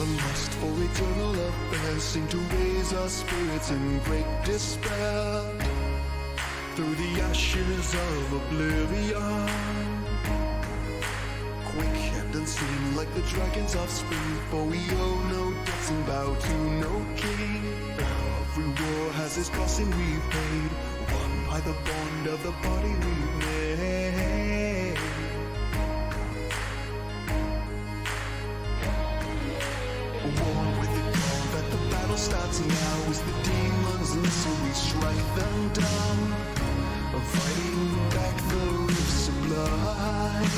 A lust for eternal affairs seemed to raise our spirits in great despair. Through the ashes of oblivion, quick and unseen like the dragons of spring, for we owe no debts and bow to no king. Every war has its cost and we've paid, won by the bond of the body we've made. War with the dawn that the battle starts now. As the demons listen, we strike them down, fighting back the rifts of blood.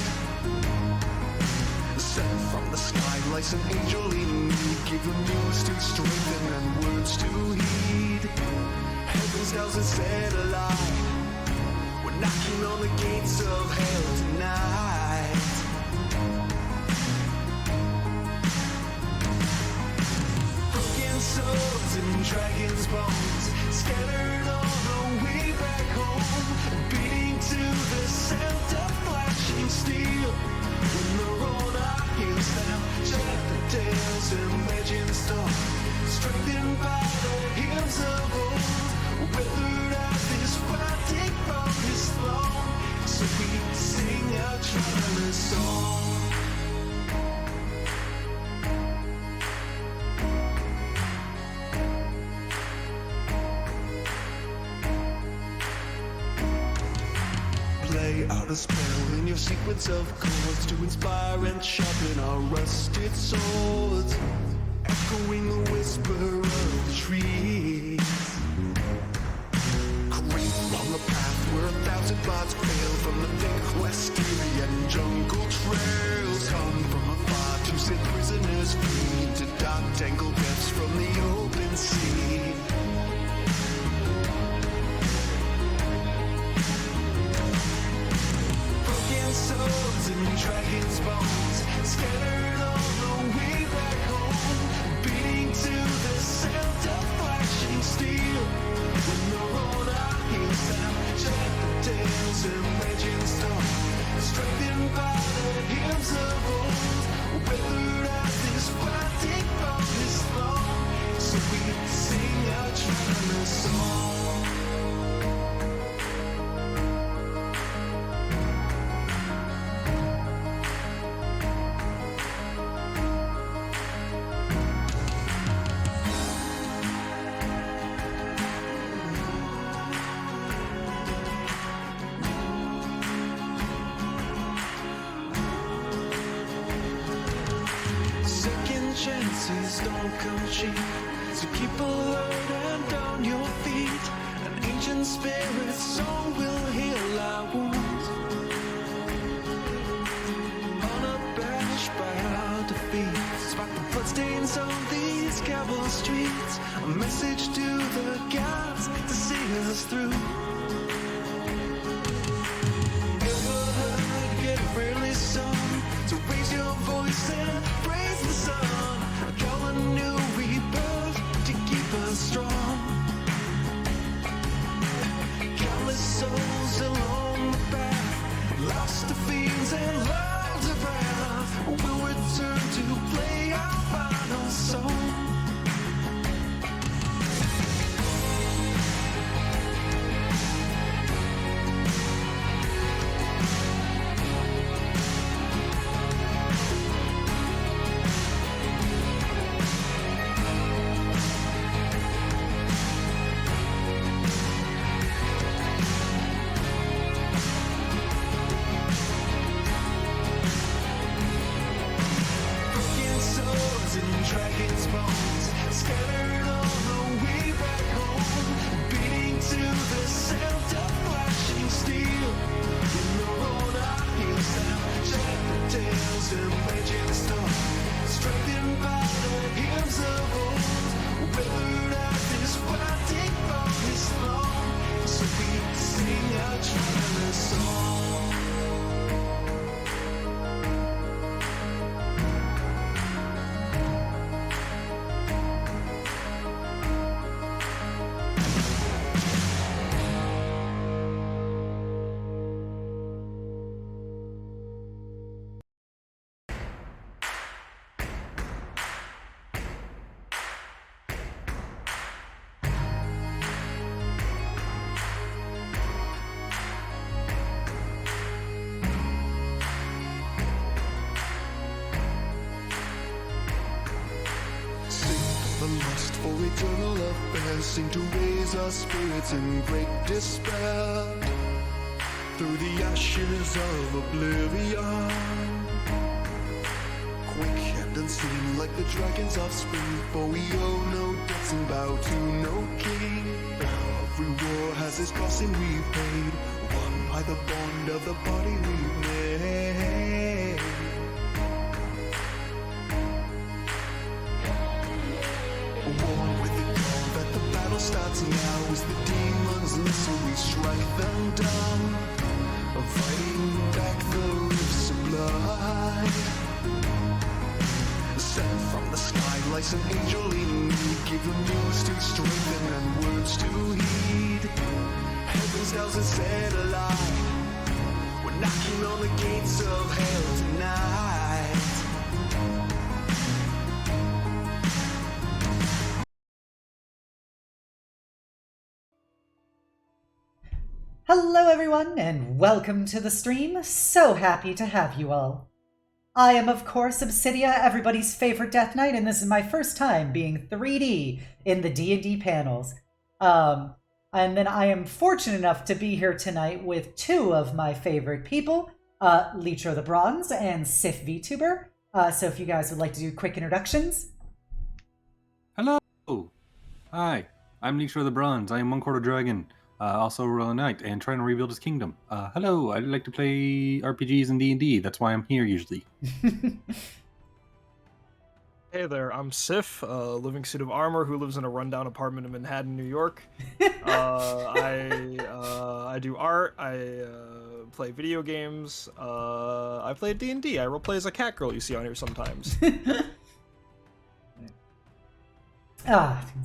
Sent from the sky like an angel in need, give them news to strengthen and words to heed. Heaven's down and set alight, we're knocking on the gates of hell tonight. Broken swords and dragons' bones scattered on the way back home, beating to the sound of flashing steel. When the road heals down, shut the tales and legends talk, strengthened by the hymns of old, weathered out this fighting from his throne, so we sing our triumphant song. Play out a spell in your sequence of chords to inspire and sharpen our rusted swords, echoing the whisper of the trees. Creep along a path where 1,000 paths fail, from the thick Westerian jungle trails. Come from afar to set prisoners free, into dark tangled depths from the open sea. Swords and dragons' bones scattered on the way back home, beating to the sound of flashing steel. When the road heals down, shut the tales and legends talk, strengthened by the hymns of old, weathered out this fighting from his throne, so we sing our triumphant song. Chances don't come cheap, so keep alert and on your feet. An ancient spirit song will heal our wounds, unabashed by our defeat. Spot the bloodstains on these cobble streets, a message to the gods to see us through. Ever heard get really sung, so raise your voice and praise the sun. Call a new rebirth to keep us strong. Countless souls along the path, lost to fiends and lives of wrath, will return to play our final song. Dragons' bones lust for eternal affairs seem to raise our spirits in great despair. Through the ashes of oblivion, quick and unseen like the dragon's offspring, for we owe no debts and bow to no king. Every war has its cost and we've paid, won by the bond of the body we've made. War with the dawn that the battle starts now. As the demons listen, we strike them down, fighting back the rifts of blood. Sent from the sky like some angel in need, give them news to strengthen and words to heed. Heaven's down and set alight, we're knocking on the gates of hell tonight. Hello everyone, and welcome to the stream. So happy to have you all. I am, of course, Obsidia, everybody's favorite Death Knight, and this is my first time being 3D in the D&D panels. And then I am fortunate enough to be here tonight with two of my favorite people, Litrothebronze and Sif VTuber. So if you guys would like to do quick introductions. Hello! Hi, I'm Litrothebronze. I am one quarter dragon, also a royal knight, and trying to rebuild his kingdom. Hello, I like to play RPGs and D&D. That's why I'm here usually. Hey there, I'm Sif, a living suit of armor who lives in a rundown apartment in Manhattan, New York. I do art, I play video games, I play D&D, I roleplay as a cat girl you see on here sometimes.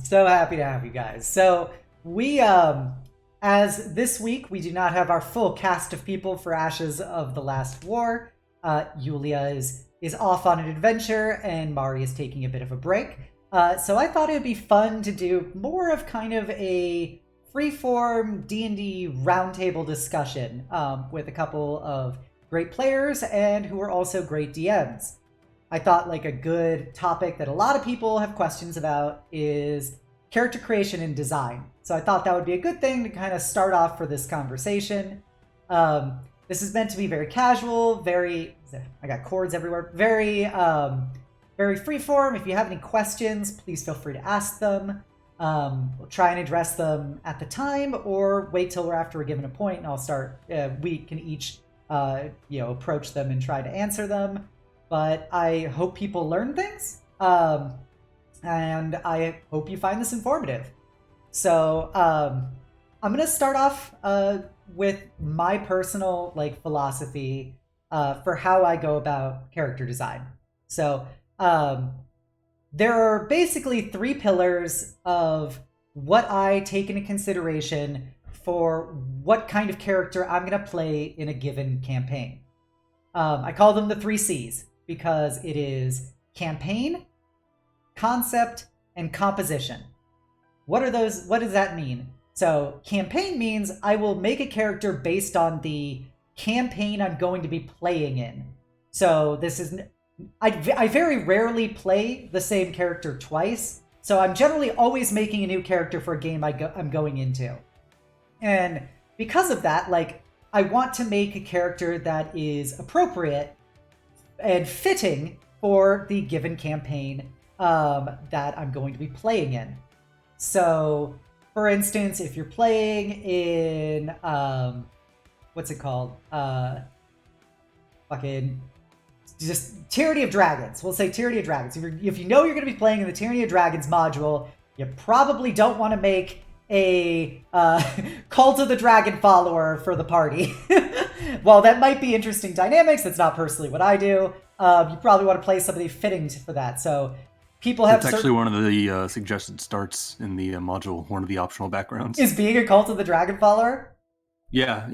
So happy to have you guys. So we, as this week, we do not have our full cast of people for Ashes of the Last War. Yulia is off on an adventure, and Mari is taking a bit of a break. So I thought it would be fun to do more of kind of a freeform D&D roundtable discussion with a couple of great players and who are also great DMs. I thought like a good topic that a lot of people have questions about is character creation and design. So I thought that would be a good thing to kind of start off for this conversation. This is meant to be very casual, I got cords everywhere, very freeform. If you have any questions, please feel free to ask them. We'll try and address them at the time, or wait till we're after we're given a point, and I'll start. We can each, approach them and try to answer them. But I hope people learn things, and I hope you find this informative. So I'm gonna start off with my personal philosophy for how I go about character design. So there are basically three pillars of what I take into consideration for what kind of character I'm gonna play in a given campaign. I call them the 3 C's because it is campaign, concept, and composition. What are those? What does that mean? So campaign means I will make a character based on the campaign I'm going to be playing in. So this is, I very rarely play the same character twice. So I'm generally always making a new character for a game I'm going into. And because of that, I want to make a character that is appropriate and fitting for the given campaign that I'm going to be playing in. So, for instance, if you're playing in, what's it called? Just Tyranny of Dragons. We'll say Tyranny of Dragons. If you know you're going to be playing in the Tyranny of Dragons module, you probably don't want to make a Cult of the Dragon follower for the party. While that might be interesting dynamics, that's not personally what I do. You probably want to play somebody fitting for that. So people have. It's actually one of the suggested starts in the module. One of the optional backgrounds is being a Cult of the Dragon follower. Yeah,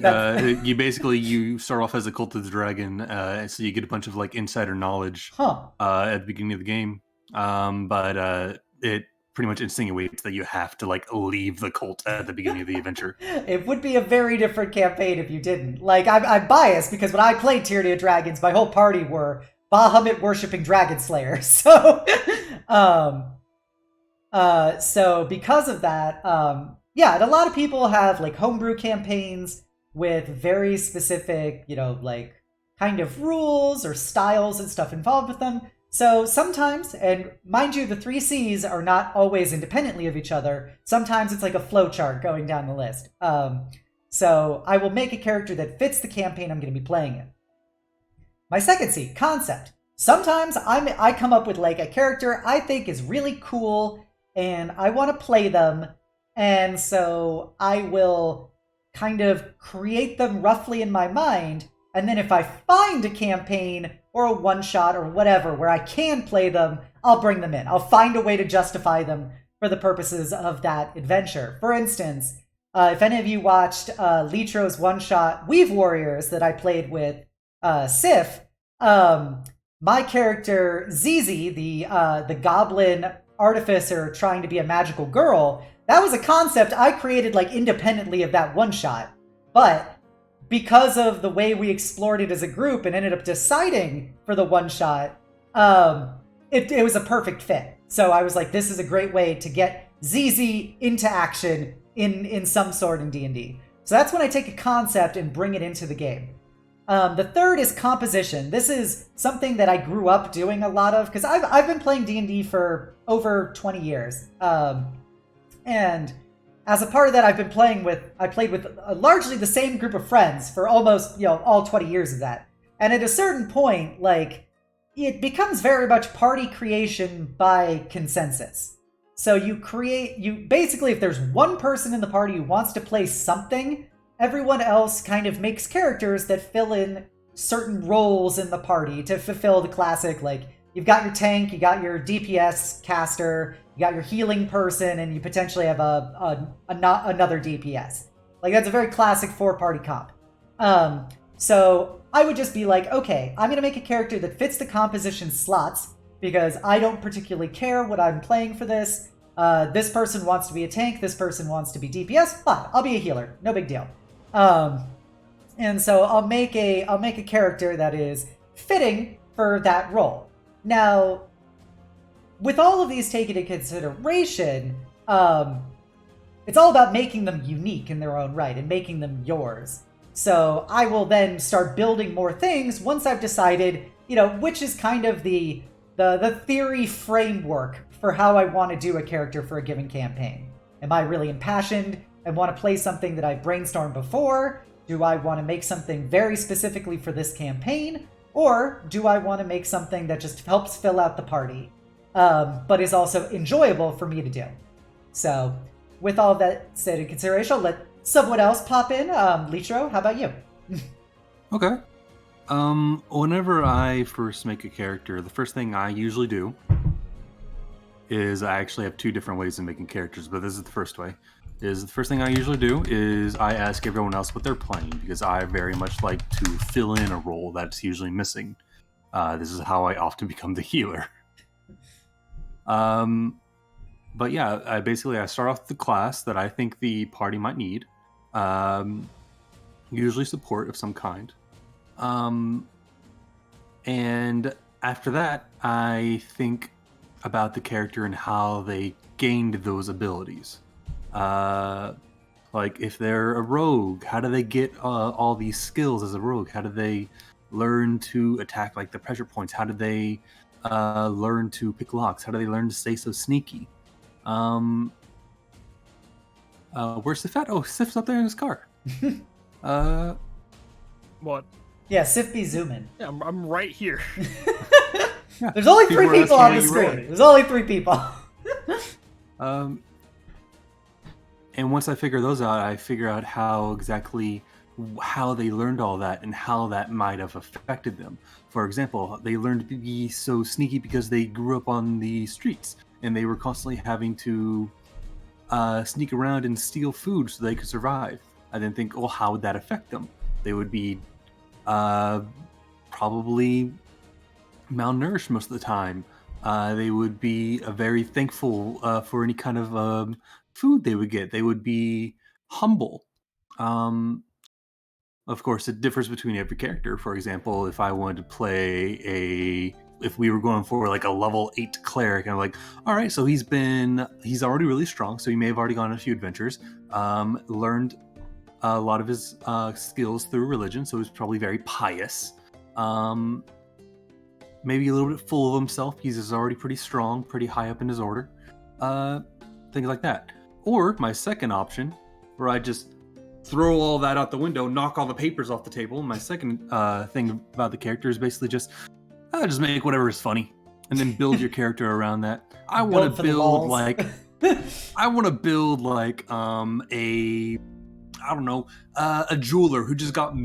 you start off as a Cult of the Dragon, so you get a bunch of insider knowledge at the beginning of the game. But it pretty much insinuates that you have to leave the cult at the beginning of the adventure. It would be a very different campaign if you didn't. I'm biased because when I played Tyranny of Dragons, my whole party were Bahamut worshipping dragon slayers. So So because of that, yeah, and a lot of people have like homebrew campaigns with very specific, like kind of rules or styles and stuff involved with them. So sometimes, and mind you, the 3Cs are not always independently of each other. Sometimes it's like a flowchart going down the list. So I will make a character that fits the campaign I'm going to be playing in. My second C, concept. Sometimes I come up with like a character I think is really cool and I want to play them. And so I will kind of create them roughly in my mind. And then if I find a campaign or a one-shot or whatever where I can play them, I'll bring them in. I'll find a way to justify them for the purposes of that adventure. For instance, if any of you watched Litro's one-shot Weave Warriors that I played with Sif, my character Zizi, the goblin artificer trying to be a magical girl, that was a concept I created like independently of that one-shot. But because of the way we explored it as a group and ended up deciding for the one-shot, it was a perfect fit. So I was like, this is a great way to get ZZ into action in some sort in D&D. So that's when I take a concept and bring it into the game. The third is composition. This is something that I grew up doing a lot of, because I've been playing D&D for over 20 years. And as a part of that, I played with largely the same group of friends for almost, all 20 years of that. And at a certain point, like, it becomes very much party creation by consensus. So basically, if there's one person in the party who wants to play something, everyone else kind of makes characters that fill in certain roles in the party to fulfill the classic, like, you've got your tank, you got your DPS caster, you got your healing person, and you potentially have another DPS. Like, that's a very classic four-party comp. So I would just be like, okay, I'm going to make a character that fits the composition slots, because I don't particularly care what I'm playing for this. This person wants to be a tank, this person wants to be DPS, but I'll be a healer, no big deal. And so I'll make a character that is fitting for that role. Now, with all of these taken into consideration, it's all about making them unique in their own right and making them yours. So I will then start building more things once I've decided, which is kind of the theory framework for how I want to do a character for a given campaign. Am I really impassioned and want to play something that I brainstormed before? Do I want to make something very specifically for this campaign? Or do I want to make something that just helps fill out the party, but is also enjoyable for me to do? So with all that said in consideration, I'll let someone else pop in. Litro, how about you? Okay. Whenever I first make a character, the first thing I usually do is I actually have two different ways of making characters, but this is the first way. The first thing I usually do is I ask everyone else what they're playing, because I very much like to fill in a role that's usually missing. This is how I often become the healer. But yeah, I start off with the class that I think the party might need. Usually support of some kind. And after that, I think about the character and how they gained those abilities. Like if they're a rogue, how do they get all these skills as a rogue? How do they learn to attack like the pressure points? How do they learn to pick locks? How do they learn to stay so sneaky? Where's Sif at? Oh, Sif's up there in his car. What? Yeah, Sif be zooming. Yeah, I'm right here. Yeah. There's only three people on the you screen. rolling. There's only three people. And once I figure those out, I figure out how they learned all that and how that might have affected them. For example, they learned to be so sneaky because they grew up on the streets and they were constantly having to sneak around and steal food so they could survive. I then think, well, how would that affect them? They would be probably malnourished most of the time. They would be very thankful for any kind of food they would get. They would be humble. Of course, it differs between every character. For example, if I wanted to play a if we were going for like a level 8 cleric, and I'm like, all right, so he's already really strong, so he may have already gone on a few adventures, learned a lot of his skills through religion, so he's probably very pious. Maybe a little bit full of himself. He's already pretty strong, pretty high up in his order. Things like that. Or my second option, where I just throw all that out the window, knock all the papers off the table. And my second thing about the character is basically just make whatever is funny, and then build your character around that. I want to build like a jeweler who just got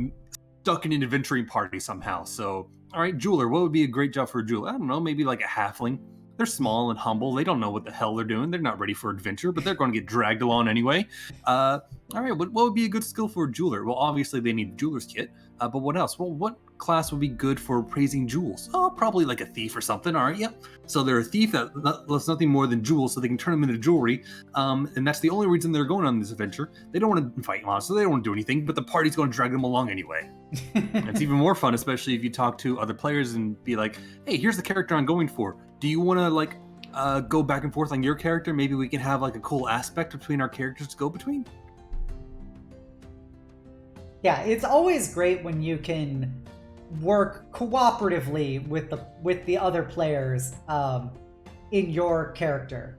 stuck in an adventuring party somehow. So, all right, jeweler, what would be a great job for a jeweler? I don't know, maybe like a halfling. They're small and humble. They don't know what the hell they're doing. They're not ready for adventure, but they're going to get dragged along anyway. All right, what would be a good skill for a jeweler? Well, obviously they need a jeweler's kit, but what else? Well, what class would be good for appraising jewels? Oh, probably like a thief or something. All right, yep. So they're a thief that's nothing more than jewels, so they can turn them into jewelry, and that's the only reason they're going on this adventure. They don't want to fight monsters. They don't want to do anything, but the party's going to drag them along anyway. It's even more fun, especially if you talk to other players and be like, hey, here's the character I'm going for. Do you want to go back and forth on your character? Maybe we can have like a cool aspect between our characters to go between. Yeah, it's always great when you can work cooperatively with the other players in your character.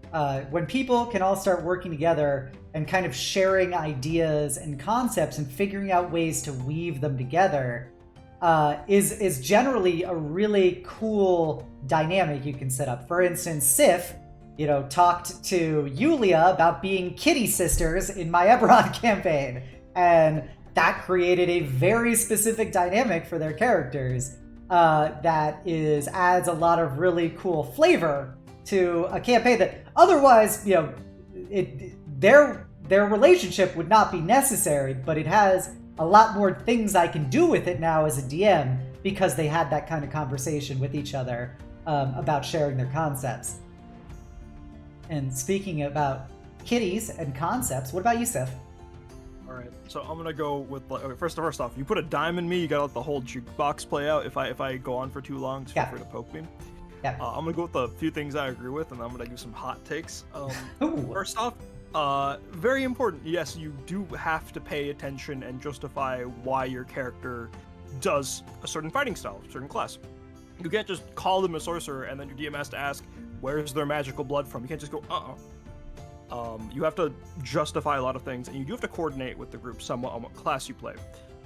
When people can all start working together and kind of sharing ideas and concepts and figuring out ways to weave them together, is generally a really cool dynamic you can set up. For instance, Sif, talked to Yulia about being kitty sisters in my Eberron campaign, and that created a very specific dynamic for their characters that adds a lot of really cool flavor to a campaign that otherwise, their relationship would not be necessary, but it has a lot more things I can do with it now as a DM because they had that kind of conversation with each other about sharing their concepts. And speaking about kitties and concepts, what about you, Sif? All right, so I'm gonna go with first off, you put a dime in me, you gotta let the whole jukebox play out. If I go on for too long, just feel free to poke me. Yeah. I'm gonna go with a few things I agree with, and I'm gonna give some hot takes. First off, very important. Yes, you do have to pay attention and justify why your character does a certain fighting style, a certain class. You can't just call them a sorcerer and then your DM has to ask, where's their magical blood from? You can't just go, you have to justify a lot of things, and you do have to coordinate with the group somewhat on what class you play.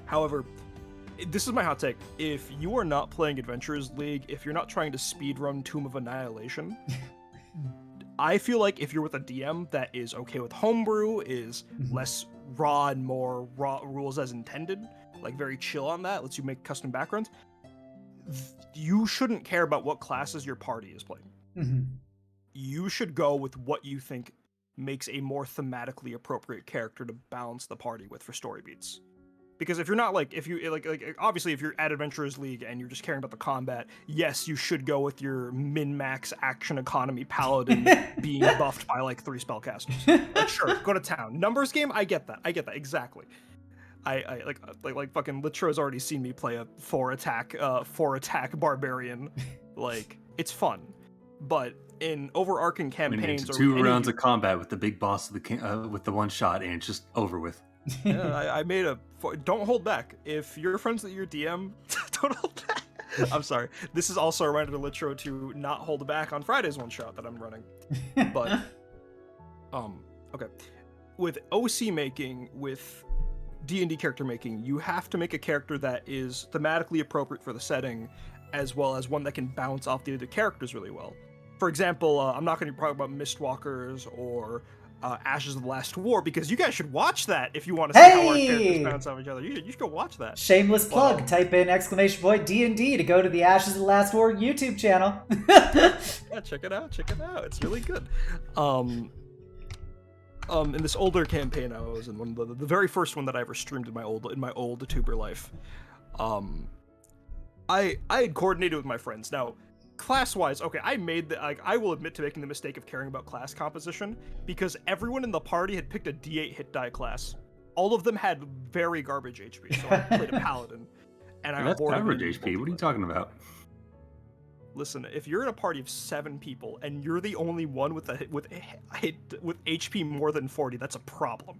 However, this is my hot take. If you are not playing Adventurers League, if you're not trying to speedrun Tomb of Annihilation, I feel like if you're with a DM that is okay with homebrew, is less raw and more raw rules as intended, like very chill on that, lets you make custom backgrounds, you shouldn't care about what classes your party is playing. Mm-hmm. You should go with what you think makes a more thematically appropriate character to balance the party with for story beats. Because if you're not obviously if you're at Adventurers League and you're just caring about the combat, yes, you should go with your min-max action economy paladin being buffed by like 3 spellcasters. Like, sure, go to town. Numbers game, I get that, exactly. I like fucking Litro's already seen me play a 4 attack barbarian. Like, it's fun. But in overarching campaigns, or 2 rounds of combat with the big boss with the one shot, and it's just over with. Yeah, I made don't hold back. If you're friends with your DM, don't hold back. I'm sorry. This is also a reminder to Litro to not hold back on Friday's one shot that I'm running. But okay. With OC making, with D&D character making, you have to make a character that is thematically appropriate for the setting, as well as one that can bounce off the other characters really well. For example, I'm not going to talk about Mistwalkers or Ashes of the Last War, because you guys should watch that if you want to see how our characters bounce off each other. You should go watch that. Shameless plug. Type in _D&D to go to the Ashes of the Last War YouTube channel. Yeah, check it out. It's really good. In this older campaign I was in, the very first one that I ever streamed in my old tuber life, I had coordinated with my friends. Now, class-wise, okay, I will admit to making the mistake of caring about class composition, because everyone in the party had picked a D8 hit die class. All of them had very garbage HP, so I played a paladin. And I that's average HP. What are you talking about? listen, if you're in a party of 7 people and you're the only one with HP more than 40, that's a problem.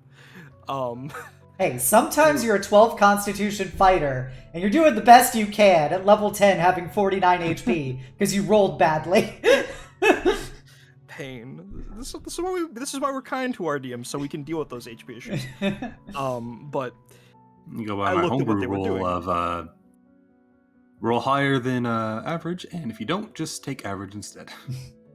Hey, sometimes you're a 12 Constitution fighter, and you're doing the best you can at level 10 having 49 HP, because you rolled badly. Pain. This is why we're kind to our DMs, so we can deal with those HP issues. But you go by my homebrew rule of roll higher than average, and if you don't, just take average instead.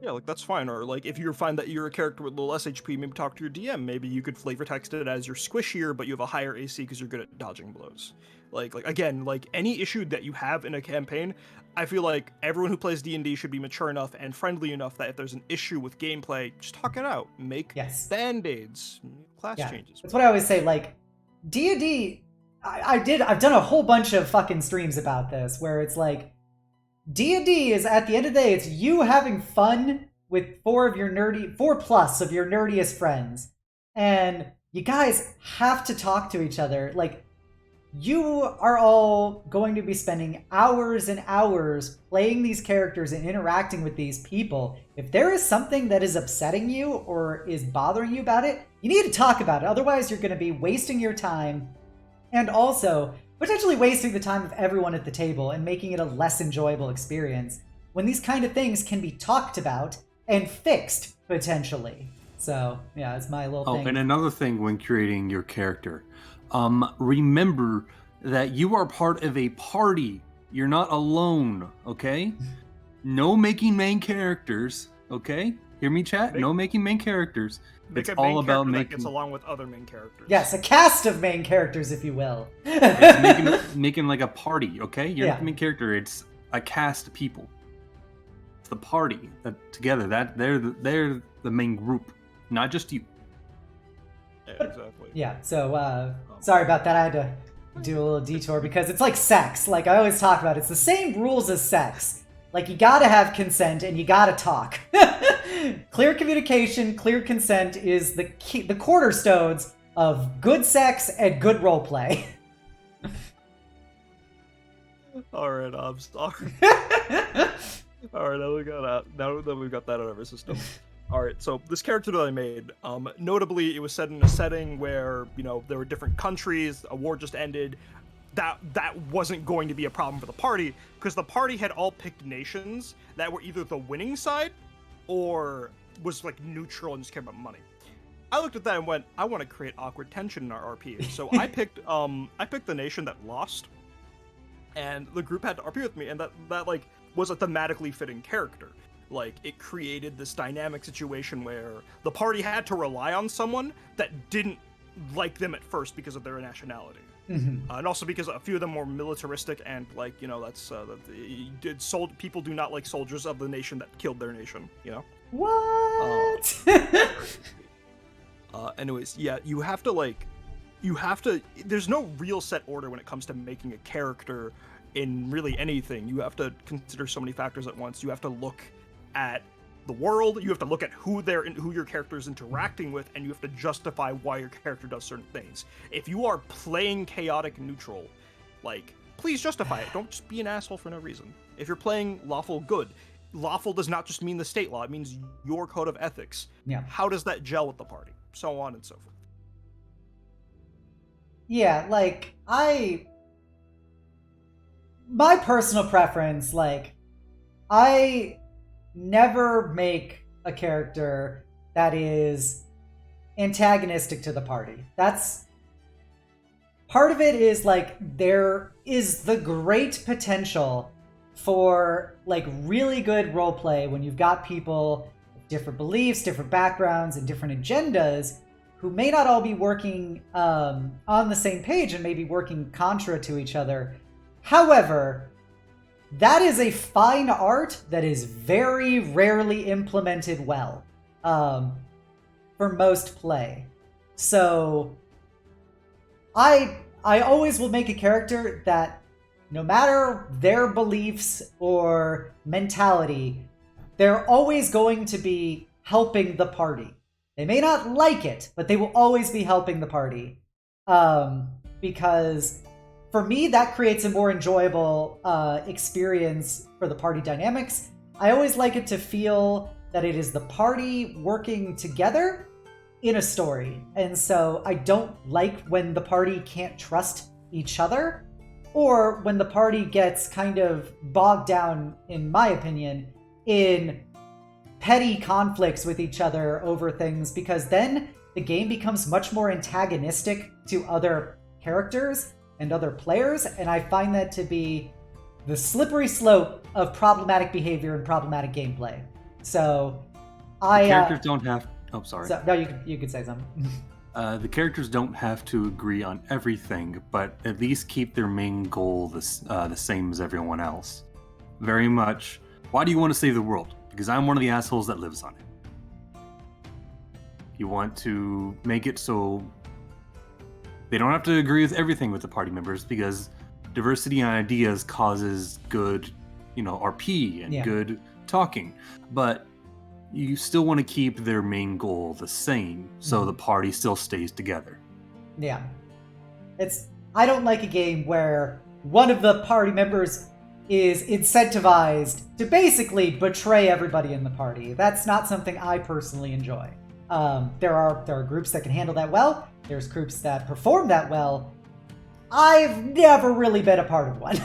Yeah, like that's fine. Or like if you find that you're a character with a little less HP, maybe talk to your DM. Maybe you could flavor text it as you're squishier, but you have a higher AC because you're good at dodging blows. Like again, like any issue that you have in a campaign, I feel like everyone who plays D&D should be mature enough and friendly enough that if there's an issue with gameplay, just talk it out. Make band-aids, class changes. That's what I always say. Like D&D, I've done a whole bunch of fucking streams about this where it's like, D&D is, at the end of the day, it's you having fun with 4+ of your nerdiest friends. And you guys have to talk to each other. Like, you are all going to be spending hours and hours playing these characters and interacting with these people. If there is something that is upsetting you or is bothering you about it, you need to talk about it. Otherwise, you're going to be wasting your time and also potentially wasting the time of everyone at the table and making it a less enjoyable experience when these kind of things can be talked about and fixed, potentially. So, yeah, it's my little thing. Oh, and another thing when creating your character, remember that you are part of a party. You're not alone, okay? No making main characters, okay? Hear me, chat? No making main characters. It's all about making... that gets along with other main characters. Yes, a cast of main characters, if you will. It's making like a party, okay? You're not the main character. It's a cast of people. It's the party together. That they're the main group, not just you. Yeah, exactly. Yeah. So sorry about that. I had to do a little detour because it's like sex. Like I always talk about, it's the same rules as sex. Like, you gotta have consent, and you gotta talk. Clear communication, clear consent is the key, the cornerstones of good sex and good roleplay. Alright, I'm sorry. Alright, now we've got that out of our system. Alright, so this character that I made, notably, it was set in a setting where, you know, there were different countries, a war just ended. That wasn't going to be a problem for the party, because the party had all picked nations that were either the winning side or was like neutral and just cared about money. I looked at that and went, I want to create awkward tension in our RP. So I picked the nation that lost, and the group had to RP with me, and that like was a thematically fitting character. Like, it created this dynamic situation where the party had to rely on someone that didn't like them at first because of their nationality. Mm-hmm. And also because a few of them were militaristic, and like, you know, that's people do not like soldiers of the nation that killed their nation, you know. What? Anyways, yeah, you have to there's no real set order when it comes to making a character in really anything. You have to consider so many factors at once. You have to look at the world, you have to look at who your character is interacting with, and you have to justify why your character does certain things. If you are playing chaotic neutral, like, please justify it. Don't just be an asshole for no reason. If you're playing lawful good, lawful does not just mean the state law, it means your code of ethics. Yeah. How does that gel with the party? So on and so forth. Yeah, like, my personal preference, like, I never make a character that is antagonistic to the party. That's part of it. Is like, there is the great potential for like really good roleplay when you've got people with different beliefs, different backgrounds, and different agendas who may not all be working on the same page and maybe working contra to each other. However, that is a fine art that is very rarely implemented well for most play. So I always will make a character that, no matter their beliefs or mentality, they're always going to be helping the party. They may not like it, but they will always be helping the party. Because for me, that creates a more enjoyable experience for the party dynamics. I always like it to feel that it is the party working together in a story. And so I don't like when the party can't trust each other, or when the party gets kind of bogged down, in my opinion, in petty conflicts with each other over things, because then the game becomes much more antagonistic to other characters and other players, and I find that to be the slippery slope of problematic behavior and problematic gameplay. So the characters don't have... Oh, sorry. So, no, you could say something. The characters don't have to agree on everything, but at least keep their main goal the same as everyone else. Very much, why do you want to save the world? Because I'm one of the assholes that lives on it. You want to make it so they don't have to agree with everything with the party members, because diversity in ideas causes good, RP and good talking. But you still want to keep their main goal the same, so the party still stays together. Yeah. I don't like a game where one of the party members is incentivized to basically betray everybody in the party. That's not something I personally enjoy. There are groups that can handle that well. There's groups that perform that well. I've never really been a part of one.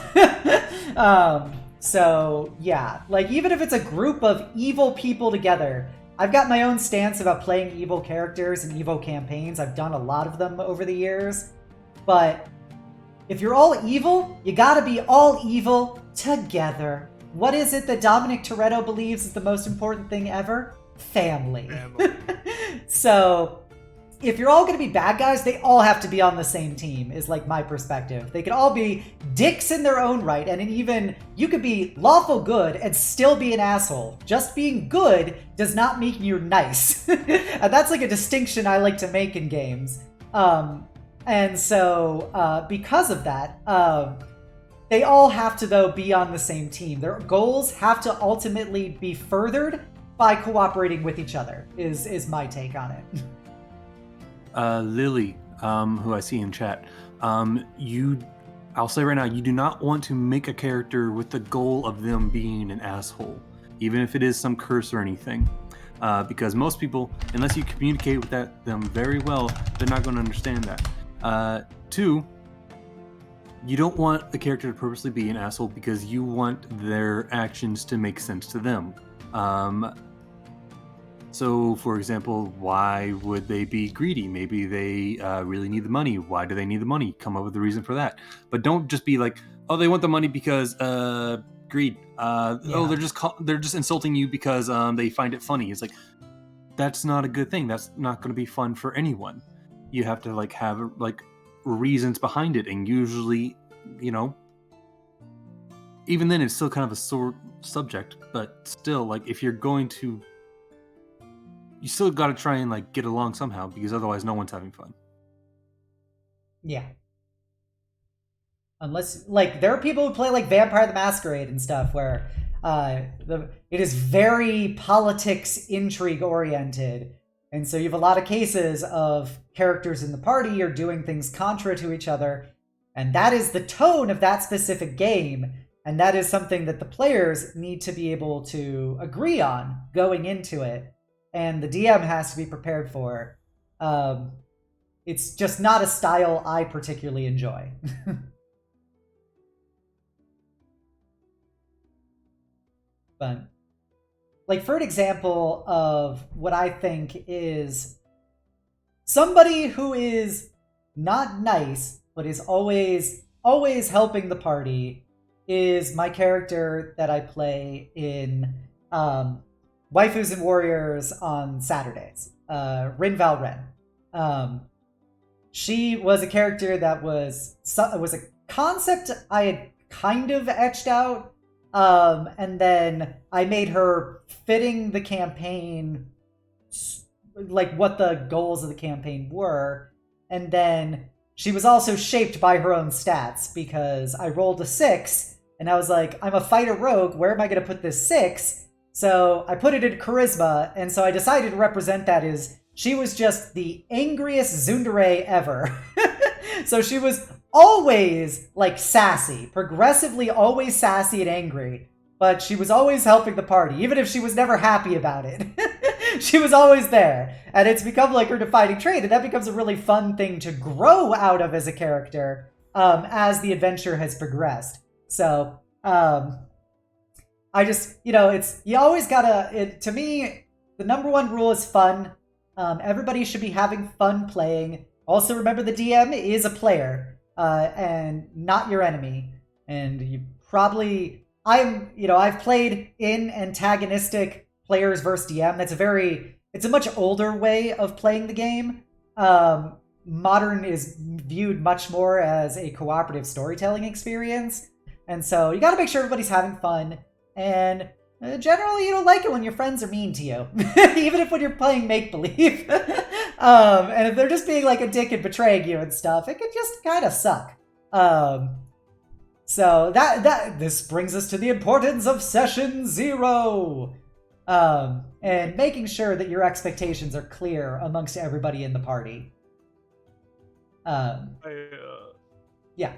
So, yeah, like, even if it's a group of evil people together, I've got my own stance about playing evil characters and evil campaigns. I've done a lot of them over the years. But if you're all evil, you gotta be all evil together. What is it that Dominic Toretto believes is the most important thing ever? Family. So, if you're all going to be bad guys, they all have to be on the same team, is like my perspective. They could all be dicks in their own right, and even you could be lawful good and still be an asshole. Just being good does not make you nice. And that's like a distinction I like to make in games. And so because of that, they all have to, though, be on the same team. Their goals have to ultimately be furthered by cooperating with each other, is my take on it. Lily, who I see in chat, I'll say right now, you do not want to make a character with the goal of them being an asshole, even if it is some curse or anything. Because most people, unless you communicate with them very well, they're not going to understand that. Two, you don't want the character to purposely be an asshole because you want their actions to make sense to them. So, for example, why would they be greedy? Maybe they really need the money. Why do they need the money? Come up with a reason for that. But don't just be like, oh, they want the money because greed. Oh, they're just insulting you because they find it funny. It's like, that's not a good thing. That's not going to be fun for anyone. You have to have reasons behind it, and usually, even then, it's still kind of a sore subject. But still, if you're going to, you still got to try and get along somehow, because otherwise no one's having fun. Yeah. Unless, there are people who play Vampire the Masquerade and stuff where it is very politics intrigue oriented. And so you have a lot of cases of characters in the party are doing things contra to each other. And that is the tone of that specific game. And that is something that the players need to be able to agree on going into it. And the DM has to be prepared for. It's just not a style I particularly enjoy. But, for an example of what I think is somebody who is not nice, but is always helping the party, is my character that I play in Waifus and Warriors on Saturdays, Rinval Ren. She was a character that was a concept I had kind of etched out, and then I made her fitting the campaign, what the goals of the campaign were, and then she was also shaped by her own stats, because I rolled a 6, and I was like, I'm a fighter rogue, where am I going to put this 6? So I put it in charisma, and so I decided to represent that as she was just the angriest tsundere ever. So she was always like sassy, progressively always sassy and angry, but she was always helping the party, even if she was never happy about it. She was always there, and it's become like her defining trait, and that becomes a really fun thing to grow out of as a character as the adventure has progressed. So I just, it's, you always gotta, to me, the number one rule is fun. Everybody should be having fun playing. Also remember the DM is a player and not your enemy. And you probably, I've played in antagonistic players versus DM. It's a much older way of playing the game. Modern is viewed much more as a cooperative storytelling experience. And so you gotta make sure everybody's having fun. And generally, you don't like it when your friends are mean to you, even if when you're playing make-believe. And if they're just being like a dick and betraying you and stuff, it can just kind of suck. So this brings us to the importance of Session 0. And making sure that your expectations are clear amongst everybody in the party. Yeah.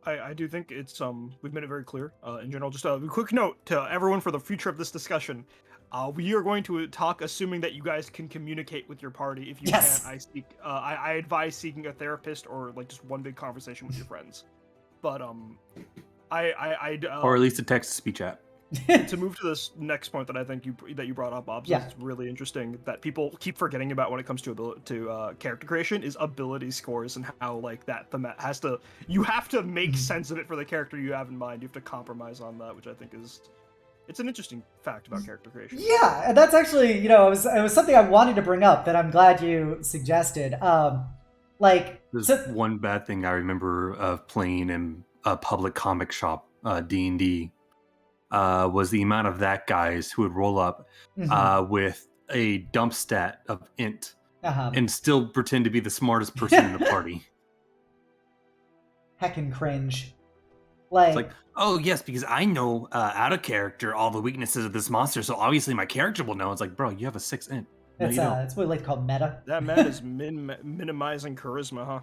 I do think it's we've made it very clear in general. Just a quick note to everyone for the future of this discussion. We are going to talk assuming that you guys can communicate with your party. If you can't, I advise seeking a therapist or like just one big conversation with your friends. But or at least a text-to-speech app. To move to this next point that I think you brought up, Bob, it's really interesting that people keep forgetting about when it comes to character creation is ability scores and how like that you have to make sense of it for the character you have in mind. You have to compromise on that, which I think it's an interesting fact about character creation. Yeah, and that's actually, it was something I wanted to bring up that I'm glad you suggested. There's one bad thing I remember of playing in a public comic shop, D&D. Was the amount of that guys who would roll up with a dump stat of int and still pretend to be the smartest person in the party. Heckin' cringe. It's like, oh yes, because I know out of character all the weaknesses of this monster, so obviously my character will know. It's like, bro, you have a 6 int. That's what we like to call meta. That meta is minimizing charisma, huh?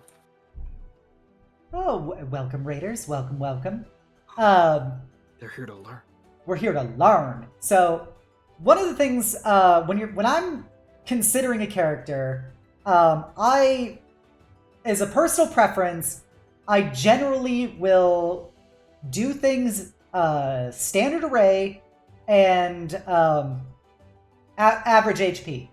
Oh, welcome, Raiders. Welcome. They're here to learn. We're here to learn. So, one of the things when I'm considering a character, I, as a personal preference, I generally will do things standard array and average HP.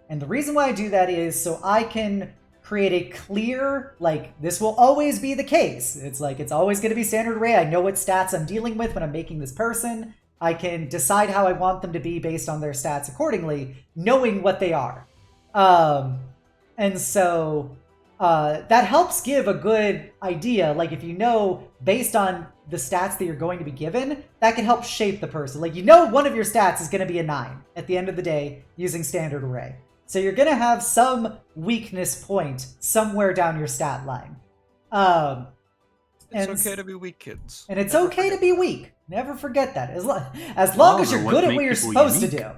And the reason why I do that is so I can create a clear, this will always be the case. It's always going to be standard array. I know what stats I'm dealing with when I'm making this person. I can decide how I want them to be based on their stats accordingly, knowing what they are. And so that helps give a good idea. If you know, based on the stats that you're going to be given, that can help shape the person. One of your stats is going to be a 9 at the end of the day using standard array. So you're going to have some weakness point somewhere down your stat line. It's okay to be weak, kids. And it's okay to be weak. Never forget that. As long as you're good at what you're supposed to do.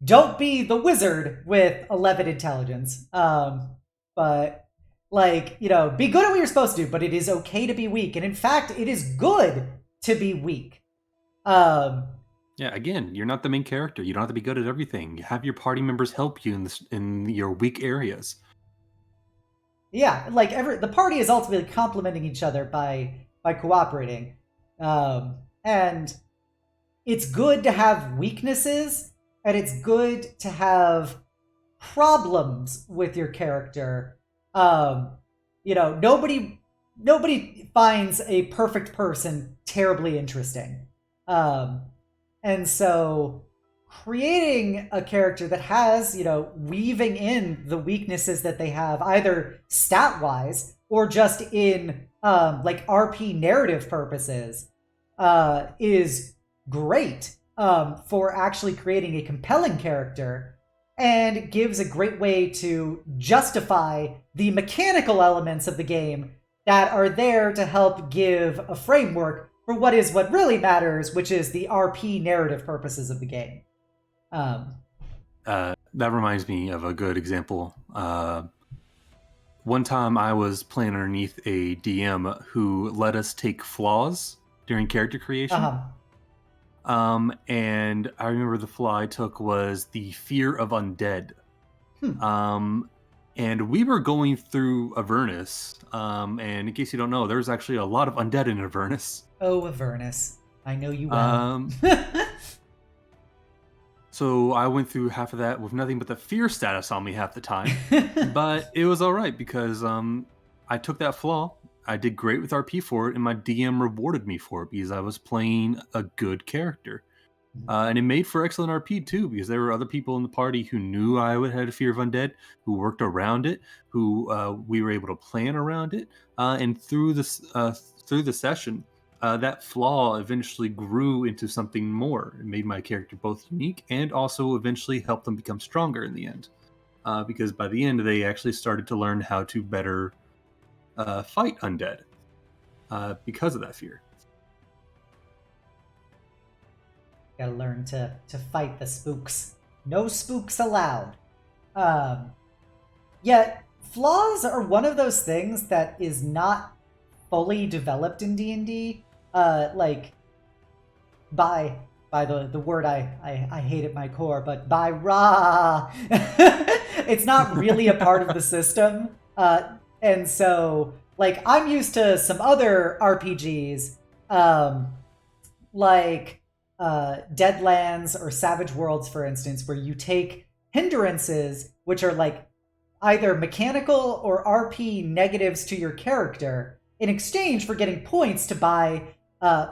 Don't be the wizard with 11 intelligence. But, be good at what you're supposed to do, but it is okay to be weak. And in fact, it is good to be weak. Yeah, again, you're not the main character. You don't have to be good at everything. You have your party members help you in your weak areas. Yeah, the party is ultimately complementing each other by cooperating. And it's good to have weaknesses, and it's good to have problems with your character. Nobody finds a perfect person terribly interesting. And so creating a character that has, weaving in the weaknesses that they have, either stat-wise or just in, RP narrative purposes, is great for actually creating a compelling character, and gives a great way to justify the mechanical elements of the game that are there to help give a framework for what really matters, which is the RP narrative purposes of the game. That reminds me of a good example. one time I was playing underneath a DM who let us take flaws during character creation. And I remember the flaw I took was the fear of undead. And we were going through Avernus, and in case you don't know, there's actually a lot of undead in Avernus. Oh, Avernus. I know you well. So I went through half of that with nothing but the fear status on me half the time. But it was all right because I took that flaw. I did great with RP for it, and my DM rewarded me for it because I was playing a good character. And it made for excellent RP too, because there were other people in the party who knew I had a fear of undead, who worked around it, who we were able to plan around it. And through the session, that flaw eventually grew into something more. It made my character both unique and also eventually helped them become stronger in the end. Because by the end, they actually started to learn how to better fight undead because of that fear. Gotta learn to fight the spooks. No spooks allowed. Yet, flaws are one of those things that is not fully developed in D&D. Like, by the word I hate at my core, but by Ra, it's not really a part of the system. And so, like, I'm used to some other RPGs, like Deadlands or Savage Worlds, for instance, where you take hindrances, which are like either mechanical or RP negatives to your character, in exchange for getting points to buy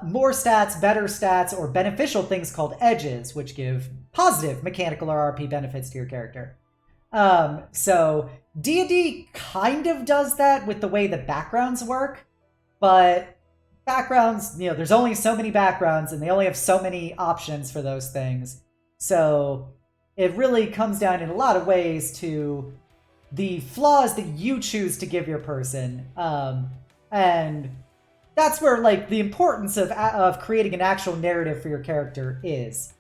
more stats, better stats, or beneficial things called edges, which give positive mechanical or RP benefits to your character. So D&D kind of does that with the way the backgrounds work, but backgrounds, there's only so many backgrounds and they only have so many options for those things. So it really comes down in a lot of ways to the flaws that you choose to give your person. And that's where, like, the importance of creating an actual narrative for your character is.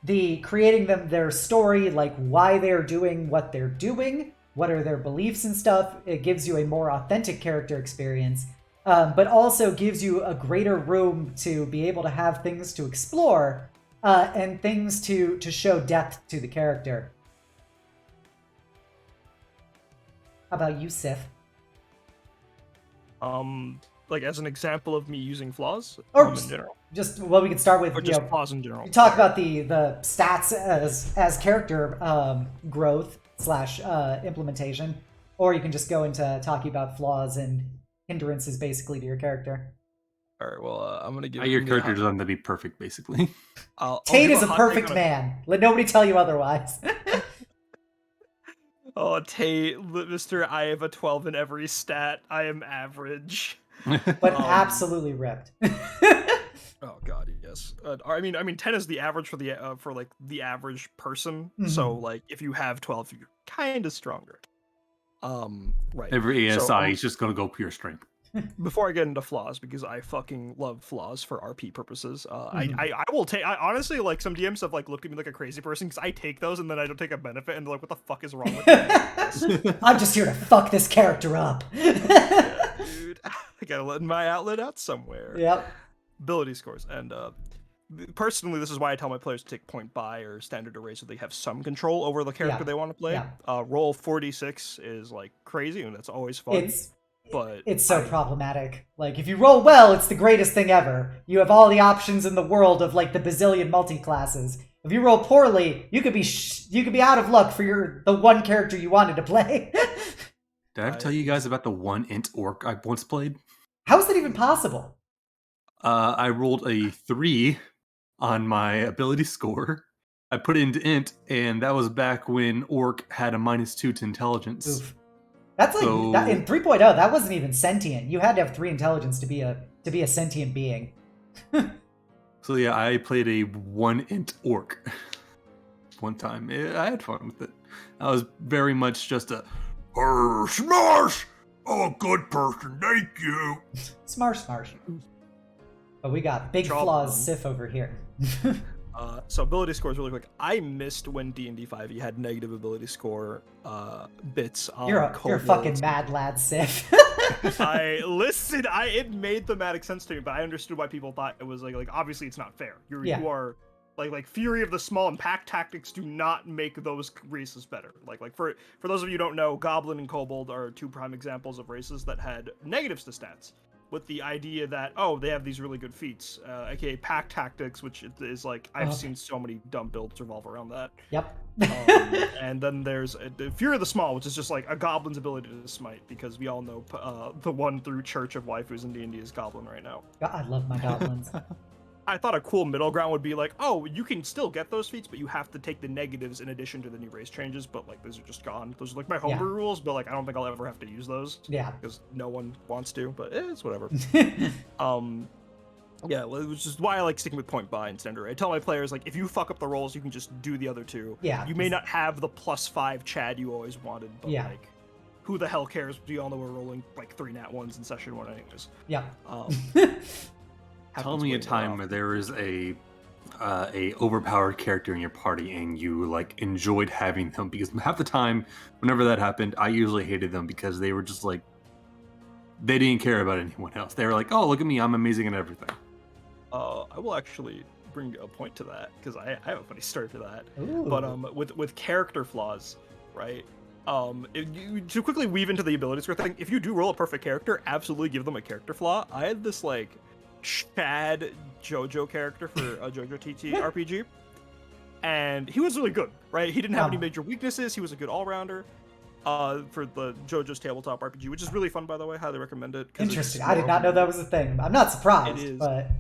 The creating them their story, like why they're doing what they're doing, what are their beliefs and stuff. It gives you a more authentic character experience, but also gives you a greater room to be able to have things to explore and things to show depth to the character. How about you, Sif? Like as an example of me using flaws, or in general. Just we can start with or just flaws in general. Talk about the stats as character growth / implementation, or you can just go into talking about flaws and hindrances basically to your character. All right. Well, I'm gonna give your character designed to be perfect, basically. Tate is a perfect man. Let nobody tell you otherwise. Oh, Tate, Mr. I have a 12 in every stat. I am average. But absolutely ripped. Oh god, yes. I mean, 10 is the average for the average person. Mm-hmm. So like, if you have 12, you're kind of stronger. Right. Every ASI is just gonna go pure strength. Before I get into flaws, because I fucking love flaws for RP purposes, I will take. I honestly, like, some DMs have like looked at me like a crazy person because I take those and then I don't take a benefit and they're like, "What the fuck is wrong with you?" I'm just here to fuck this character up. Yeah, dude, I gotta let my outlet out somewhere. Yep. Ability scores, and personally, this is why I tell my players to take point buy or standard array so they have some control over the character they want to play. Yeah. Roll 46 is like crazy, and that's always fun. But it's so problematic. Like, if you roll well, it's the greatest thing ever. You have all the options in the world of like the bazillion multi-classes. If you roll poorly, you could be out of luck for the one character you wanted to play. Did I ever tell you guys about the one int orc I once played? How is that even possible? I rolled a 3 on my ability score. I put it into int, and that was back when orc had a -2 to intelligence. Oof. That's like that, in 3.0. That wasn't even sentient. You had to have 3 intelligence to be a sentient being. So yeah, I played a 1 int orc one time. I had fun with it. I was very much just a smash. Oh, good person, thank you. Smarsh. But we got big flaws Sif over here. So ability scores really quick. I missed when D&D 5e had negative ability score bits on You're a fucking mad lad, Sif. It made thematic sense to me, but I understood why people thought it was like obviously it's not fair. You are like Fury of the Small and Pack tactics do not make those races better. Like for those of you who don't know, Goblin and Kobold are two prime examples of races that had negatives to stats, with the idea that, oh, they have these really good feats, aka pack tactics, which is like, I've seen so many dumb builds revolve around that. Yep. And then there's Fury of the Small, which is just like a goblin's ability to smite, because we all know the one through Church of Waifus in D&D is Goblin right now. God, I love my goblins. I thought a cool middle ground would be like, oh, you can still get those feats, but you have to take the negatives in addition to the new race changes, but like those are just gone. Those are like my homebrew rules, but like I don't think I'll ever have to use those. Yeah. Because no one wants to, but it's whatever. Yeah, which is why I like sticking with point buy and standard. I tell my players, like, if you fuck up the rolls, you can just do the other two. Yeah. You may not have the +5 Chad you always wanted, but like, who the hell cares? We all know we're rolling like 3 nat 1s in session 1 anyways. Yeah. Tell me a time where there was a overpowered character in your party and you like enjoyed having them, because half the time whenever that happened, I usually hated them because they were just like, they didn't care about anyone else. They were like, oh, look at me, I'm amazing at everything. I will actually bring a point to that, because I have a funny story for that. Ooh. But with character flaws, right? To quickly weave into the ability score thing, if you do roll a perfect character, absolutely give them a character flaw. I had this like Chad JoJo character for a JoJo TT RPG, and he was really good, right? He didn't have any major weaknesses. He was a good all-rounder for the JoJo's tabletop RPG, which is really fun, by the way. Highly recommend it. Interesting. I did not know that was a thing. I'm not surprised. It is. But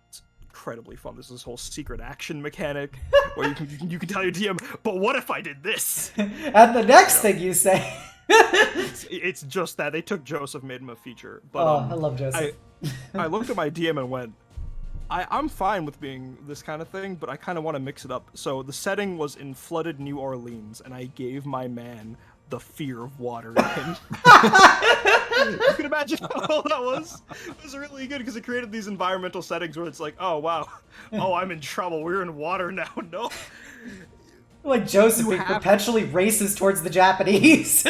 it's incredibly fun. There's this whole secret action mechanic where you can tell your DM, but what if I did this? And the next thing you say. it's just that they took Joseph, made him a feature. But I love Joseph. I looked at my DM and went, I'm fine with being this kind of thing, but I kind of want to mix it up. So the setting was in flooded New Orleans, and I gave my man the fear of water in him. You can imagine how well that was. It was really good because it created these environmental settings where it's like, oh, wow. Oh, I'm in trouble. We're in water now. No. Like Joseph perpetually races towards the Japanese.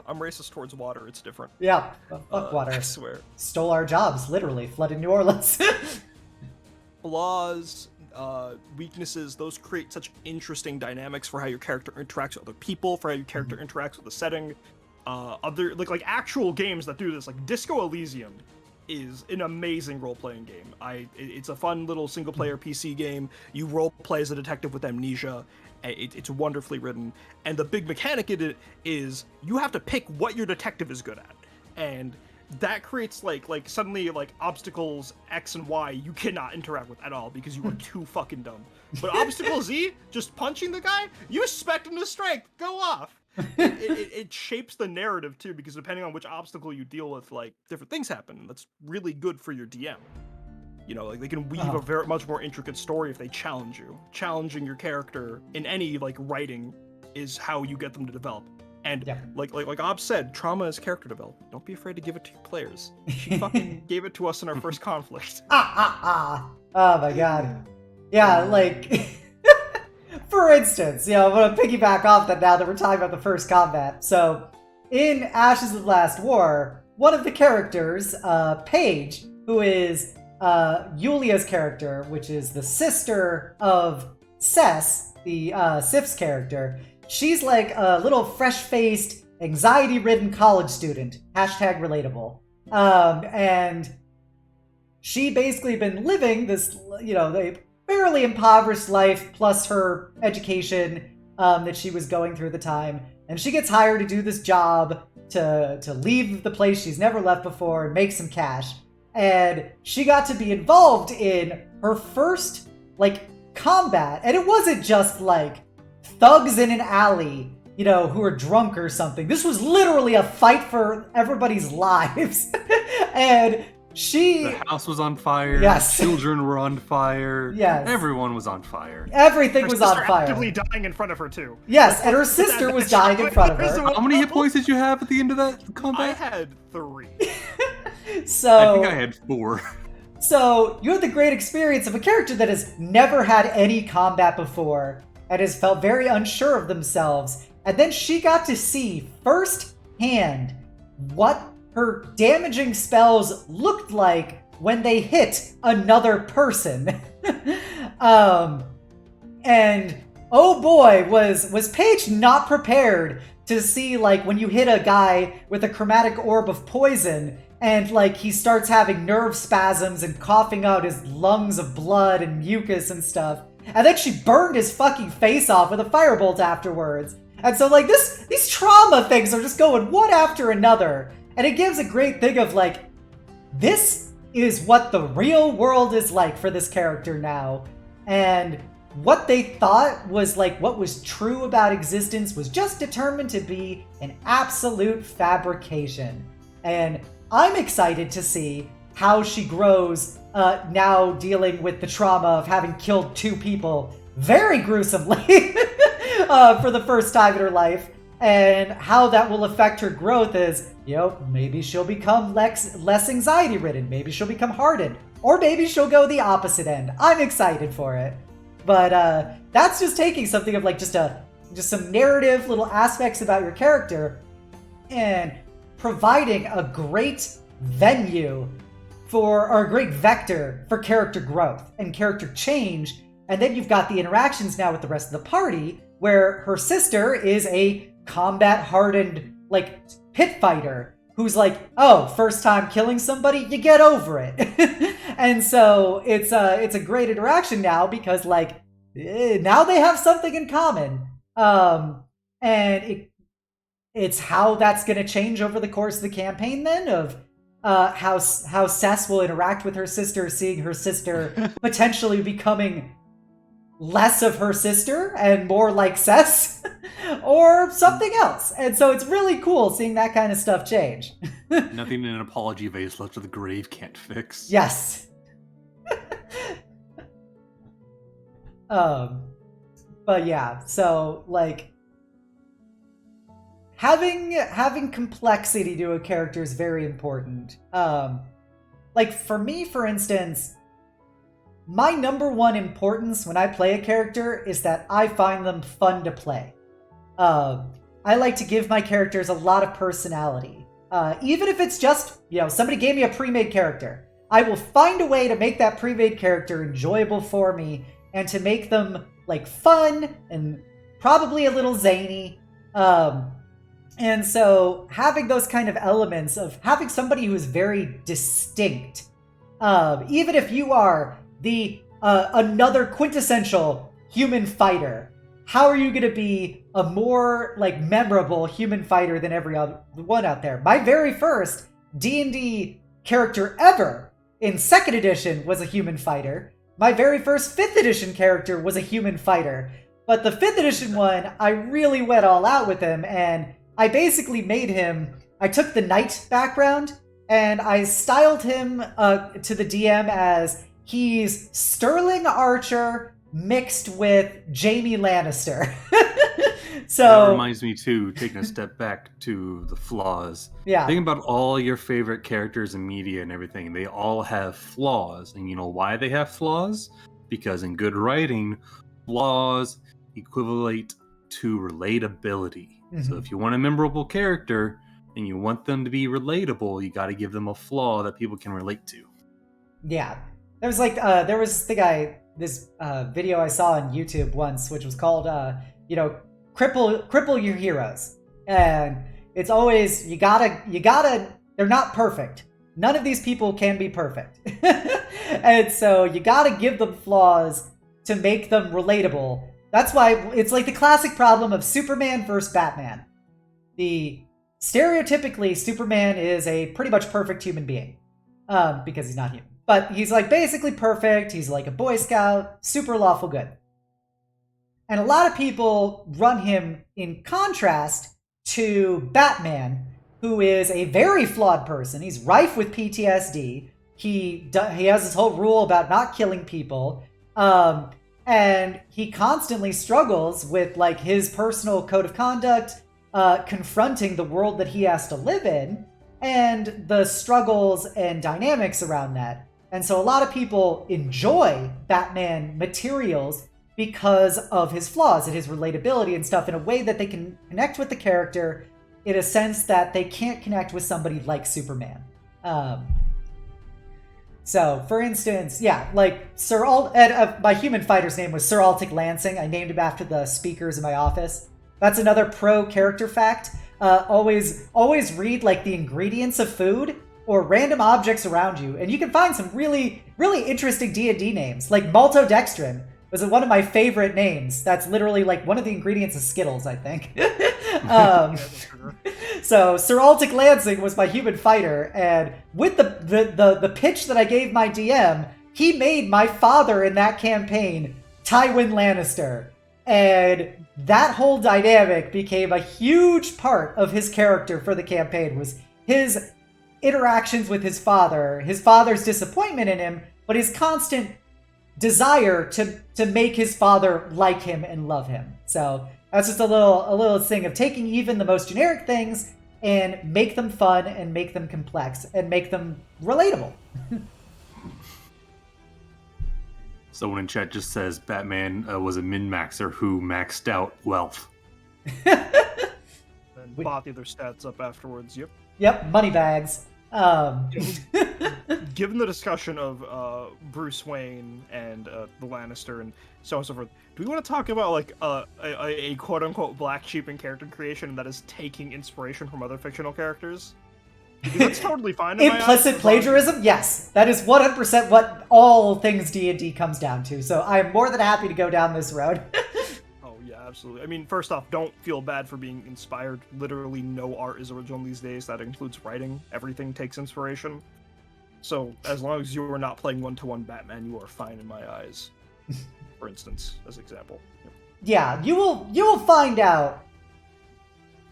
I'm racist towards water. It's different. Yeah, fuck water. I swear. Stole our jobs, literally. Flooded New Orleans. Flaws, weaknesses, those create such interesting dynamics for how your character interacts with other people, for how your character interacts with the setting. Other like actual games that do this, like Disco Elysium is an amazing role-playing game. It's a fun little single-player PC game. You role-play as a detective with amnesia. It's wonderfully written, and the big mechanic in it is you have to pick what your detective is good at, and that creates like suddenly like obstacles X and Y you cannot interact with at all because you are too fucking dumb. But obstacle Z, just punching the guy, you expect him to strike, go off. It shapes the narrative too, because depending on which obstacle you deal with, like different things happen. That's really good for your DM. You know, like they can weave a very much more intricate story if they challenge you. Challenging your character in any like writing is how you get them to develop. And like Ob said, trauma is character development. Don't be afraid to give it to your players. She fucking gave it to us in our first conflict. Oh my god. Yeah, like for instance, you know, I'm gonna piggyback off that now that we're talking about the first combat. So in Ashes of the Last War, one of the characters, Paige, who is Yulia's character, which is the sister of Cess, the Sif's character, she's like a little fresh-faced, anxiety-ridden college student. #relatable. And she basically been living this, you know, a fairly impoverished life, plus her education that she was going through at the time. And she gets hired to do this job to leave the place she's never left before and make some cash. And she got to be involved in her first, like, combat. And it wasn't just, like, thugs in an alley, you know, who are drunk or something. This was literally a fight for everybody's lives. And the house was on fire. Yes. Children were on fire. Yes. Everyone was on fire. Everything was on fire. Actively dying in front of her, too. Yes, and her sister was dying in front of her. How many hit points did you have at the end of that combat? I had 3. So I think I had 4. So you have the great experience of a character that has never had any combat before and has felt very unsure of themselves. And then she got to see firsthand what her damaging spells looked like when they hit another person. And oh boy, was Paige not prepared to see, like, when you hit a guy with a chromatic orb of poison and, like, he starts having nerve spasms and coughing out his lungs of blood and mucus and stuff. And then she burned his fucking face off with a firebolt afterwards. And so, like, these trauma things are just going one after another. And it gives a great thing of, like, this is what the real world is like for this character now. And what they thought was, like, what was true about existence was just determined to be an absolute fabrication. And I'm excited to see how she grows now dealing with the trauma of having killed 2 people very gruesomely for the first time in her life, and how that will affect her growth as, you know, maybe she'll become less anxiety ridden, maybe she'll become hardened, or maybe she'll go the opposite end. I'm excited for it. But that's just taking something of, like, just some narrative little aspects about your character and providing a great venue or a great vector for character growth and character change. And then you've got the interactions now with the rest of the party, where her sister is a combat-hardened, like, pit fighter who's like, oh, first time killing somebody, you get over it. And so it's a great interaction now because, like, now they have something in common. And it's how that's going to change over the course of the campaign then, of how Cess will interact with her sister, seeing her sister potentially becoming less of her sister and more like Cess, or something else. And so it's really cool seeing that kind of stuff change. Nothing in an apology vase left of the grave can't fix. Yes. But yeah, so, like, having complexity to a character is very important. Like, for me, for instance, my number one importance when I play a character is that I find them fun to play. I like to give my characters a lot of personality. Even if it's just, you know, somebody gave me a pre-made character, I will find a way to make that pre-made character enjoyable for me and to make them, like, fun and probably a little zany. And so having those kind of elements of having somebody who is very distinct, even if you are the another quintessential human fighter, how are you going to be a more, like, memorable human fighter than every other one out there? My very first D&D character ever in 2nd edition was a human fighter. My very first 5th edition character was a human fighter. But the 5th edition one, I really went all out with him, and I basically made him, I took the knight background, and I styled him to the DM as he's Sterling Archer mixed with Jaime Lannister. So that reminds me too, taking a step back to the flaws. Yeah. Think about all your favorite characters in media and everything. They all have flaws. And you know why they have flaws? Because in good writing, flaws equivalent to relatability. Mm-hmm. So if you want a memorable character and you want them to be relatable, you got to give them a flaw that people can relate to. Yeah. There was this video I saw on YouTube once, which was called, cripple your heroes. And it's always, you gotta, they're not perfect. None of these people can be perfect. And so you gotta give them flaws to make them relatable. That's why it's like the classic problem of Superman versus Batman. Stereotypically, Superman is a pretty much perfect human being. Because he's not human. But he's, like, basically perfect. He's like a Boy Scout, super lawful good. And a lot of people run him in contrast to Batman, who is a very flawed person. He's rife with PTSD. He has this whole rule about not killing people. And he constantly struggles with, like, his personal code of conduct, confronting the world that he has to live in, and the struggles and dynamics around that. And so a lot of people enjoy Batman materials because of his flaws and his relatability and stuff in a way that they can connect with the character in a sense that they can't connect with somebody like Superman. So, for instance, yeah, like my human fighter's name was Sir Altic Lansing. I named him after the speakers in my office. That's another pro character fact. Always read like the ingredients of food or random objects around you, and you can find some really, really interesting D&D names. Like maltodextrin was one of my favorite names. That's literally like one of the ingredients of Skittles, I think. So Sir Altic Lansing was my human fighter, and with the pitch that I gave my DM, he made my father in that campaign Tywin Lannister. And that whole dynamic became a huge part of his character for the campaign, was his interactions with his father's disappointment in him, but his constant desire to make his father like him and love him. So that's just a little thing of taking even the most generic things and make them fun and make them complex and make them relatable. Someone in chat just says Batman was a min-maxer who maxed out wealth. And bought the other stats up afterwards, yep. Yep, money bags. Given the discussion of Bruce Wayne and the Lannister and so on and so forth, do we want to talk about like a quote-unquote black sheep in character creation that is taking inspiration from other fictional characters? That's totally fine. Implicit plagiarism? Yes. That is 100% what all things D&D comes down to. So I'm more than happy to go down this road. Oh, yeah, absolutely. I mean, first off, don't feel bad for being inspired. Literally no art is original these days. That includes writing. Everything takes inspiration. So as long as you are not playing one-to-one Batman, you are fine in my eyes. For instance, as an example. Yeah, you will find out,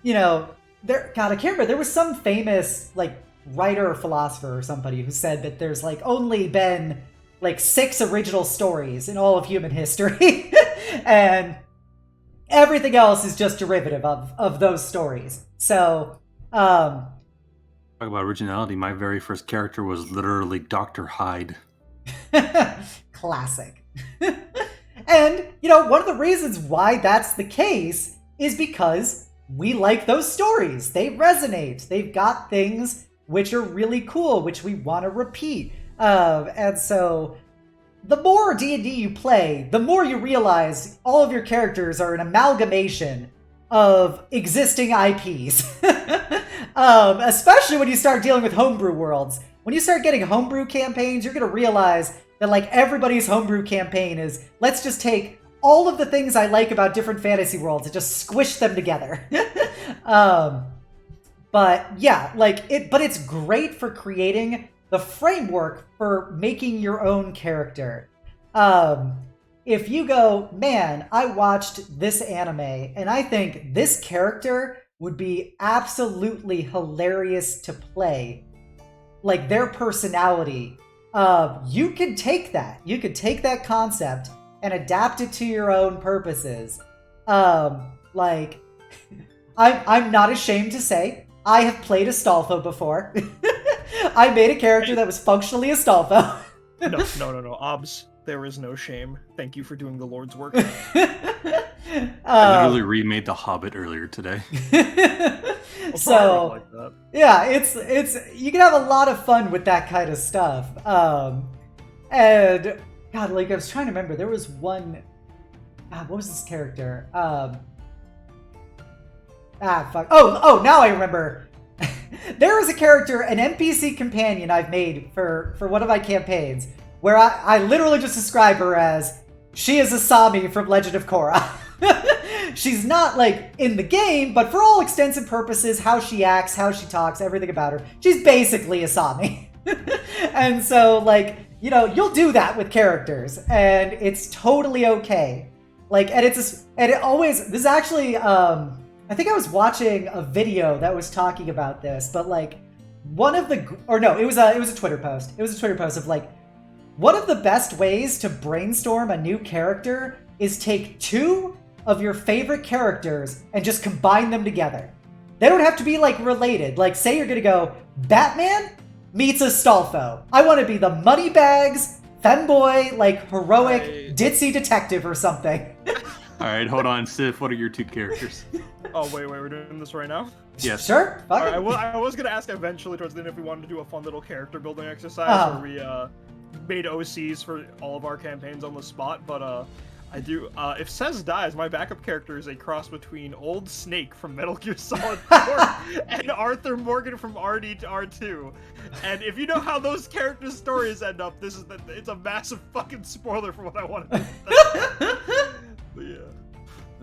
you know, God, I can't remember. There was some famous like writer or philosopher or somebody who said that there's like only been like 6 original stories in all of human history, and everything else is just derivative of those stories. So, talk about originality. My very first character was literally Dr. Hyde. Classic. And you know, one of the reasons why that's the case is because we like those stories. They resonate. They've got things which are really cool, which we want to repeat. And so the more D&D you play, the more you realize all of your characters are an amalgamation of existing IPs. Especially when you start dealing with homebrew worlds. When you start getting homebrew campaigns, you're going to realize that like everybody's homebrew campaign is, let's just take all of the things I like about different fantasy worlds and just squish them together. But yeah, but it's great for creating the framework for making your own character. If you go, man, I watched this anime and I think this character would be absolutely hilarious to play, like their personality, you could take that. You could take that concept and adapt it to your own purposes. Like, I'm not ashamed to say, I have played Astolfo before. I made a character that was functionally Astolfo. No. Obs, there is no shame. Thank you for doing the Lord's work. I literally remade The Hobbit earlier today. So, like that. Yeah, it's you can have a lot of fun with that kind of stuff. And God, like I was trying to remember, there was one. What was this character? Fuck. Oh, now I remember. There was a character, an NPC companion I've made for one of my campaigns, where I literally just describe her as, she is Asami from Legend of Korra. She's not like in the game, but for all extents and purposes, how she acts, how she talks, everything about her, she's basically Asami. And so, like, you know, you'll do that with characters, and it's totally okay. Like, this is actually, I think I was watching a video that was talking about this, but like, it was a Twitter post. It was a Twitter post of like, one of the best ways to brainstorm a new character is take 2 of your favorite characters and just combine them together. They don't have to be like related. Like, say you're gonna go Batman meets Astolfo. I want to be the moneybags, femboy, like heroic, ditzy detective or something. All right, hold on, Sif. What are your 2 characters? Oh wait, we're doing this right now? Yes. Sure. All right, I was gonna ask eventually towards the end if we wanted to do a fun little character building exercise where we made OCs for all of our campaigns on the spot, but I do. If Cez dies, my backup character is a cross between Old Snake from Metal Gear Solid 4 and Arthur Morgan from RD to R2. And if you know how those characters' stories end up, it's a massive fucking spoiler for what I want to do. But yeah.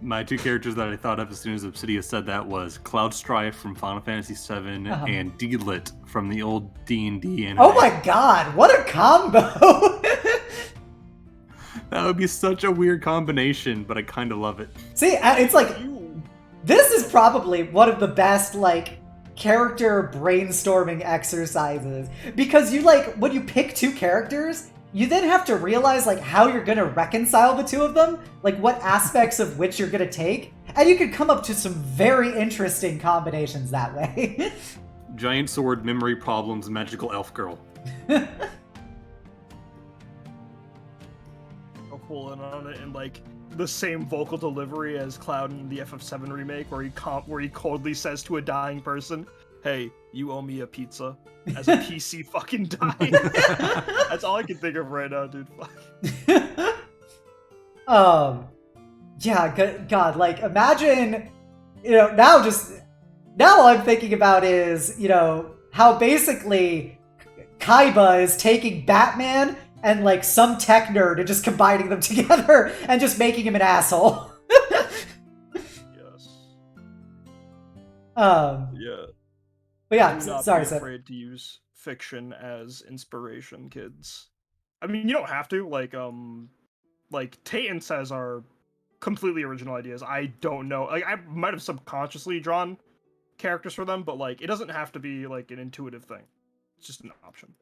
My 2 characters that I thought of as soon as Obsidia said that was Cloud Strife from Final Fantasy VII and D-Lit from the old D&D anime. Oh my god, what a combo! That would be such a weird combination, but I kind of love it. See, it's like, this is probably one of the best, like, character brainstorming exercises. Because you, like, when you pick 2 characters, you then have to realize, like, how you're gonna reconcile the 2 of them, like, what aspects of which you're gonna take, and you can come up to some very interesting combinations that way. Giant sword, memory problems, magical elf girl. Pull in on it in like the same vocal delivery as Cloud in the FF7 remake, where he coldly says to a dying person, "Hey, you owe me a pizza," as a PC fucking dying. That's all I can think of right now, dude. Yeah, God, like, imagine, now all I'm thinking about is, how basically Kaiba is taking Batman and, like, some tech nerd and just combining them together and just making him an asshole. Yes. Yeah. But yeah, sorry, Seth. Afraid to use fiction as inspiration, kids. I mean, you don't have to. Like Tate and Cez are completely original ideas. I don't know. Like, I might have subconsciously drawn characters for them, but, like, it doesn't have to be, like, an intuitive thing. It's just an option.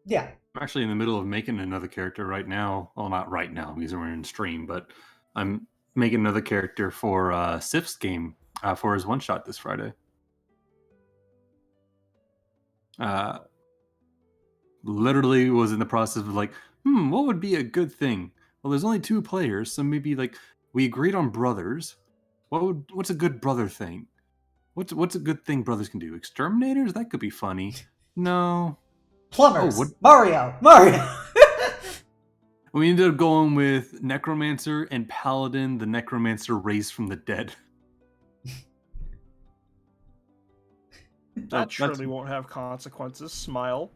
Yeah. I'm actually in the middle of making another character right now. Well, not right now because we're in stream, but I'm making another character for Sif's game for his one-shot this Friday. Literally was in the process of like, what would be a good thing? Well, there's only 2 players, so maybe like we agreed on brothers. What's a good brother thing? What's a good thing brothers can do? Exterminators? That could be funny. No. Plumbers. Mario. We ended up going with Necromancer and Paladin, the Necromancer raised from the dead. That surely won't have consequences. Smile.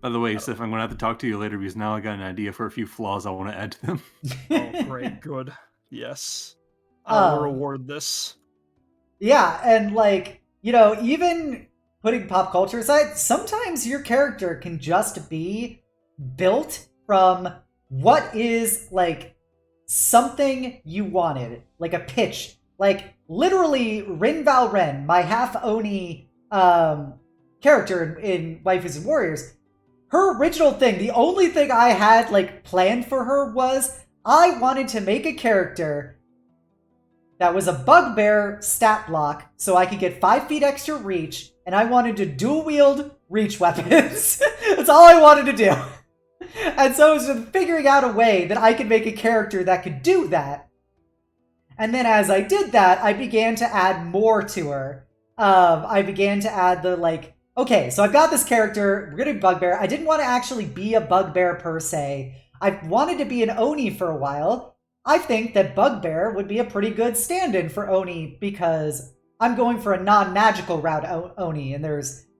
By the way, Sif, I'm going to have to talk to you later because now I got an idea for a few flaws I want to add to them. Oh, great. Good. Yes. I'll reward this. Yeah, and, like, even putting pop culture aside, sometimes your character can just be built from what is, like, something you wanted. Like a pitch. Like, literally, Rin Val Ren, my half-Oni character in Waifus and Warriors, her original thing, the only thing I had, like, planned for her was I wanted to make a character that was a bugbear stat block so I could get 5 feet extra reach, and I wanted to dual-wield reach weapons. That's all I wanted to do. And so I was just figuring out a way that I could make a character that could do that. And then as I did that, I began to add more to her. I began to add the, like, okay, so I've got this character, we're gonna be Bugbear. I didn't want to actually be a Bugbear per se. I wanted to be an Oni for a while. I think that Bugbear would be a pretty good stand-in for Oni because I'm going for a non-magical route Oni, and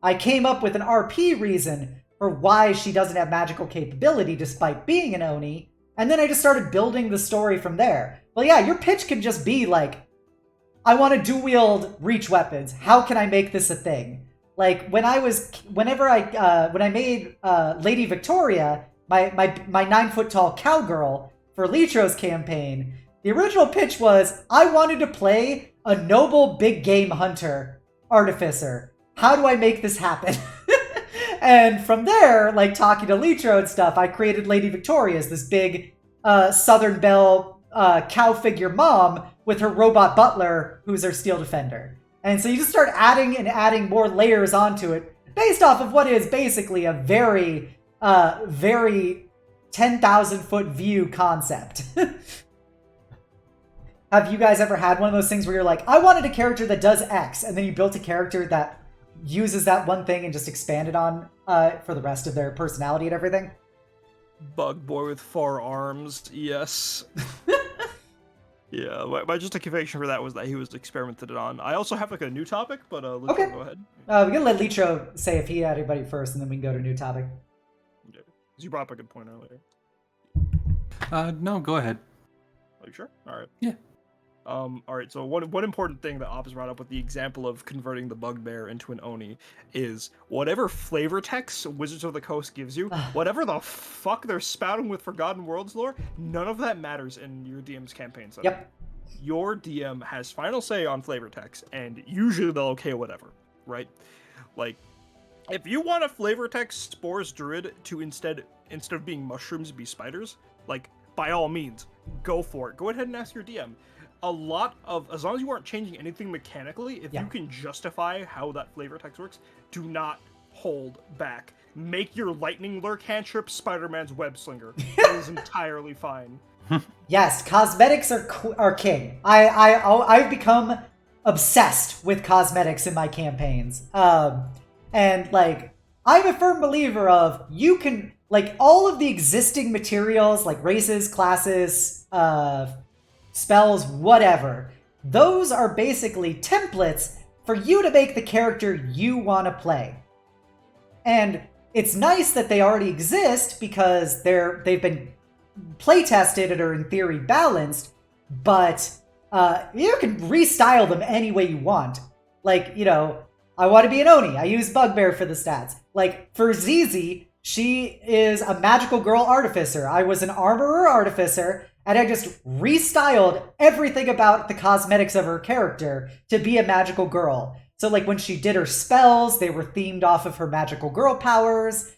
I came up with an RP reason for why she doesn't have magical capability despite being an Oni, and then I just started building the story from there. Well, yeah, your pitch can just be like, I want to dual-wield reach weapons. How can I make this a thing? Like, when I made Lady Victoria, my 9-foot-tall cowgirl for Litro's campaign, the original pitch was, I wanted to play a noble big game hunter artificer. How do I make this happen? And from there, like, talking to Litro and stuff, I created Lady Victoria as this big Southern Belle cow figure mom with her robot butler, who's her steel defender. And so you just start adding and adding more layers onto it based off of what is basically a very 10,000 foot view concept. Have you guys ever had one of those things where you're like, I wanted a character that does X, and then you built a character that uses that one thing and just expanded on for the rest of their personality and everything? Bug boy with 4 arms, yes. Yeah, my justification for that was that he was experimented on. I also have like a new topic, but Litro, okay. Go ahead. We're gonna let Litro say if he had anybody first, and then we can go to a new topic. Yeah. You brought up a good point earlier. No, go ahead. Are you sure? All right. Yeah. All right. So one important thing that Ops brought up with the example of converting the bugbear into an Oni is whatever flavor text Wizards of the Coast gives you, whatever the fuck they're spouting with Forgotten Worlds lore, none of that matters in your DM's campaign setting. Yep. Your DM has final say on flavor text, and usually they'll okay whatever, right? Like, if you want a flavor text Spores Druid to instead of being mushrooms be spiders, like, by all means, go for it. Go ahead and ask your DM. As long as you aren't changing anything mechanically, if you can justify how that flavor text works, do not hold back. Make your lightning lure cantrip Spider-Man's web slinger. That is entirely fine. Yes, cosmetics are king. I've become obsessed with cosmetics in my campaigns. And like, I'm a firm believer of you can, like, all of the existing materials, like races, classes, spells, whatever, those are basically templates for you to make the character you want to play. And it's nice that they already exist because they've been play tested and are in theory balanced, but you can restyle them any way you want. Like, you know, I want to be an Oni. I use Bugbear for the stats. Like, for Zizi, she is a magical girl artificer. I was an armorer artificer, and I just restyled everything about the cosmetics of her character to be a magical girl. So, like, when she did her spells, they were themed off of her magical girl powers.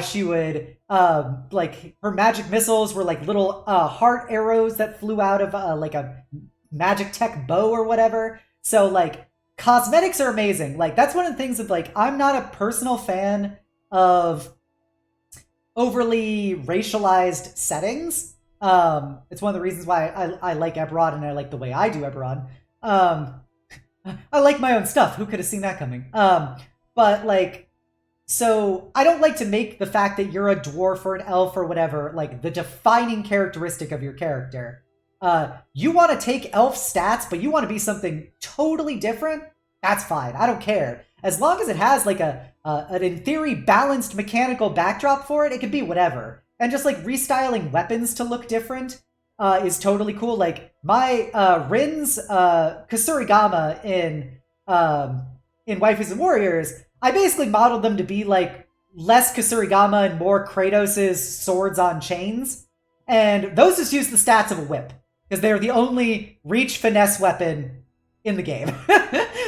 She would, like, her magic missiles were like little heart arrows that flew out of like a magic tech bow or whatever. So, like, cosmetics are amazing. Like, that's one of the things of, like, I'm not a personal fan of overly racialized settings. It's one of the reasons why I like Eberron and I like the way I do Eberron. I like my own stuff. Who could have seen that coming? But, like, so I don't like to make the fact that you're a dwarf or an elf or whatever, like, the defining characteristic of your character. You want to take elf stats, but you want to be something totally different? That's fine. I don't care. As long as it has, like, an in theory balanced mechanical backdrop for it, it can be whatever. And just, like, restyling weapons to look different is totally cool. Like, my Rin's Kasurigama in Waifus and Warriors, I basically modeled them to be, like, less Kasurigama and more Kratos' swords on chains. And those just use the stats of a whip, because they're the only reach finesse weapon in the game.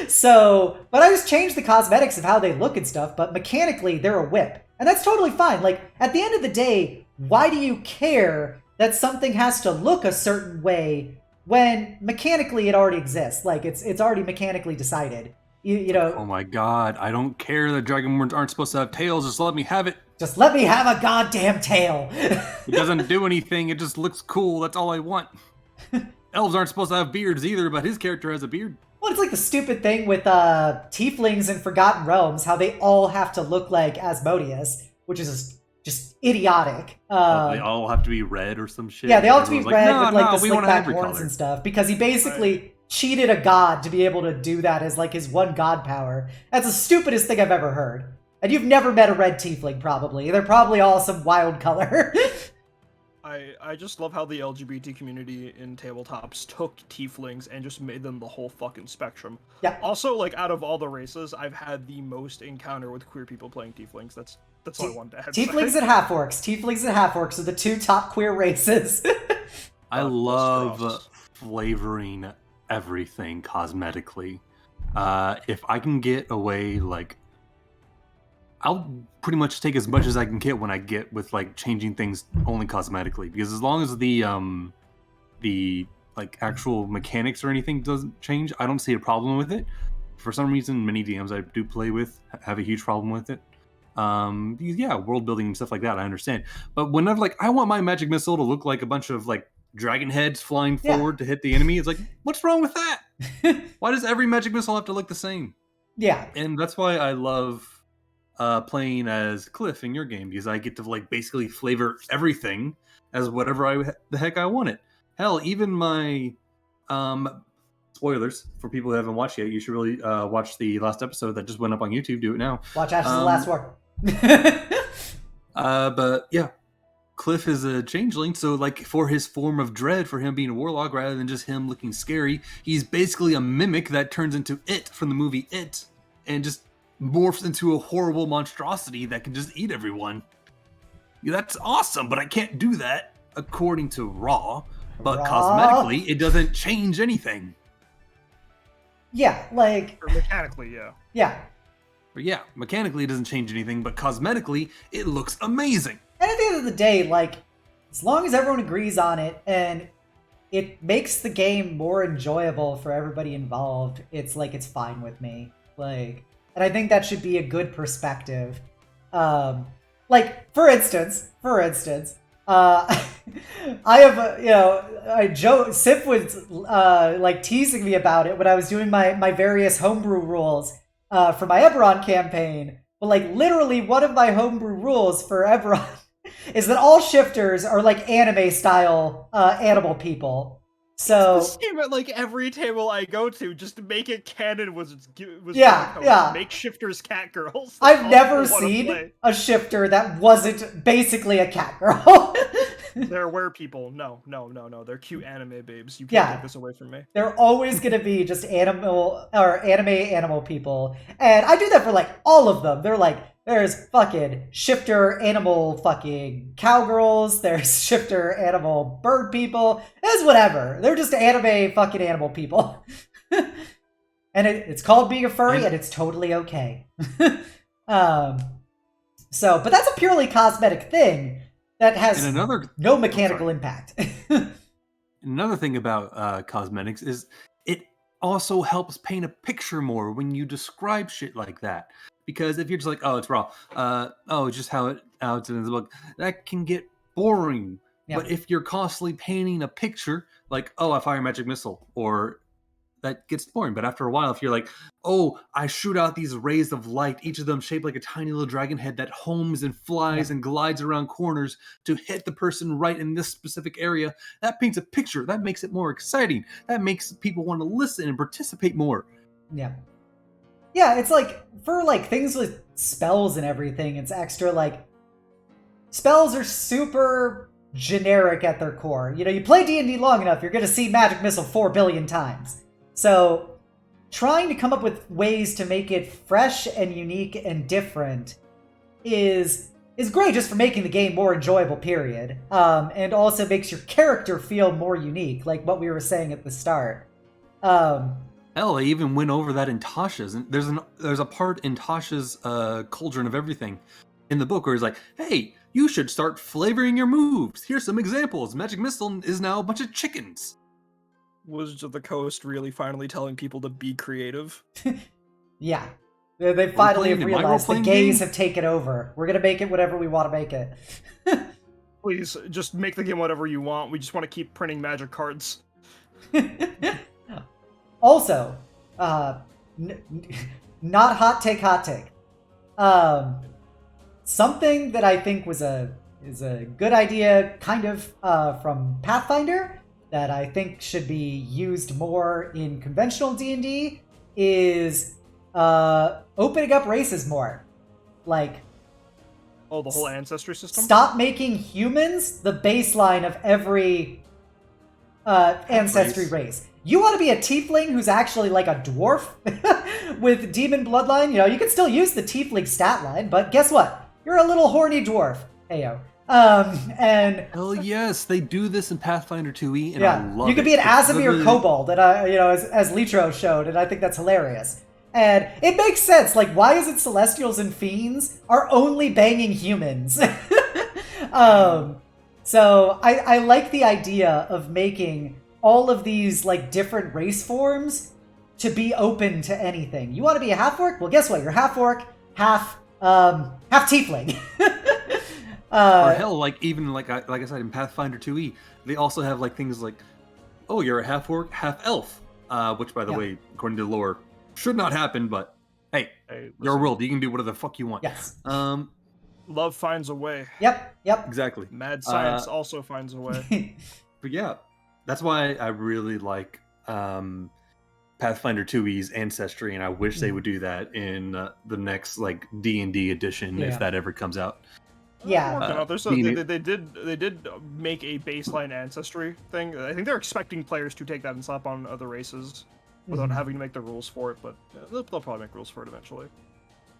So, but I just changed the cosmetics of how they look and stuff, but mechanically, they're a whip. And that's totally fine. Like, at the end of the day, why do you care that something has to look a certain way when mechanically it already exists? Like, it's already mechanically decided. You know. Oh my god, I don't care that dragonborns aren't supposed to have tails, just let me have it. Just let me have a goddamn tail. It doesn't do anything, it just looks cool, that's all I want. Elves aren't supposed to have beards either, but his character has a beard. Well, it's like the stupid thing with tieflings in Forgotten Realms, how they all have to look like Asmodeus, which is just idiotic. They all have to be red or some shit. Yeah, they all have to be red with, like, the we slick back horns color and stuff, because he basically cheated a god to be able to do that as, like, his one god power. That's the stupidest thing I've ever heard. And you've never met a red tiefling, probably. They're probably all some wild color. I just love how the LGBT community in tabletops took tieflings and just made them the whole fucking spectrum. Yeah. Also, like, out of all the races, I've had the most encounter with queer people playing tieflings. That's all I wanted to add. Tieflings and half-orcs. Tieflings and half-orcs are the two top queer races. I love flavoring everything cosmetically. If I can get away, like, I'll pretty much take as much as I can get when I get with, like, changing things only cosmetically, because as long as the like, actual mechanics or anything doesn't change, I don't see a problem with it. for some reason, many DMs I do play with have a huge problem with it. World building and stuff like that, I understand. But whenever, like, I want my magic missile to look like a bunch of, like, dragon heads flying forward to hit the enemy, it's like, what's wrong with that? Why does every magic missile have to look the same? Yeah. And that's why I love playing as Kliff in your game, because I get to, like, basically flavor everything as whatever the heck I want it. Hell, even my spoilers for people who haven't watched yet, you should really watch the last episode that just went up on YouTube. Do it now. Watch Ashes of the Last War. But yeah, Kliff is a changeling, so like for his form of dread, for him being a warlock rather than just him looking scary, he's basically a mimic that turns into It from the movie It, and just morphs into a horrible monstrosity that can just eat everyone. Yeah, that's awesome, but I can't do that according to Raw. But cosmetically, it doesn't change anything. Yeah, like... Or mechanically, yeah. Yeah. But yeah, mechanically it doesn't change anything, but cosmetically, it looks amazing. And at the end of the day, like, as long as everyone agrees on it, and it makes the game more enjoyable for everybody involved, it's fine with me. Like, and I think that should be a good perspective. Like, for instance, I have Sif was like teasing me about it when I was doing my various homebrew rules for my Eberron campaign. But like literally one of my homebrew rules for Eberron is that all shifters are like anime style animal people. So it's the same at like every table I go to, just to make it canon was make shifters cat girls. I've never seen a shifter that wasn't basically a cat girl. They're were people. No. They're cute anime babes. You can't take this away from me. They're always gonna be just anime animal people. And I do that for like all of them. They're like, there's fucking shifter animal fucking cowgirls. There's shifter animal bird people. It's whatever. They're just anime fucking animal people. And it's called being a furry, and it's totally okay. But that's a purely cosmetic thing that has no mechanical impact. Another thing about cosmetics is it also helps paint a picture more when you describe shit like that. Because if you're just like, oh, it's raw, it's just how it's in the book, that can get boring. Yeah. But if you're constantly painting a picture, like, oh, I fire a magic missile, or that gets boring. But after a while, if you're like, oh, I shoot out these rays of light, each of them shaped like a tiny little dragon head that homes and flies and glides around corners to hit the person right in this specific area, that paints a picture. That makes it more exciting. That makes people want to listen and participate more. Yeah. Yeah, it's like, for like things with spells and everything, it's extra like, spells are super generic at their core. You know, you play D&D long enough, you're going to see Magic Missile 4 billion times. So, trying to come up with ways to make it fresh and unique and different is great just for making the game more enjoyable, period. And also makes your character feel more unique, like what we were saying at the start. Hell, I even went over that in Tasha's. And there's a part in Tasha's Cauldron of Everything in the book where he's like, hey, you should start flavoring your moves. Here's some examples. Magic Missile is now a bunch of chickens. Wizards of the Coast really finally telling people to be creative? Yeah. They finally have realized the gays have taken over. We're going to make it whatever we want to make it. Please, just make the game whatever you want. We just want to keep printing magic cards. Also, not hot take. Something that I think is a good idea, kind of, from Pathfinder, that I think should be used more in conventional D&D, is opening up races more. Like, oh, the whole ancestry system? Stop making humans the baseline of every ancestry race. You want to be a tiefling who's actually like a dwarf with demon bloodline? You know, you can still use the tiefling stat line, but guess what? You're a little horny dwarf. Heyo. And hell yes, they do this in Pathfinder 2e, and I love it. You could be an Azamir kobold, and as Litro showed, and I think that's hilarious. And it makes sense. Like, why is it Celestials and Fiends are only banging humans? So I like the idea of making all of these like different race forms to be open to anything. You want to be a half orc? Well, guess what? You're half orc, half tiefling. Or hell, like even like I said in Pathfinder 2e, they also have like things like, oh, you're a half orc, half elf, which by the way, according to lore, should not happen. But hey, your world, you can do whatever the fuck you want. Yes. Love finds a way. Yep. Exactly. Mad science also finds a way. But yeah, that's why I really like Pathfinder 2e's Ancestry, and I wish they would do that in the next like D&D edition if that ever comes out. Yeah. They did make a baseline Ancestry thing. I think they're expecting players to take that and slap on other races without having to make the rules for it, but they'll probably make rules for it eventually.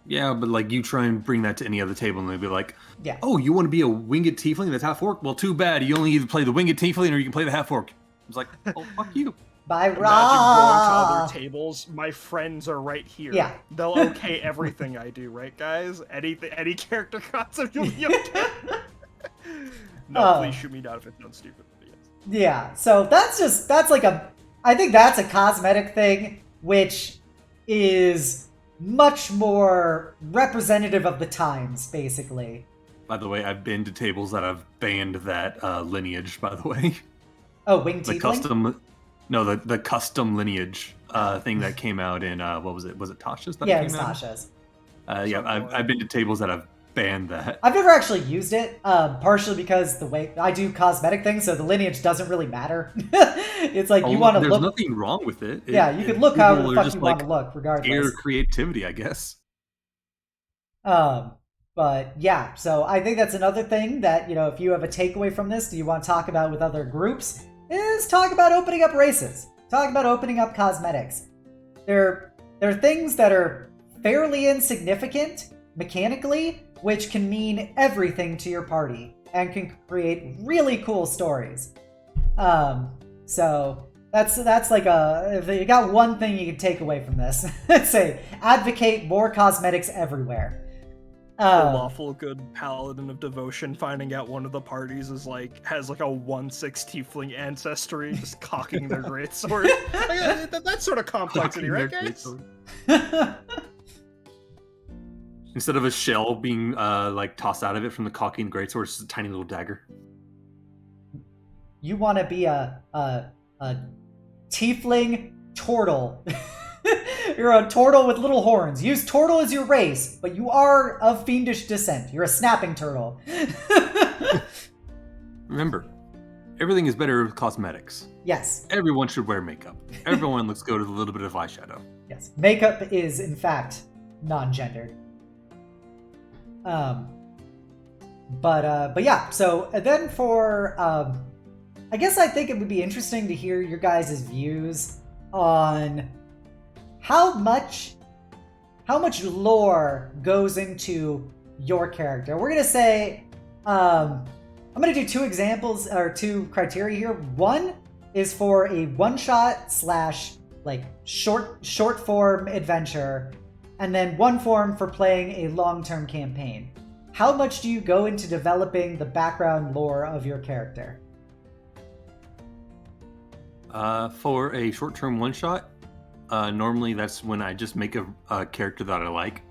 Yeah, but like you try and bring that to any other table and they'll be like, oh, you want to be a winged tiefling that's half orc? Well, too bad. You only either play the winged tiefling or you can play the half orc. It's like, oh, fuck you. Bye, Imagine going to other tables. My friends are right here. Yeah. They'll okay everything I do, right, guys? Any character concept you'll be okay. No, please shoot me down if it sounds stupid. Yeah, so I think that's a cosmetic thing, which is much more representative of the times, basically. By the way, I've been to tables that have banned that lineage, by the way. Oh, winged tiefling? The custom lineage thing that came out in, what was it? Was it Tasha's that came out? Yeah, it was Tasha's. I've been to tables that have banned that. I've never actually used it, partially because the way I do cosmetic things, so the lineage doesn't really matter. It's like you want to look. There's nothing wrong with it. You can look however the fuck you want to look, regardless. Air creativity, I guess. But yeah, so I think that's another thing that, if you have a takeaway from this, do you want to talk about with other groups, is talk about opening up races. Talk about opening up cosmetics. There are things that are fairly insignificant mechanically, which can mean everything to your party and can create really cool stories. So that's like if you got one thing you can take away from this, I'd say advocate more cosmetics everywhere. A lawful good paladin of devotion finding out one of the parties has a 1/6 tiefling ancestry, just cocking their greatsword. That sort of complexity, right, guys? Instead of a shell being tossed out of it from the cocking greatsword, it's just a tiny little dagger. You want to be a tiefling turtle. You're a turtle with little horns. Use turtle as your race, but you are of fiendish descent. You're a snapping turtle. Remember, everything is better with cosmetics. Yes. Everyone should wear makeup. Everyone looks good with a little bit of eyeshadow. Yes. Makeup is, in fact, non-gendered. But yeah, so then for, I guess I think it would be interesting to hear your guys' views on how much lore goes into your character. We're going to say, I'm going to do two examples, or two criteria here. One is for a one-shot / short form adventure, and then one form for playing a long-term campaign. How much do you go into developing the background lore of your character? For a short-term one-shot, normally that's when I just make a character that I like.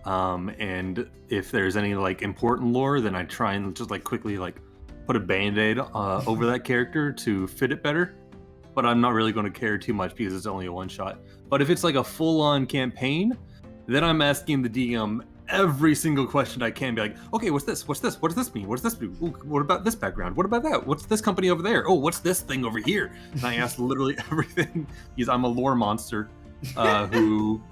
And if there's any important lore, then I try and just quickly put a band-aid over that character to fit it better. But I'm not really going to care too much because it's only a one-shot. But if it's a full-on campaign, then I'm asking the DM every single question I can. Be like, okay, what's this? What's this? What does this mean? What does this do? Ooh, what about this background? What about that? What's this company over there? Oh, what's this thing over here? And I ask literally everything because I'm a lore monster who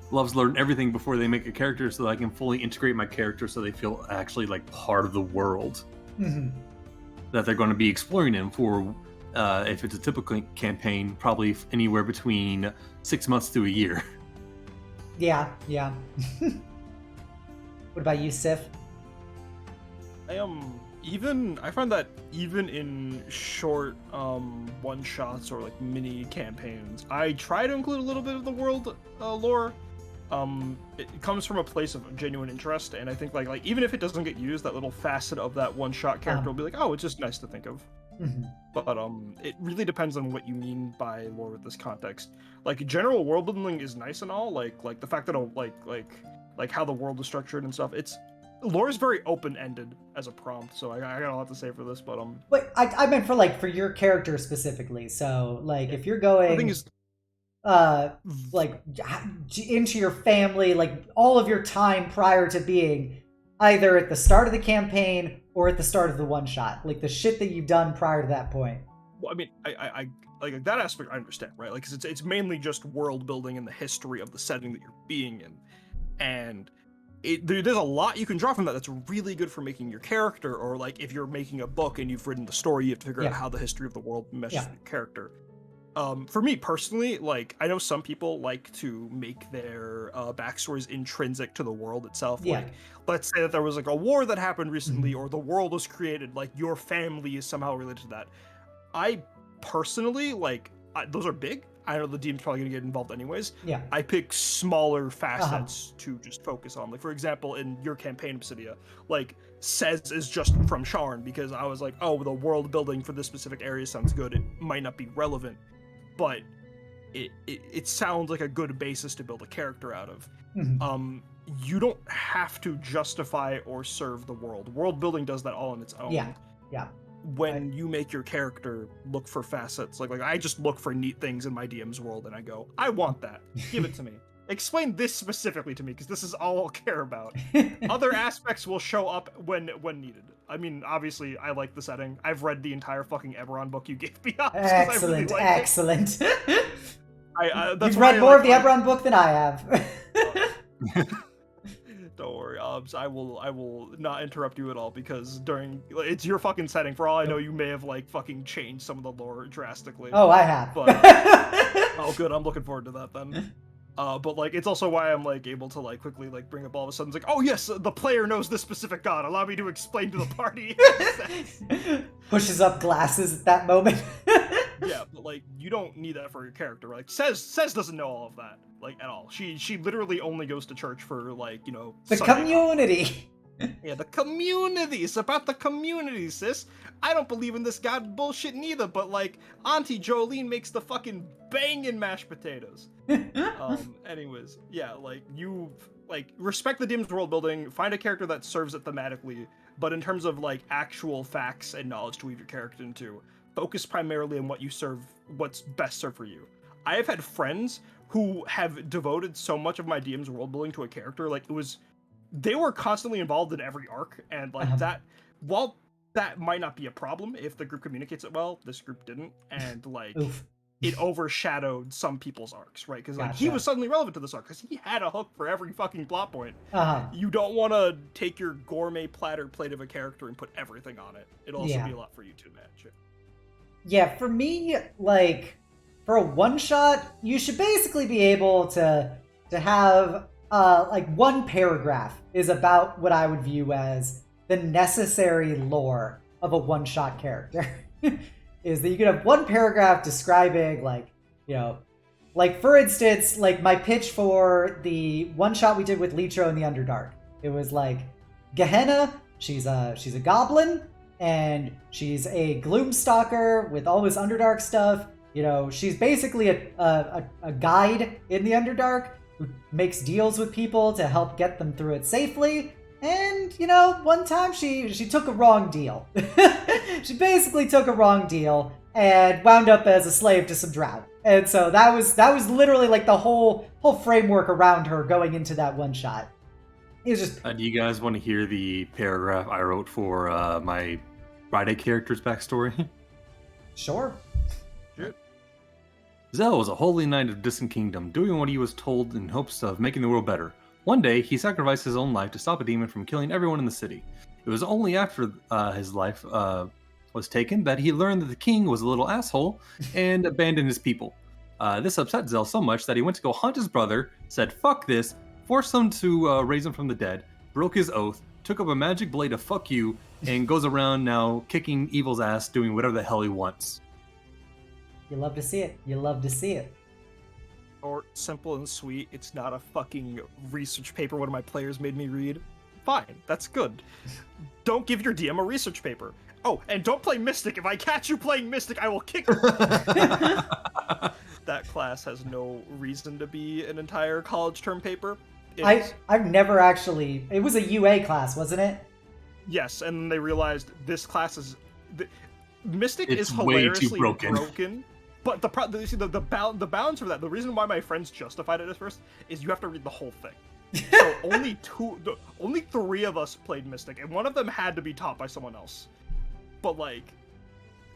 loves to learn everything before they make a character so that I can fully integrate my character so they feel actually part of the world that they're going to be exploring in for, if it's a typical campaign, probably anywhere between 6 months to a year. Yeah. What about you, Sif? I find that even in short one-shots or mini campaigns, I try to include a little bit of the world lore. It comes from a place of genuine interest, and I think even if it doesn't get used, that little facet of that one-shot character will be oh, it's just nice to think of. Mm-hmm. But it really depends on what you mean by lore with this context. Like general world building is nice and all, like the fact that like how the world is structured and stuff. It's lore is very open ended as a prompt, so I got a lot to say for this. But Wait, I meant for your character specifically. So like if you're going, the thing is, like into your family, like all of your time prior to being either at the start of the campaign or at the start of the one shot, like the shit that you've done prior to that point. well, I mean, I like that aspect I understand, right? Like, 'cause it's mainly just world building and the history of the setting that you're being in, and there's a lot you can draw from that that's really good for making your character, or like if you're making a book and you've written the story, you have to figure out how the history of the world meshes with your character. For me personally, like I know some people like to make their backstories intrinsic to the world itself. Like, let's say that there was like a war that happened recently, or the world was created. Like your family is somehow related to that. I personally those are big. I know the DM's probably gonna get involved anyways. Yeah. I pick smaller facets to just focus on. Like for example, in your campaign, Obsidia, like Says is just from Sharn because I was like, oh, the world building for this specific area sounds good. It might not be relevant, but it sounds like a good basis to build a character out of. You don't have to justify or serve the world. World building does that all on its own. Yeah. When you make your character, look for facets. Like I just look for neat things in my DM's world and I go, I want that. Give it to me. Explain this specifically to me because this is all I'll care about. Other aspects will show up when needed. I mean, obviously, I like the setting. I've read the entire fucking Eberron book you gave me. Excellent. You've read more of the Eberron book than I have. Don't worry, Obs. I will not interrupt you at all because it's your fucking setting. For all I know, you may have fucking changed some of the lore drastically. Oh, I have. But oh, good. I'm looking forward to that then. But it's also why I'm able to quickly bring up all of a sudden. It's like, oh yes, the player knows this specific god. Allow me to explain to the party. Pushes up glasses at that moment. Yeah, but you don't need that for your character. Says doesn't know all of that at all. She literally only goes to church for the Sunday community. Yeah, the community. It's about the community, sis. I don't believe in this god bullshit neither, but Auntie Jolene makes the fucking banging mashed potatoes. Anyways, yeah, you respect the DM's world building, find a character that serves it thematically, but in terms of actual facts and knowledge to weave your character into, focus primarily on what's best served for you. I have had friends who have devoted so much of my DM's world building to a character, they were constantly involved in every arc, and that, while that might not be a problem if the group communicates it well, this group didn't, and it overshadowed some people's arcs, right? Because he was suddenly relevant to this arc because he had a hook for every fucking plot point. You don't want to take your gourmet platter plate of a character and put everything on it. It'll also be a lot for you to manage it. Yeah, for me, for a one shot, you should basically be able to have one paragraph is about what I would view as the necessary lore of a one shot character. Is that you could have one paragraph describing for instance, my pitch for the one shot we did with Litro in the Underdark. It was Gehenna, she's a goblin, and she's a gloomstalker with all this Underdark stuff. She's basically a guide in the Underdark who makes deals with people to help get them through it safely. And, one time she took a wrong deal. She basically took a wrong deal and wound up as a slave to some drow. And so that was literally the whole framework around her going into that one shot. It was just... do you guys want to hear the paragraph I wrote for my Friday character's backstory? Sure. Zell was a holy knight of distant kingdom, doing what he was told in hopes of making the world better. One day, he sacrificed his own life to stop a demon from killing everyone in the city. It was only after his life was taken that he learned that the king was a little asshole and abandoned his people. This upset Zell so much that he went to go hunt his brother, said fuck this, forced him to raise him from the dead, broke his oath, took up a magic blade of fuck you, and goes around now kicking evil's ass, doing whatever the hell he wants. You love to see it. You love to see it. Or simple and sweet. It's not a fucking research paper one of my players made me read. Fine, that's good. Don't give your DM a research paper. Oh, and don't play Mystic. If I catch you playing Mystic, I will kick you. That class has no reason to be an entire college term paper. I've never actually... It was a UA class, wasn't it? Yes, and they realized this class is... Mystic it's is hilariously way too broken. But the balance for that, the reason why my friends justified it at first, is you have to read the whole thing. So only 3 of us played Mystic, and one of them had to be taught by someone else. But like,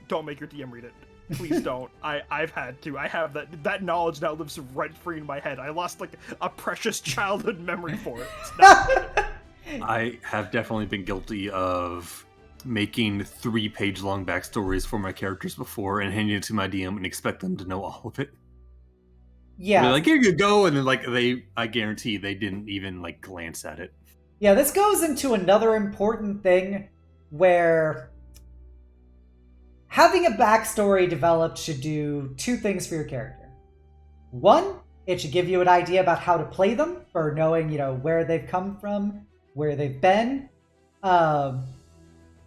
don't make your DM read it. Please don't. I've had to. I have that knowledge now lives rent free in my head. I lost like a precious childhood memory for it. I have definitely been guilty of making 3-page long backstories for my characters before and handing it to my DM and expect them to know all of it. Yeah. They're like, here you go, and then like I guarantee they didn't even like glance at it. Yeah, this goes into another important thing where having a backstory developed should do 2 things for your character. 1, it should give you an idea about how to play them, for knowing, where they've come from, where they've been.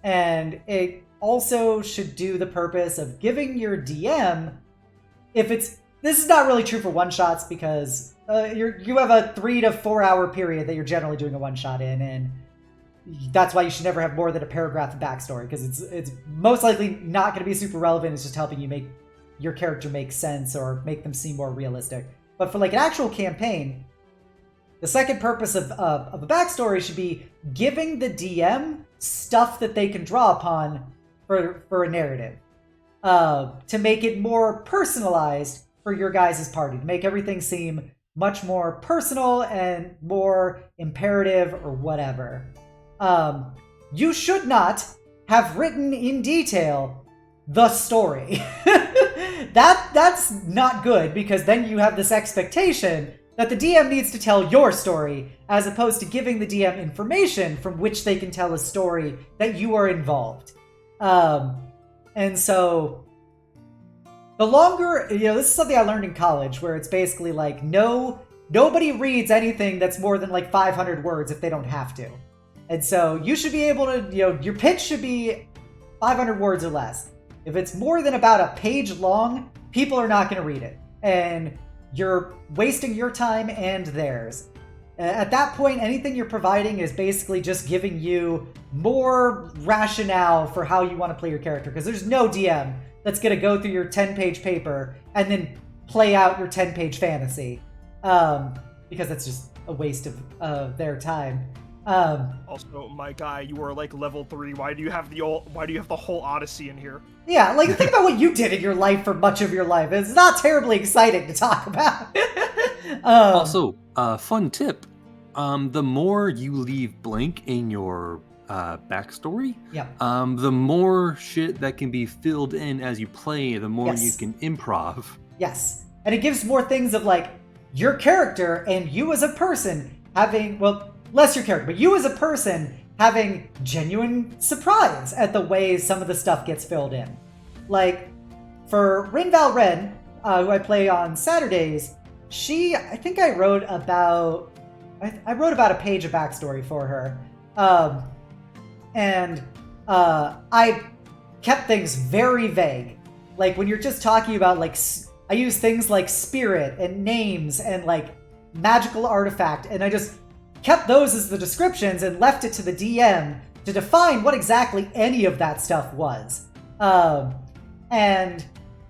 And it also should do the purpose of giving your DM, this is not really true for one-shots because you have a 3 to 4 hour period that you're generally doing a one-shot in, and that's why you should never have more than a paragraph of backstory, because it's most likely not going to be super relevant. It's just helping you make your character make sense or make them seem more realistic. But for like an actual campaign, the second purpose of a backstory should be giving the DM stuff that they can draw upon for a narrative, to make it more personalized for your guys' party, to make everything seem much more personal and more imperative or whatever. You should not have written in detail the story. That's not good, because then you have this expectation that the DM needs to tell your story, as opposed to giving the DM information from which they can tell a story that you are involved. And so the longer, this is something I learned in college, where it's basically like, nobody reads anything that's more than like 500 words if they don't have to. And so you should be able to, your pitch should be 500 words or less. If it's more than about a page long, people are not going to read it. And you're wasting your time and theirs. At that point, anything you're providing is basically just giving you more rationale for how you want to play your character. Because there's no DM that's going to go through your 10-page paper and then play out your 10-page fantasy. Because that's just a waste of their time. Also, my guy, you are like level 3. Why do you have the whole Odyssey in here? Yeah, like think about what you did in your life for much of your life. It's not terribly exciting to talk about. Also, fun tip: the more you leave blank in your backstory, the more shit that can be filled in as you play. The more you can improv. Yes, and it gives more things of like your character and you as a person having, well, less your character, but you as a person having genuine surprise at the ways some of the stuff gets filled in. Like, for Rinval Ren, who I play on Saturdays, I think I wrote about a page of backstory for her. And I kept things very vague. Like, when you're just talking about, like, I use things like spirit and names and, like, magical artifact, and I just kept those as the descriptions and left it to the DM to define what exactly any of that stuff was. And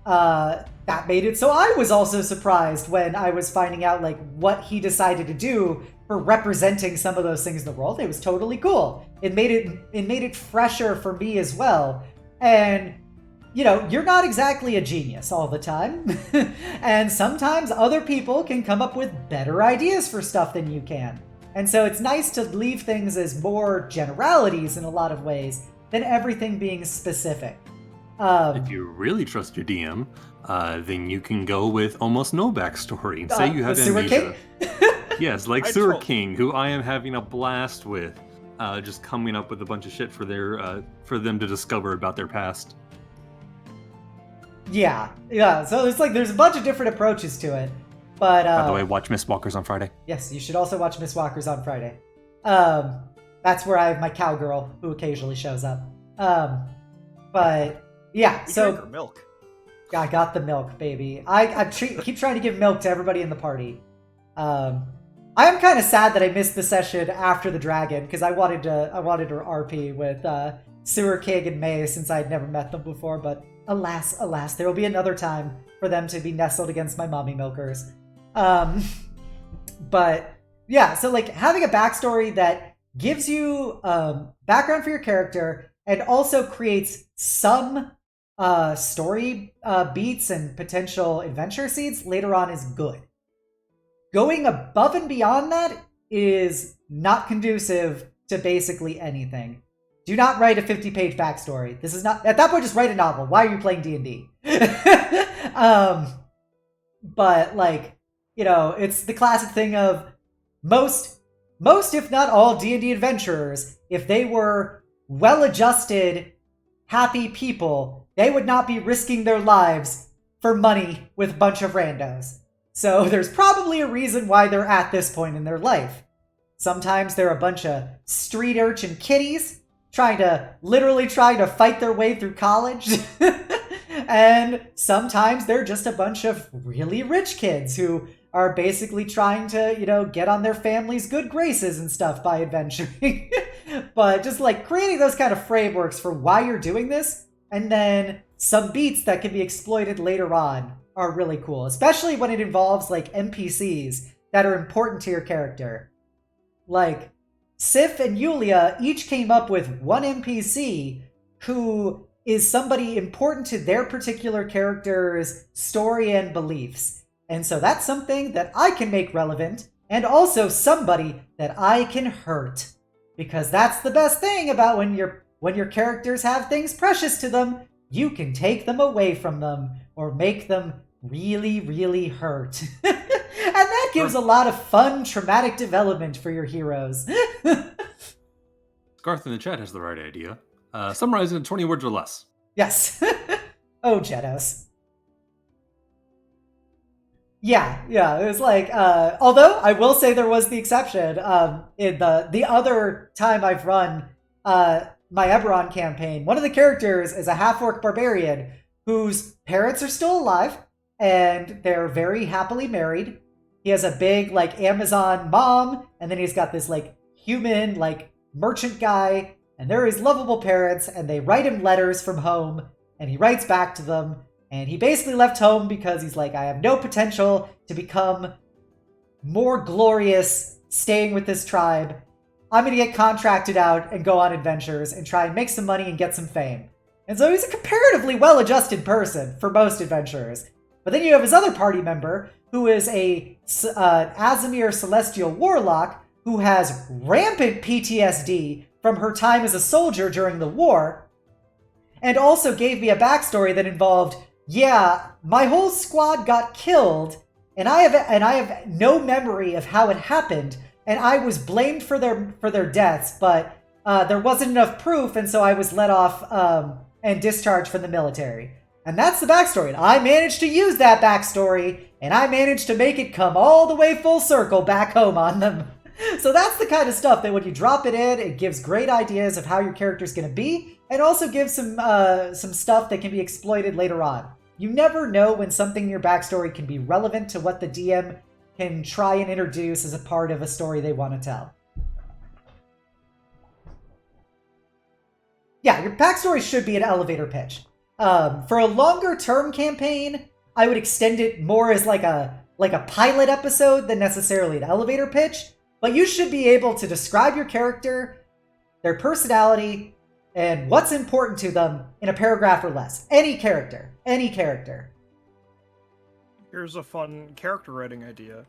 that made it so I was also surprised when I was finding out like what he decided to do for representing some of those things in the world. It was totally cool. It made it fresher for me as well. And you're not exactly a genius all the time. And sometimes other people can come up with better ideas for stuff than you can. And so it's nice to leave things as more generalities in a lot of ways than everything being specific. If you really trust your DM, then you can go with almost no backstory. And say you have amnesia. Yes, like Sewer King, who I am having a blast with, just coming up with a bunch of shit for them to discover about their past. Yeah. So there's a bunch of different approaches to it. But by the way, watch Miss Walkers on Friday. Yes, you should also watch Miss Walkers on Friday. That's where I have my cowgirl who occasionally shows up. But yeah, We so drink our milk. I got the milk, baby. I keep trying to give milk to everybody in the party. I am kind of sad that I missed the session after the dragon because I wanted to RP with Sewer King and May since I had never met them before. But alas, there will be another time for them to be nestled against my mommy milkers. But yeah, so like having a backstory that gives you background for your character and also creates some story beats and potential adventure seeds later on is good. Going above and beyond that is not conducive to basically anything. Do not write a 50-page backstory. This is not, at that point, just write a novel. Why are you playing D&D? But like, you know, it's the classic thing of most if not all D&D adventurers, if they were well-adjusted, happy people, they would not be risking their lives for money with a bunch of randos. So there's probably a reason why they're at this point in their life. Sometimes they're a bunch of street urchin kiddies trying to fight their way through college. And sometimes they're just a bunch of really rich kids who are basically trying to, you know, get on their family's good graces and stuff by adventuring. But just like creating those kind of frameworks for why you're doing this, and then some beats that can be exploited later on are really cool, especially when it involves like NPCs that are important to your character. Like Sif and Yulia each came up with one NPC who is somebody important to their particular character's story and beliefs. And so that's something that I can make relevant, and also somebody that I can hurt. Because that's the best thing about when your characters have things precious to them, you can take them away from them or make them really, really hurt. And that gives a lot of fun, traumatic development for your heroes. Garth in the chat has the right idea. Summarize it in 20 words or less. Yes. Oh, Jedos. Yeah, it was like, although I will say there was the exception. In the other time I've run my Eberron campaign, one of the characters is a half-orc barbarian whose parents are still alive, and they're very happily married. He has a big, like, Amazon mom, and then he's got this, like, human, like, merchant guy, and they're his lovable parents, and they write him letters from home, and he writes back to them. And he basically left home because he's like, I have no potential to become more glorious staying with this tribe. I'm going to get contracted out and go on adventures and try and make some money and get some fame. And so he's a comparatively well-adjusted person for most adventurers. But then you have his other party member, who is a Azimir Celestial Warlock, who has rampant PTSD from her time as a soldier during the war, and also gave me a backstory that involved, yeah, my whole squad got killed, and I have no memory of how it happened, and I was blamed for their deaths, but there wasn't enough proof, and so I was let off and discharged from the military. And that's the backstory. And I managed to use that backstory, and I managed to make it come all the way full circle back home on them. So that's the kind of stuff that when you drop it in, it gives great ideas of how your character's going to be, and also gives some stuff that can be exploited later on. You never know when something in your backstory can be relevant to what the DM can try and introduce as a part of a story they want to tell. Yeah, your backstory should be an elevator pitch. For a longer term campaign, I would extend it more as like a pilot episode than necessarily an elevator pitch. But you should be able to describe your character, their personality, and what's important to them in a paragraph or less. Any character. Here's a fun character writing idea.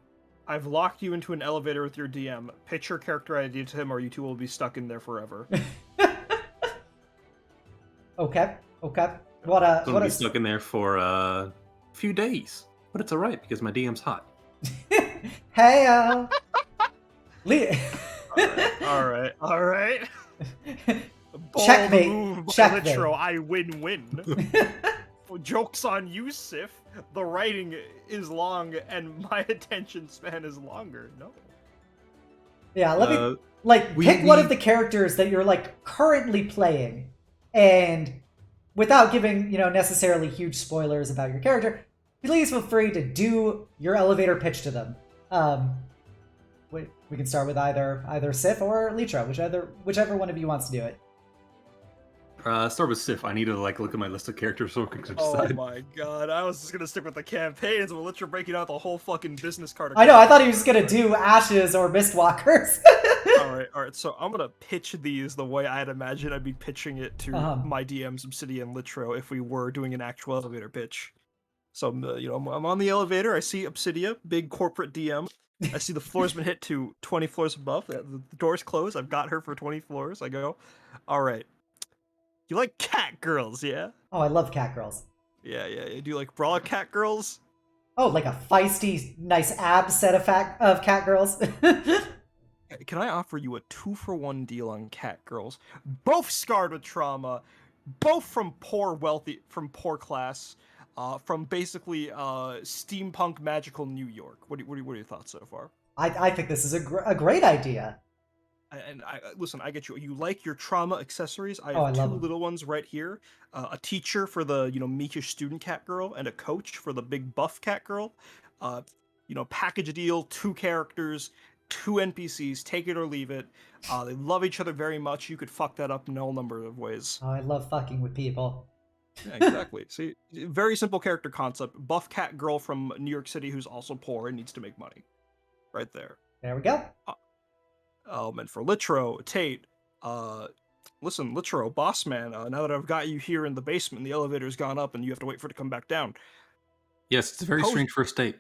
I've locked you into an elevator with your DM. Pitch your character idea to him, or you two will be stuck in there forever. Okay. Be stuck in there for a few days, but it's alright because my DM's hot. Hey, All right. Checkmate. Move by Checkmate. Litro, I win. Joke's on you, Sif. The writing is long and my attention span is longer. No. Yeah, let me pick one of the characters that you're like currently playing and without giving, necessarily huge spoilers about your character, please feel free to do your elevator pitch to them. We can start with either Sif or Litro, whichever one of you wants to do it. Start with Sif. I need to look at my list of characters so I can decide. Oh my god, I was just gonna stick with the campaigns, but Litro breaking out the whole fucking business card. I know, I thought he was gonna do Ashes or Mistwalkers. Alright, so I'm gonna pitch these the way I'd imagine I'd be pitching it to my DMs, Obsidian, Litro, if we were doing an actual elevator pitch. So, I'm on the elevator, I see Obsidia, big corporate DM. I see the floor's been hit to 20 floors above, the door's closed, I've got her for 20 floors, I go, alright. You like cat girls, yeah? Oh, I love cat girls. Yeah. Do you like brawler cat girls? Oh, like a feisty, nice abs set of cat girls. Can I offer you a 2-for-1 deal on cat girls? Both scarred with trauma, both from poor class, from basically steampunk magical New York. What are your thoughts so far? I think this is a great idea. And listen, I get you. You like your trauma accessories. I I have love two them. little ones right here. A teacher for the, meekish student cat girl, and a coach for the big buff cat girl. Package deal, 2 characters, 2 NPCs, take it or leave it. They love each other very much. You could fuck that up in no number of ways. Oh, I love fucking with people. Yeah, exactly. See, very simple character concept. Buff cat girl from New York City who's also poor and needs to make money. Right there. There we go. And for Litro, Tate, listen, Litro, boss man, now that I've got you here in the basement, the elevator's gone up and you have to wait for it to come back down. Yes, it's a very strange first date.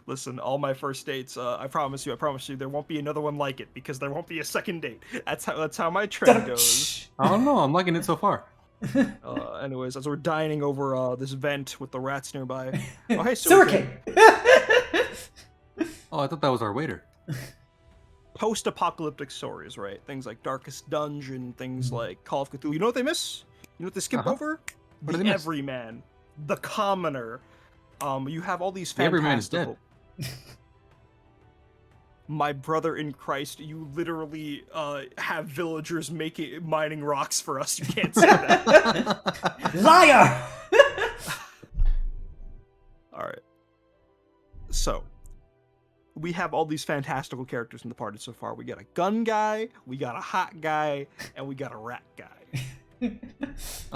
Listen, all my first dates, I promise you, there won't be another one like it, because there won't be a second date. That's how my trend goes. I don't know, I'm liking it so far. Anyways, as we're dining over this vent with the rats nearby. Oh, hey, Sewer King! Oh, I thought that was our waiter. Post-apocalyptic stories, right? Things like Darkest Dungeon, things like Call of Cthulhu. You know what they miss? You know what they skip over? What do The they miss? Everyman, the Commoner. You have all these The Everyman is fantastical... My brother in Christ, you literally have villagers mining rocks for us. You can't say that. Liar! Alright. So, we have all these fantastical characters in the party so far. We got a gun guy, we got a hot guy, and we got a rat guy.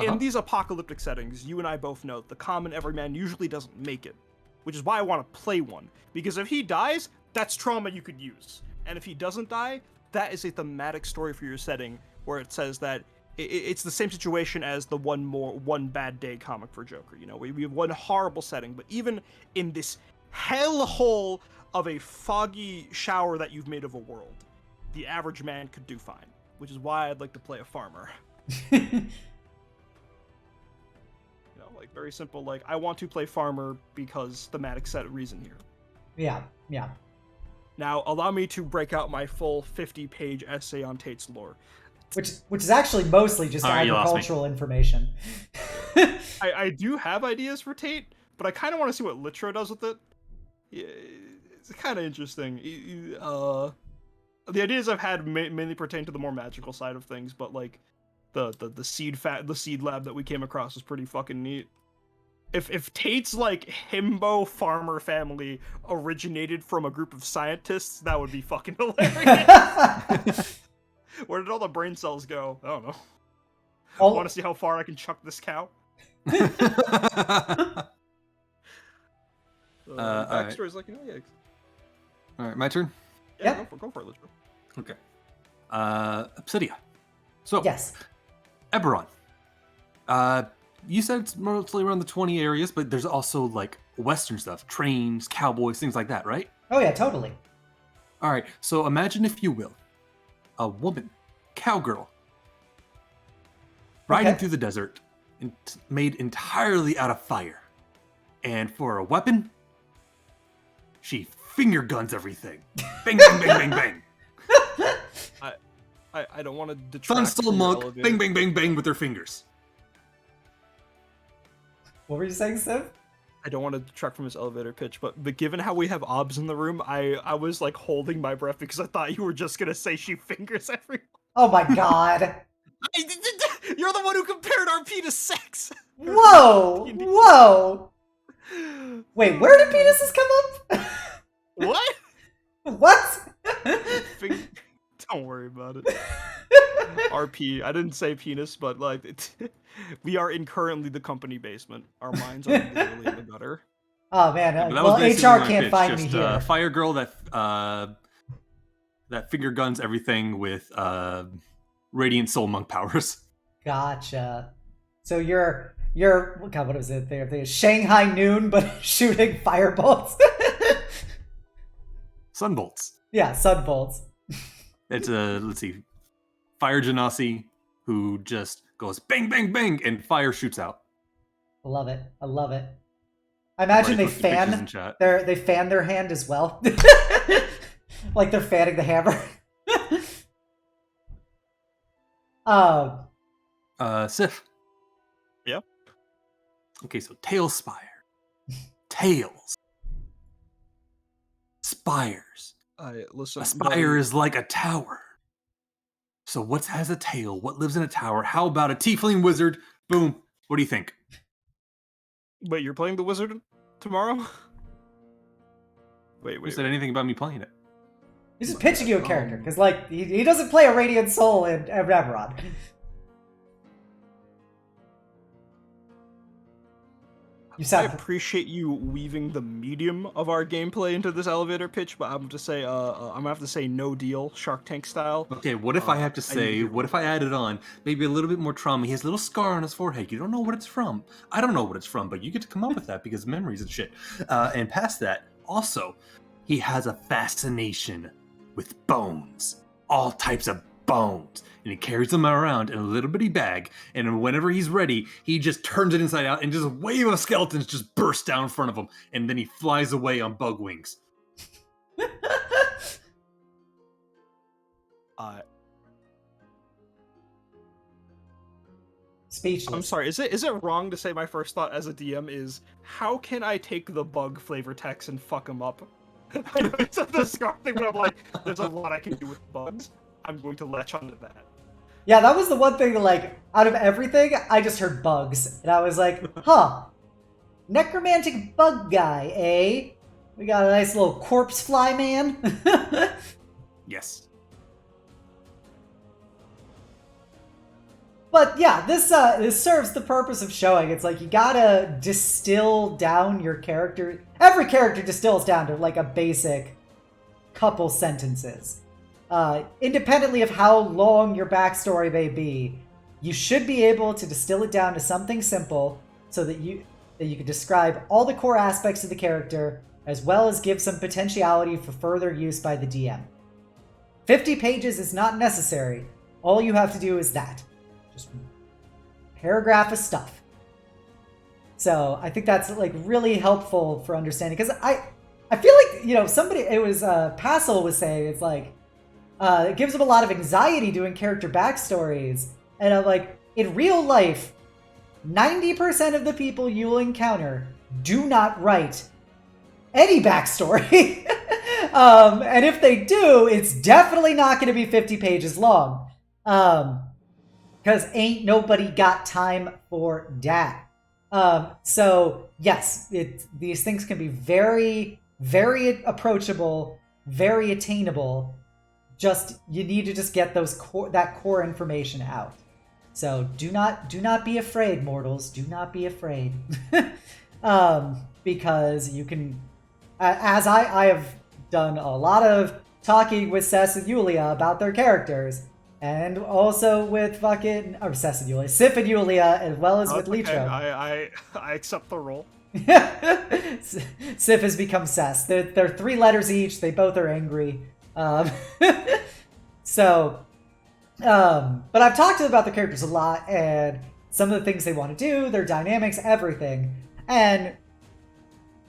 In these apocalyptic settings, you and I both know the common everyman usually doesn't make it, which is why I want to play one. Because if he dies, that's trauma you could use. And if he doesn't die, that is a thematic story for your setting, where it says that it's the same situation as the one bad day comic for Joker. We have one horrible setting, but even in this hellhole of a foggy shower that you've made of a world, the average man could do fine, which is why I'd like to play a farmer. Very simple, I want to play farmer because thematic set reason here. Yeah. Now, allow me to break out my full 50-page essay on Tate's lore. Which is actually mostly just agricultural information. I do have ideas for Tate, but I kind of want to see what Litro does with it. Yeah, it's kind of interesting. The ideas I've had mainly pertain to the more magical side of things, but the seed lab that we came across was pretty fucking neat. If Tate's himbo farmer family originated from a group of scientists, that would be fucking hilarious. Where did all the brain cells go? I don't know. I want to see how far I can chuck this cow. Backstory's right. All right, my turn? Yeah. Go for it, Litro. Okay. Obsidia. So, yes. Eberron. You said it's mostly around the 20 areas, but there's also Western stuff, trains, cowboys, things like that, right? Oh yeah, totally. All right, so imagine, if you will, a woman, cowgirl, riding through the desert, made entirely out of fire. And for a weapon, she finger guns everything. Bang, bang, bang, bang, bang. I don't want to detract. Sunstone monk, bang, bang, bang, bang with her fingers. What were you saying, Siv? I don't want to detract from his elevator pitch, but given how we have obs in the room, I was holding my breath because I thought you were just gonna say she fingers everyone. Oh my god. You're the one who compared RP to sex. Whoa! Whoa! Wait, where did penises come up? What? What? Don't worry about it. RP. I didn't say penis, but like, we are in currently the company basement. Our minds are literally in the gutter. Oh man, that well, was basically HR my can't pitch, find just, me here. Fire girl that finger guns everything with radiant soul monk powers. Gotcha. So you're God, what was it? They're Shanghai Noon, but shooting firebolts. Sunbolts. Yeah, sunbolts. It's let's see, Fire Genasi who just goes bang bang bang and fire shoots out. I love it. I love it. I imagine they fan their hand as well. Like they're fanning the hammer. Sif. Yeah. Okay, so tail spire. Tails. Spires. Listen. A spire is like a tower. So what has a tail? What lives in a tower? How about a tiefling wizard? Boom. What do you think? Wait, you're playing the wizard tomorrow? Wait. Who said anything about me playing it? He's just pitching you a character, because like he doesn't play a Radiant Soul in Eberron. I appreciate you weaving the medium of our gameplay into this elevator pitch, but I'm gonna say, I'm gonna have to say no deal, Shark Tank style. Okay, what if I have to say, what if I added on maybe a little bit more trauma? He has a little scar on his forehead. You don't know what it's from. I don't know what it's from, but you get to come up with that because memories and shit. And past that, also, he has a fascination with bones. All types of bones. And he carries them around in a little bitty bag, and whenever he's ready, he just turns it inside out, and just a wave of skeletons just bursts down in front of him, and then he flies away on bug wings. Speechless. I'm sorry, is it wrong to say my first thought as a DM is, how can I take the bug flavor text and fuck him up? I know it's a disgusting, but I'm like, there's a lot I can do with bugs. I'm going to latch onto that. Yeah, that was the one thing, like, out of everything, I just heard bugs. And I was like, huh. Necromantic bug guy, eh? We got a nice little corpse fly man. Yes. But yeah, this serves the purpose of showing. It's like you gotta distill down your character. Every character distills down to like a basic couple sentences. Independently of how long your backstory may be, you should be able to distill it down to something simple so that you can describe all the core aspects of the character as well as give some potentiality for further use by the DM. 50 pages is not necessary. All you have to do is that. Just paragraph of stuff. So I think that's like really helpful for understanding, because I feel like, you know, Passel was saying, it's like, it gives him a lot of anxiety doing character backstories. And I'm like, in real life, 90% of the people you'll encounter do not write any backstory. And if they do, it's definitely not going to be 50 pages long. Because ain't nobody got time for that. So, yes, these things can be very, very approachable, very attainable. Just, you need to just get that core information out. So do not be afraid, mortals. Do not be afraid. Because you can, as I have done a lot of talking with Sess and Yulia about their characters, and also with Sess and Yulia, Sif and Yulia, as well as with Litro. I accept the role. Sif has become Sess. They're 3 letters each. They both are angry. But I've talked to them about the characters a lot, and some of the things they want to do, their dynamics, everything. And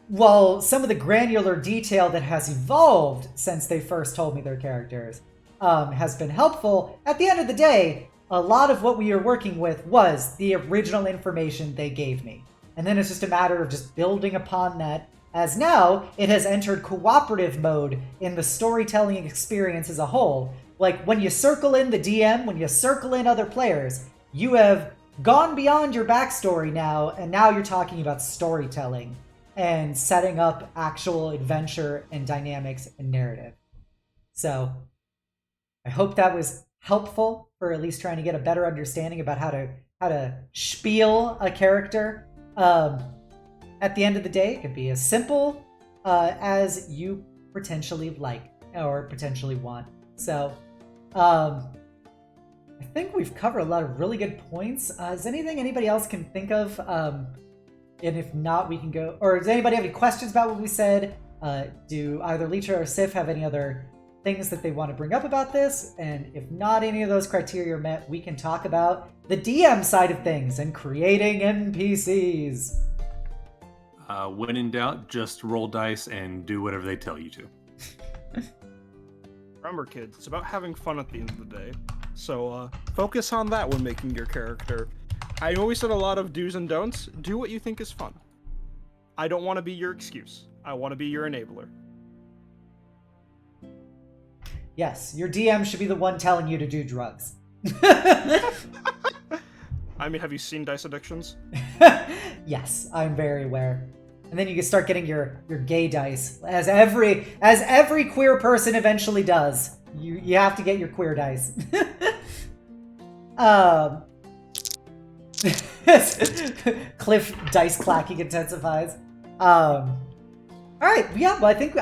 while some of the granular detail that has evolved since they first told me their characters has been helpful, at the end of the day, a lot of what we are working with was the original information they gave me. And then it's just a matter of just building upon that, as now it has entered cooperative mode in the storytelling experience as a whole. Like, when you circle in the DM, when you circle in other players, you have gone beyond your backstory now, and now you're talking about storytelling and setting up actual adventure and dynamics and narrative. So I hope that was helpful for at least trying to get a better understanding about how to spiel a character. At the end of the day, it can be as simple as you potentially like or potentially want. So I think we've covered a lot of really good points. Is anything anybody else can think of? And if not, we can go... Or does anybody have any questions about what we said? Do either Litro or Sif have any other things that they want to bring up about this? And if not any of those criteria are met, we can talk about the DM side of things and creating NPCs. When in doubt, just roll dice and do whatever they tell you to. Remember, kids, it's about having fun at the end of the day. So focus on that when making your character. I know we said a lot of do's and don'ts. Do what you think is fun. I don't want to be your excuse. I want to be your enabler. Yes, your DM should be the one telling you to do drugs. I mean, have you seen Dice Addictions? Yes, I'm very aware. And then you can start getting your gay dice, as every queer person eventually does. You have to get your queer dice. Kliff dice clacking intensifies. All right, yeah. Well, I think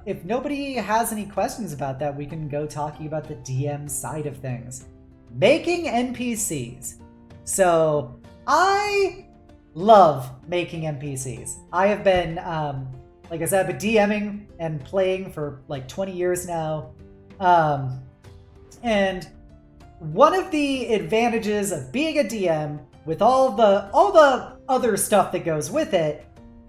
if nobody has any questions about that, we can go talking about the DM side of things, making NPCs. So I love making NPCs. I have been, like I said, I've been DMing and playing for like 20 years now. And one of the advantages of being a DM with all the other stuff that goes with it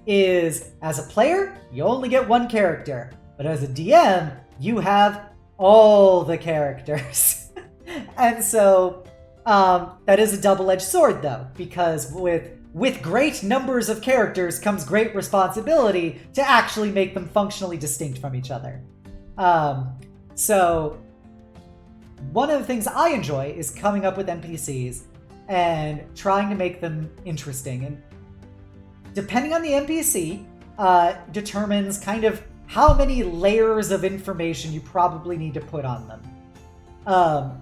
is, as a player, you only get one character. But as a DM, you have all the characters. And so that is a double-edged sword, though, because with great numbers of characters comes great responsibility to actually make them functionally distinct from each other. So one of the things I enjoy is coming up with NPCs and trying to make them interesting. And depending on the NPC, determines kind of how many layers of information you probably need to put on them.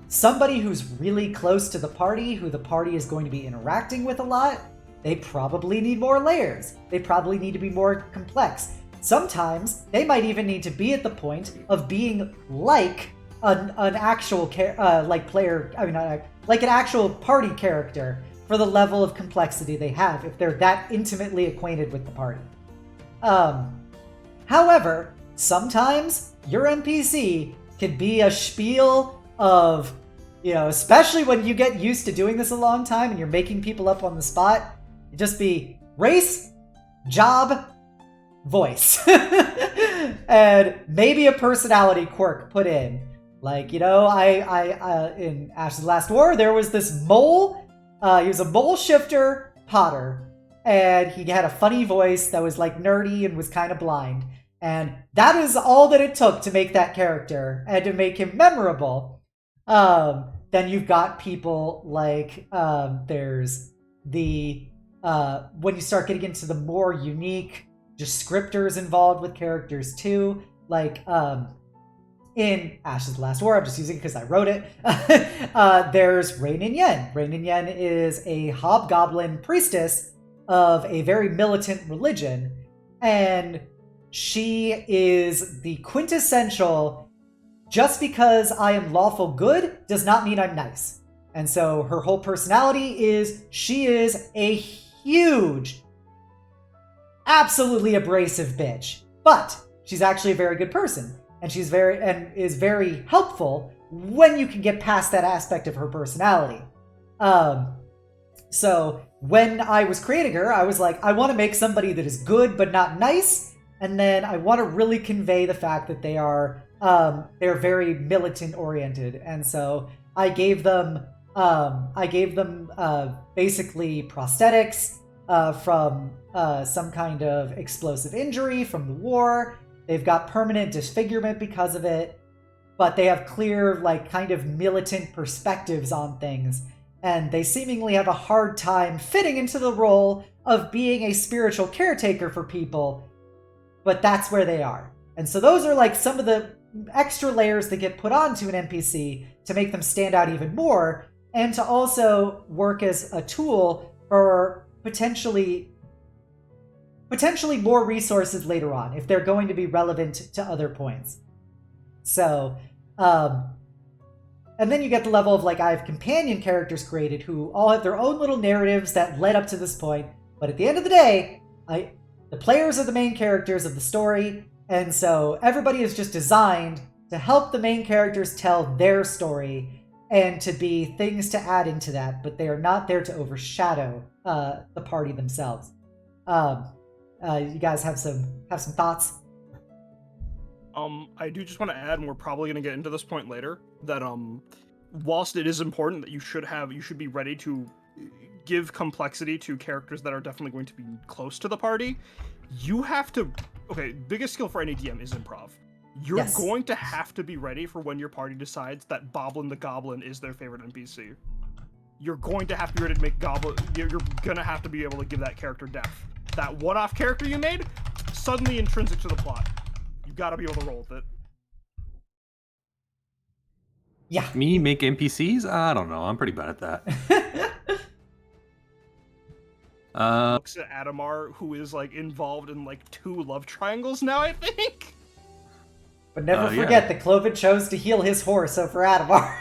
Somebody who's really close to the party, who the party is going to be interacting with a lot, they probably need more layers. They probably need to be more complex. Sometimes they might even need to be at the point of being like an actual like an actual party character for the level of complexity they have if they're that intimately acquainted with the party. However, sometimes your NPC can be a spiel of, especially when you get used to doing this a long time and you're making people up on the spot, it just be race, job, voice. And maybe a personality quirk put in. Like, I in Ash's Last War, there was this mole. He was a mole shifter potter, and he had a funny voice that was like nerdy and was kind of blind. And that is all that it took to make that character and to make him memorable. Then you've got people like, there's the, when you start getting into the more unique descriptors involved with characters too, like, in Ash's Last War, I'm just using it because I wrote it, there's Rainin Yen. Rainin Yen is a hobgoblin priestess of a very militant religion, and she is the quintessential, just because I am lawful good does not mean I'm nice. And so her whole personality is, she is a huge, absolutely abrasive bitch. But she's actually a very good person. And she's is very helpful when you can get past that aspect of her personality. So when I was creating her, I was like, I want to make somebody that is good but not nice, and then I want to really convey the fact that they're very militant oriented. And so I gave them basically prosthetics from some kind of explosive injury from the war. They've got permanent disfigurement because of it, but they have clear, like, kind of militant perspectives on things. and they seemingly have a hard time fitting into the role of being a spiritual caretaker for people, but that's where they are. And so those are like some of the extra layers that get put onto an NPC to make them stand out even more, and to also work as a tool for potentially more resources later on, if they're going to be relevant to other points. So, and then you get the level of, like, I have companion characters created who all have their own little narratives that led up to this point, but at the end of the day, the players are the main characters of the story, and so everybody is just designed to help the main characters tell their story and to be things to add into that, but they are not there to overshadow the party themselves. You guys have some thoughts? I do just want to add, and we're probably going to get into this point later, that whilst it is important that you should be ready to give complexity to characters that are definitely going to be close to the party, you have to... Okay, biggest skill for any DM is improv. You're going to have to be ready for when your party decides that Boblin the Goblin is their favorite NPC. You're going to have to be ready to make Goblin... You're going to have to be able to give that character depth. That one-off character you made, suddenly intrinsic to the plot. You gotta be able to roll with it. Yeah. Me make NPCs? I don't know. I'm pretty bad at that. Looks at Adamar, who is like involved in like 2 love triangles now, I think. But never forget that Clovid chose to heal his horse over Adamar.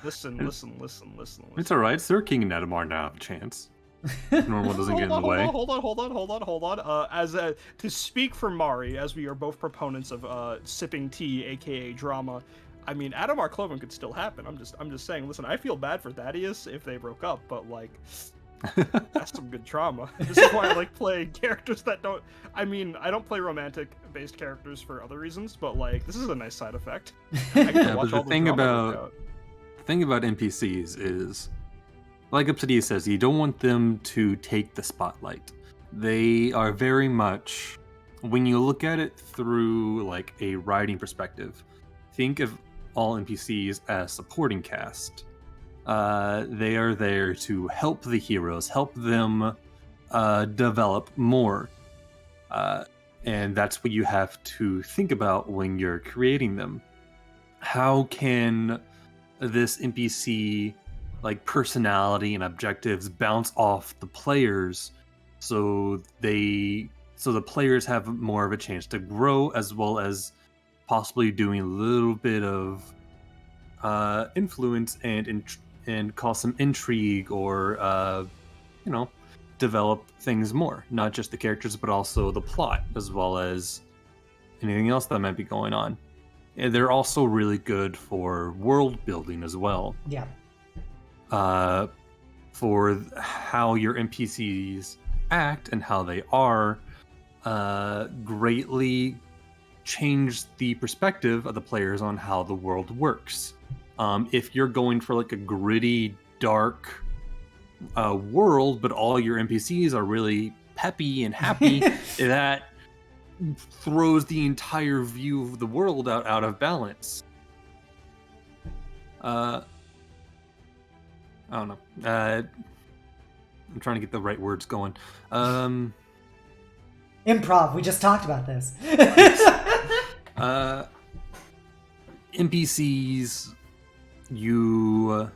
Listen. It's alright. Sir King and Adamar now have a chance. Normal doesn't get in the way. Hold on. To speak for Mari, as we are both proponents of sipping tea, aka drama, I mean, Adamar Cloven could still happen. I'm just saying. Listen, I feel bad for Thaddeus if they broke up, but like, that's some good trauma. This is why I like playing characters that don't. I mean, I don't play romantic-based characters for other reasons, but like, this is a nice side effect. I get to watch all the thing about NPCs is, like Obsidian says, you don't want them to take the spotlight. They are very much, when you look at it through like a writing perspective, think of all NPCs as supporting cast. They are there to help the heroes, help them develop more. And that's what you have to think about when you're creating them. How can this NPC like personality and objectives bounce off the players so the players have more of a chance to grow, as well as possibly doing a little bit of influence and cause some intrigue or develop things more, not just the characters but also the plot, as well as anything else that might be going on. And they're also really good for world building as well. Yeah. For how your NPCs act and how they are, greatly change the perspective of the players on how the world works. If you're going for like a gritty, dark world, but all your NPCs are really peppy and happy, that throws the entire view of the world out of balance. I don't know. I'm trying to get the right words going. Improv. We just talked about this. NPCs, you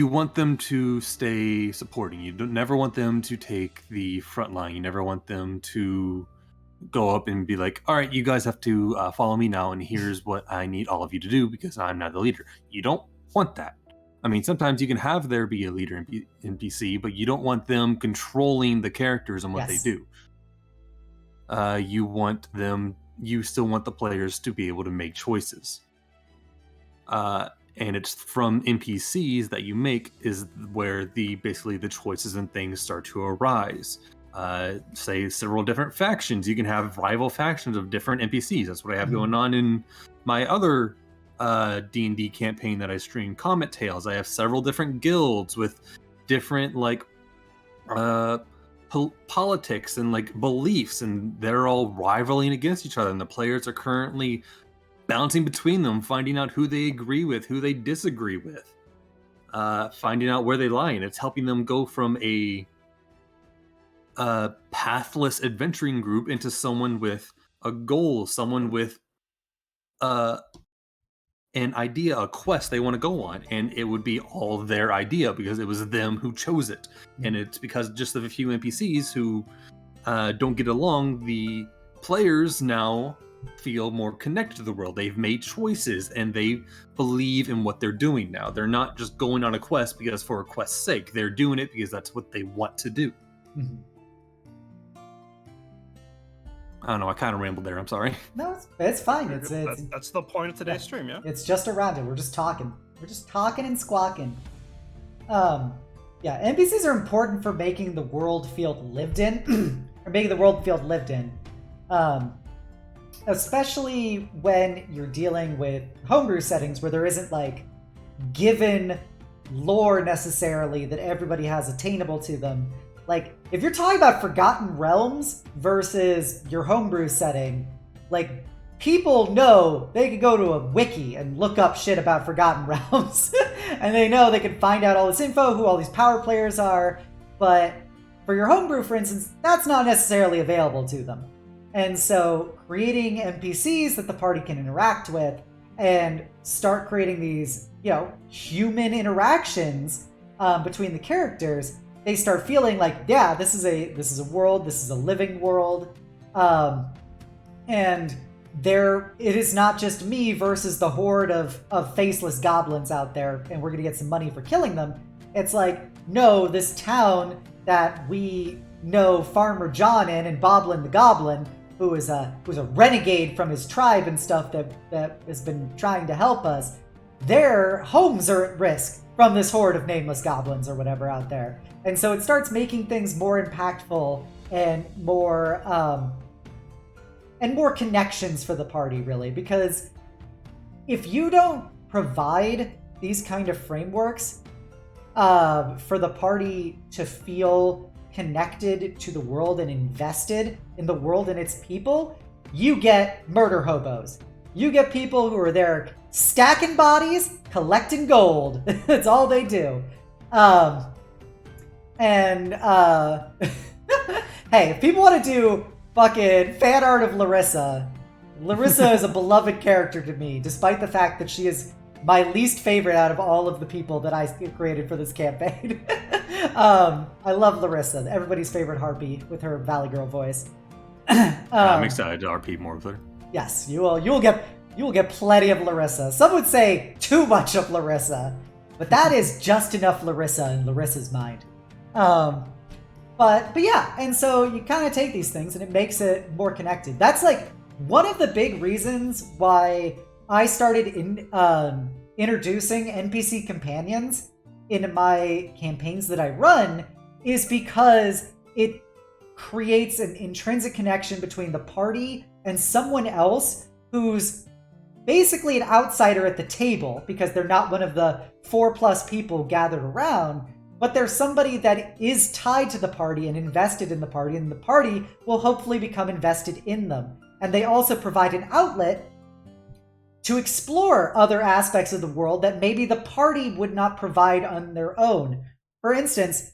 want them to stay supporting. You never want them to take the front line. You never want them to go up and be like, all right, you guys have to follow me now, and here's what I need all of you to do because I'm not the leader. You don't want that. I mean, sometimes you can have there be a leader NPC, but you don't want them controlling the characters and what they do. You still want the players to be able to make choices. And it's from NPCs that you make is where basically the choices and things start to arise. Say several different factions. You can have rival factions of different NPCs. That's what I have going on in my other D&D campaign that I stream, Comet Tales. I have several different guilds with different like politics and like beliefs, and they're all rivaling against each other, and the players are currently bouncing between them, finding out who they agree with, who they disagree with. finding out where they lie, and it's helping them go from a pathless adventuring group into someone with a goal, someone with an idea, a quest they want to go on, and it would be all their idea because it was them who chose it. And it's because just of a few NPCs who don't get along, the players now feel more connected to the world. They've made choices and they believe in what they're doing now. They're not just going on a quest because for a quest's sake. They're doing it because that's what they want to do. Mm-hmm. I don't know, I kind of rambled there, I'm sorry. No, it's fine. That's the point of today's stream, yeah? It's just a roundtable. We're just talking. We're just talking and squawking. Yeah, NPCs are important for making the world feel lived in. Or making the world feel lived in. Especially when you're dealing with homebrew settings where there isn't, like, given lore necessarily that everybody has attainable to them. Like, if you're talking about Forgotten Realms versus your homebrew setting, like, people know they could go to a wiki and look up shit about Forgotten Realms. And they know they can find out all this info, who all these power players are. But for your homebrew, for instance, that's not necessarily available to them. And so creating NPCs that the party can interact with and start creating these, human interactions between the characters, they start feeling like, yeah, this is a world, this is a living world, and it is not just me versus the horde of faceless goblins out there, and we're gonna get some money for killing them. It's like, no, this town that we know Farmer John in and Boblin the Goblin, who's a renegade from his tribe and stuff that has been trying to help us, their homes are at risk from this horde of nameless goblins or whatever out there. And so it starts making things more impactful and more connections for the party, really. Because if you don't provide these kind of frameworks for the party to feel connected to the world and invested in the world and its people, you get murder hobos. You get people who are there stacking bodies, collecting gold. That's all they do. Hey, if people want to do fucking fan art of Larissa is a beloved character to me, despite the fact that she is my least favorite out of all of the people that I created for this campaign. I love Larissa, everybody's favorite harpy with her Valley Girl voice. I'm excited to RP more with her. Yes, you will get plenty of Larissa. Some would say too much of Larissa, but that is just enough Larissa in Larissa's mind. But yeah, and so you kind of take these things and it makes it more connected. That's like one of the big reasons why I started introducing NPC companions into my campaigns that I run, is because it creates an intrinsic connection between the party and someone else who's basically an outsider at the table because they're not one of the 4+ people gathered around, but there's somebody that is tied to the party and invested in the party, and the party will hopefully become invested in them. And they also provide an outlet to explore other aspects of the world that maybe the party would not provide on their own. For instance,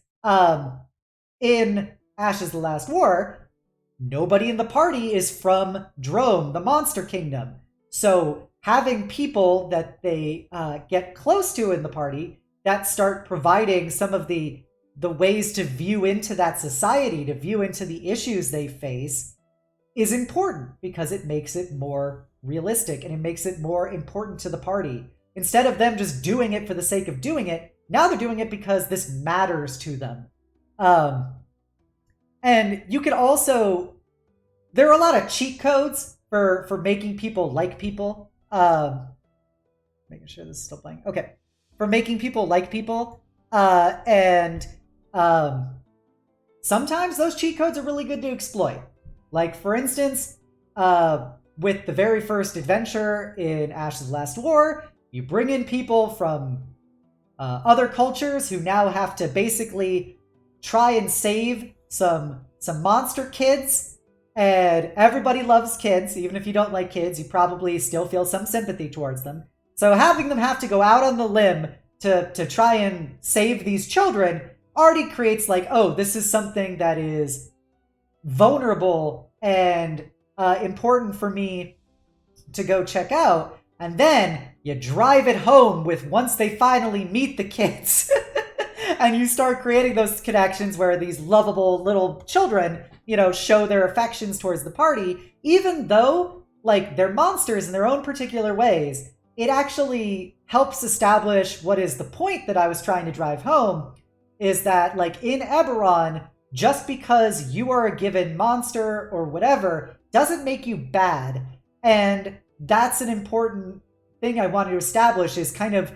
in Ashes of the Last War, nobody in the party is from Drome, the Monster Kingdom. So having people that they get close to in the party that start providing some of the ways to view into that society, to view into the issues they face, is important because it makes it more realistic and it makes it more important to the party. Instead of them just doing it for the sake of doing it, now they're doing it because this matters to them. And you could also... There are a lot of cheat codes for making people like people. Making sure this is still playing. Okay. For making people like people. And sometimes those cheat codes are really good to exploit. Like, for instance, with the very first adventure in Ashes of the Last War, you bring in people from other cultures who now have to basically try and save some monster kids, and everybody loves kids. Even if you don't like kids, you probably still feel some sympathy towards them. So having them have to go out on the limb to try and save these children already creates like, oh, this is something that is vulnerable and important for me to go check out. And then you drive it home with once they finally meet the kids. And you start creating those connections where these lovable little children, show their affections towards the party, even though, like, they're monsters in their own particular ways. It actually helps establish what is the point that I was trying to drive home, is that, like, in Eberron, just because you are a given monster or whatever doesn't make you bad. And that's an important thing I wanted to establish, is kind of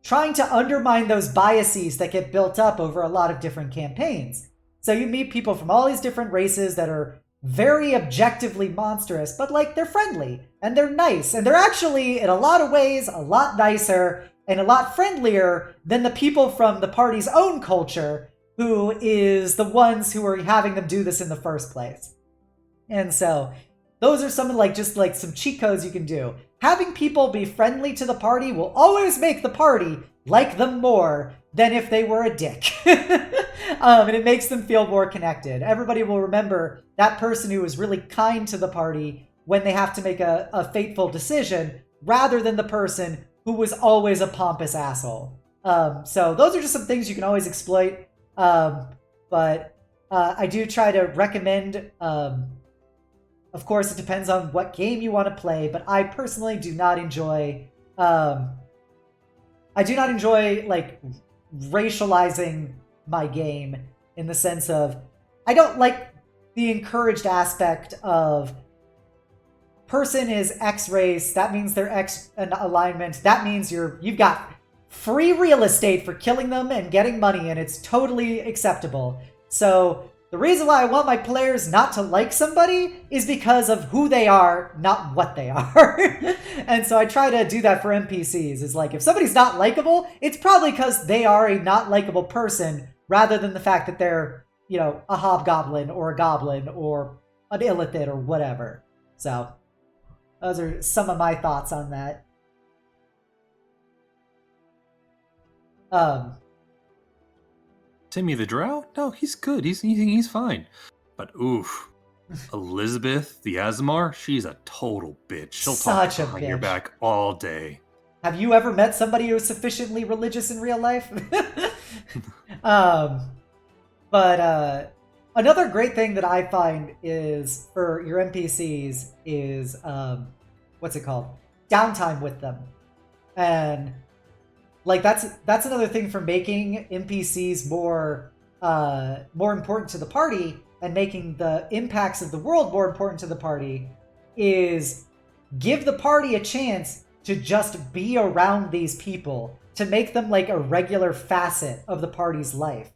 trying to undermine those biases that get built up over a lot of different campaigns. So you meet people from all these different races that are very objectively monstrous, but like they're friendly and they're nice, and they're actually in a lot of ways a lot nicer and a lot friendlier than the people from the party's own culture, who is the ones who are having them do this in the first place. And so those are some of some cheat codes you can do. Having people be friendly to the party will always make the party like them more than if they were a dick. And it makes them feel more connected. Everybody will remember that person who was really kind to the party when they have to make a fateful decision, rather than the person who was always a pompous asshole. So those are just some things you can always exploit. But I do try to recommend... Of course, it depends on what game you want to play, but I personally do not enjoy... like, racializing my game, in the sense of... I don't like the encouraged aspect of person is X race, that means they're X alignment, that means you've got free real estate for killing them and getting money, and it's totally acceptable. So... the reason why I want my players not to like somebody is because of who they are, not what they are. And so I try to do that for NPCs. Is like, if somebody's not likable, it's probably because they are a not likable person, rather than the fact that they're, a hobgoblin or a goblin or an illithid or whatever. So those are some of my thoughts on that. Timmy the Drow? No, he's good. He's fine. But oof, Elizabeth the Azamar, she's a total bitch. She'll talk behind your back all day. Have you ever met somebody who's sufficiently religious in real life? But another great thing that I find is for your NPCs is what's it called? Downtime with them. And like that's another thing for making NPCs more important to the party, and making the impacts of the world more important to the party, is give the party a chance to just be around these people, to make them like a regular facet of the party's life.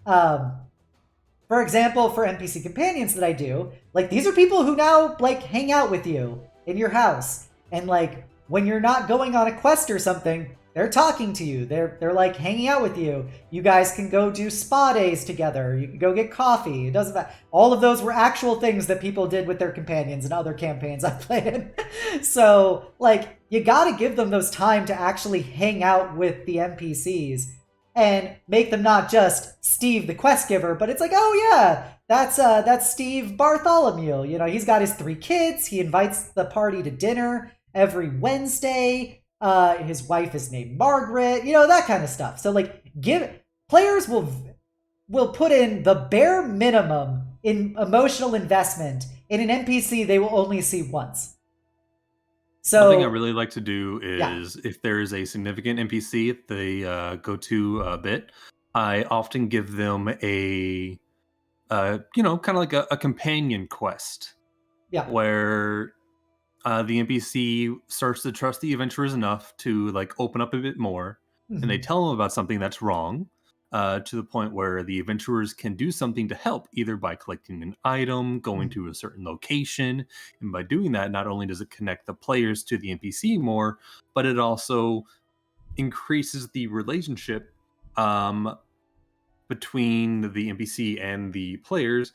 For example, for NPC companions that I do, like, these are people who now like hang out with you in your house, and like when you're not going on a quest or something, they're talking to you. They're like hanging out with you. You guys can go do spa days together. You can go get coffee. It doesn't matter. All of those were actual things that people did with their companions in other campaigns I played in. So, like, you gotta give them those time to actually hang out with the NPCs and make them not just Steve the quest giver, but it's like, oh yeah, that's Steve Bartholomew. He's got his 3 kids. He invites the party to dinner every Wednesday. His wife is named Margaret, that kind of stuff. So like, players will put in the bare minimum in emotional investment in an NPC they will only see once. So one thing I really like to do is, if there is a significant NPC they go to a bit, I often give them a kind of like a companion quest. Yeah. Where the NPC starts to trust the adventurers enough to like open up a bit more, and they tell them about something that's wrong, to the point where the adventurers can do something to help, either by collecting an item, going to a certain location, and by doing that, not only does it connect the players to the NPC more, but it also increases the relationship between the NPC and the players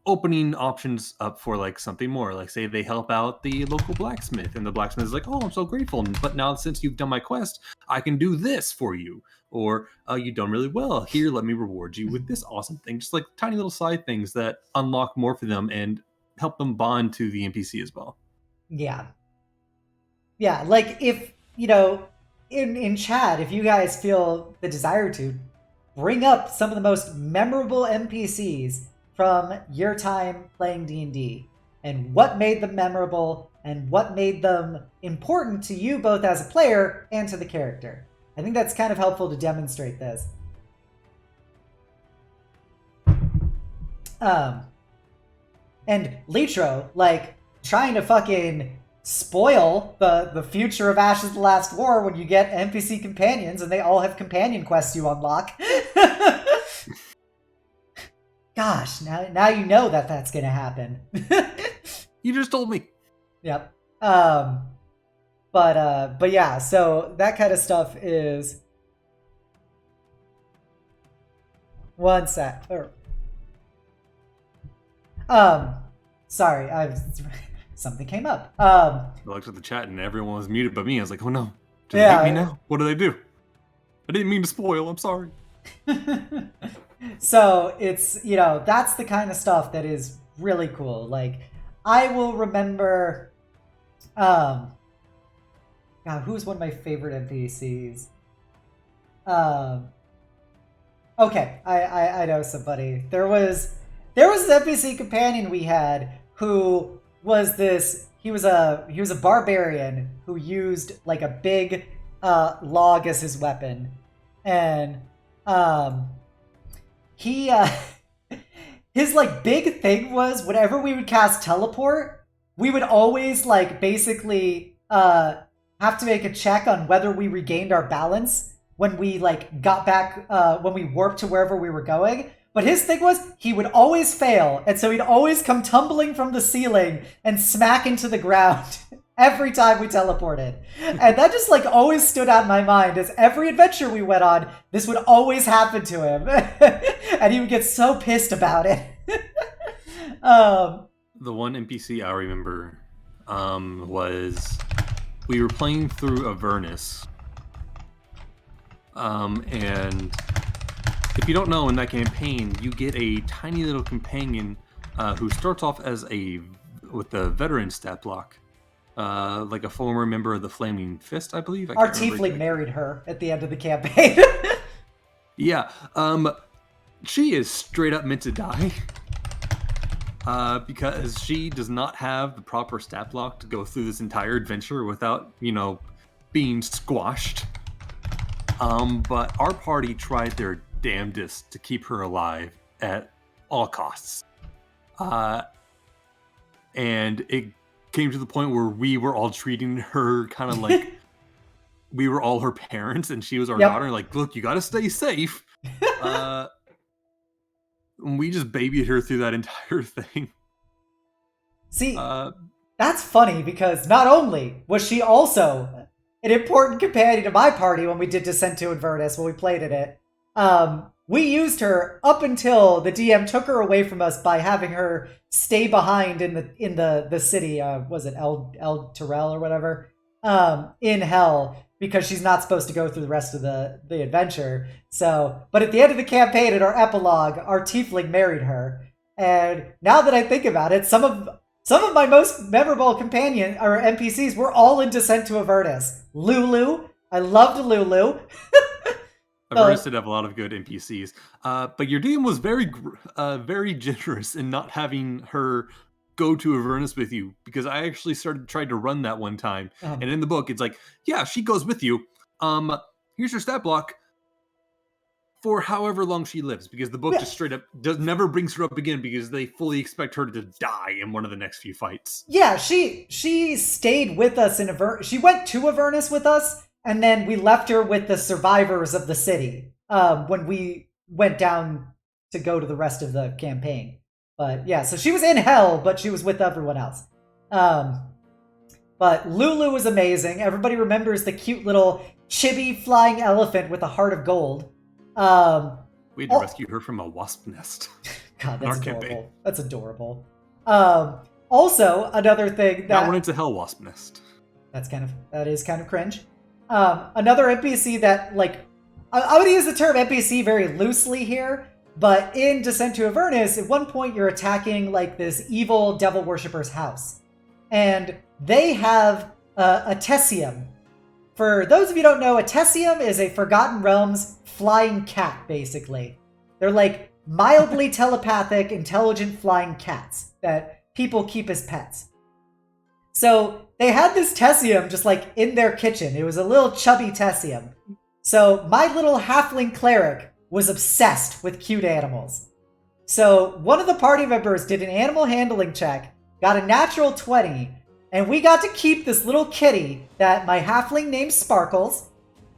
opening options up for like something more. Like say they help out the local blacksmith, and the blacksmith is like, oh, I'm so grateful, but now since you've done my quest, I can do this for you. Or you've done really well, here, let me reward you with this awesome thing. Just like tiny little side things that unlock more for them and help them bond to the NPC as well. Yeah, like if in chat, if you guys feel the desire to, bring up some of the most memorable NPCs from your time playing D&D and what made them memorable and what made them important to you both as a player and to the character. I think that's kind of helpful to demonstrate this. And Litro, like, trying to fucking spoil the future of Ashes of the Last War when you get NPC companions and they all have companion quests you unlock. Gosh, now you know that's gonna happen. You just told me. Yep. But yeah, so that kind of stuff is... One sec. Sorry, something came up. I looked at the chat and everyone was muted but me. I was like, oh no. Did they hate me now? What did I do? I didn't mean to spoil, I'm sorry. So it's, that's the kind of stuff that is really cool. Like, I will remember, God, who's one of my favorite NPCs? Okay, I know somebody. There was an NPC companion we had who was he was a barbarian who used like a big log as his weapon, and he his like big thing was whenever we would cast teleport, we would always like basically have to make a check on whether we regained our balance when we like got back when we warped to wherever we were going. But his thing was he would always fail, and so he'd always come tumbling from the ceiling and smack into the ground every time we teleported. And that just like always stood out in my mind, as every adventure we went on, this would always happen to him. And he would get so pissed about it. The one NPC I remember was we were playing through Avernus. And if you don't know, in that campaign, you get a tiny little companion who starts off as with the veteran stat block. Like a former member of the Flaming Fist, I believe. Our tiefling married her at the end of the campaign. Yeah. She is straight up meant to die. Because she does not have the proper stat block to go through this entire adventure without, being squashed. But our party tried their damnedest to keep her alive at all costs. And it came to the point where we were all treating her kind of like we were all her parents and she was our daughter. Like, look, you gotta stay safe. We just babied her through that entire thing. See, that's funny because not only was she also an important companion to my party when we did Descent to Avernus, when we played in it, we used her up until the DM took her away from us by having her stay behind in the city. Was it El Terrell or whatever? In Hell, because she's not supposed to go through the rest of the adventure. So, but at the end of the campaign, in our epilogue, our tiefling married her. And now that I think about it, some of my most memorable companion or NPCs were all in Descent to Avernus. Lulu, I loved Lulu. Avernus did have a lot of good NPCs, but your DM was very generous in not having her go to Avernus with you, because I actually tried to run that one time, and in the book it's like, yeah, she goes with you. Here's your stat block for however long she lives, because the book just straight up never brings her up again because they fully expect her to die in one of the next few fights. Yeah, she stayed with us in Avernus. She went to Avernus with us. And then we left her with the survivors of the city when we went down to go to the rest of the campaign. But yeah, so she was in Hell, but she was with everyone else. But Lulu was amazing. Everybody remembers the cute little chibi flying elephant with a heart of gold. We had to rescue her from a wasp nest. God, that's adorable. That's adorable. Also, another thing that... Not when it's a hell wasp nest. That is kind of cringe. Another NPC that, like... I'm going to use the term NPC very loosely here, but in Descent to Avernus, at one point you're attacking, like, this evil devil worshipper's house. And they have a Tessium. For those of you who don't know, a Tessium is a Forgotten Realms flying cat, basically. They're, like, mildly telepathic, intelligent flying cats that people keep as pets. So they had this Tessium just, like, in their kitchen. It was a little chubby Tessium. So my little halfling cleric was obsessed with cute animals. So one of the party members did an animal handling check, got a natural 20, and we got to keep this little kitty that my halfling named Sparkles.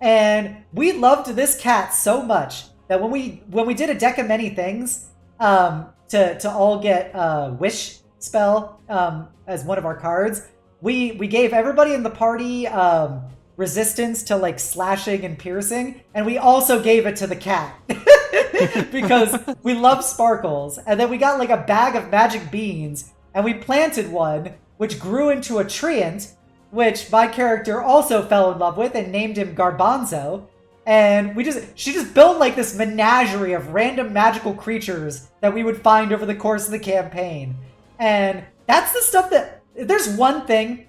And we loved this cat so much that when we did a deck of many things, to all get a wish spell as one of our cards, we gave everybody in the party resistance to, like, slashing and piercing, and we also gave it to the cat because we love Sparkles. And then we got, like, a bag of magic beans, and we planted one which grew into a treant, which my character also fell in love with and named him Garbanzo. And she just built, like, this menagerie of random magical creatures that we would find over the course of the campaign. And that's the stuff that... There's one thing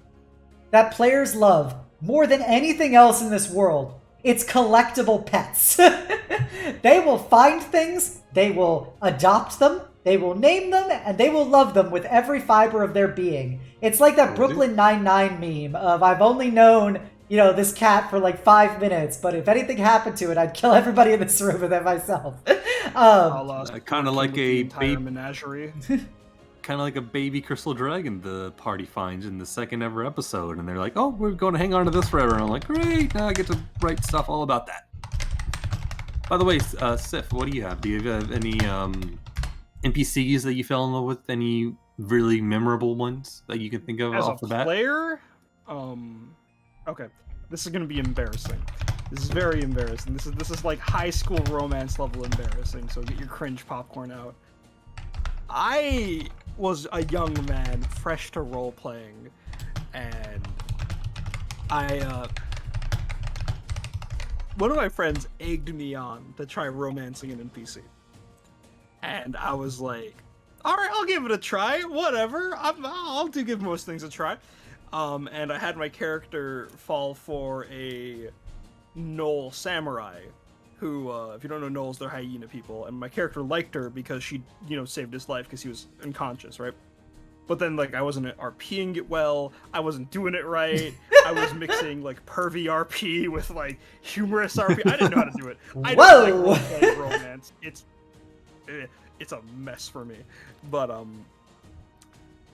that players love more than anything else in this world. It's collectible pets. They will find things, they will adopt them, they will name them, and they will love them with every fiber of their being. It's like that Brooklyn Nine-Nine meme of, I've only known, this cat for like 5 minutes, but if anything happened to it, I'd kill everybody in this room and then myself. Kind of like a baby menagerie. Kind of like a baby crystal dragon the party finds in the second ever episode, and they're like, oh, we're going to hang on to this forever. And I'm like, great, now I get to write stuff all about that. By the way, Sif, what do you have? Do you have any NPCs that you fell in love with? Any really memorable ones that you can think of off the bat? As a player? Okay, this is going to be embarrassing. This is very embarrassing. This is like high school romance level embarrassing, so get your cringe popcorn out. I was a young man, fresh to role-playing, and one of my friends egged me on to try romancing an NPC. And I was like, alright, I'll give it a try, whatever, I'll give most things a try. And I had my character fall for a Gnoll samurai, who, if you don't know gnolls, they're hyena people, and my character liked her because she, saved his life because he was unconscious, right? But then, like, I wasn't RPing it well, I wasn't doing it right, I was mixing, like, pervy RP with, like, humorous RP, I didn't know how to do it. I don't like romance, it's a mess for me. But,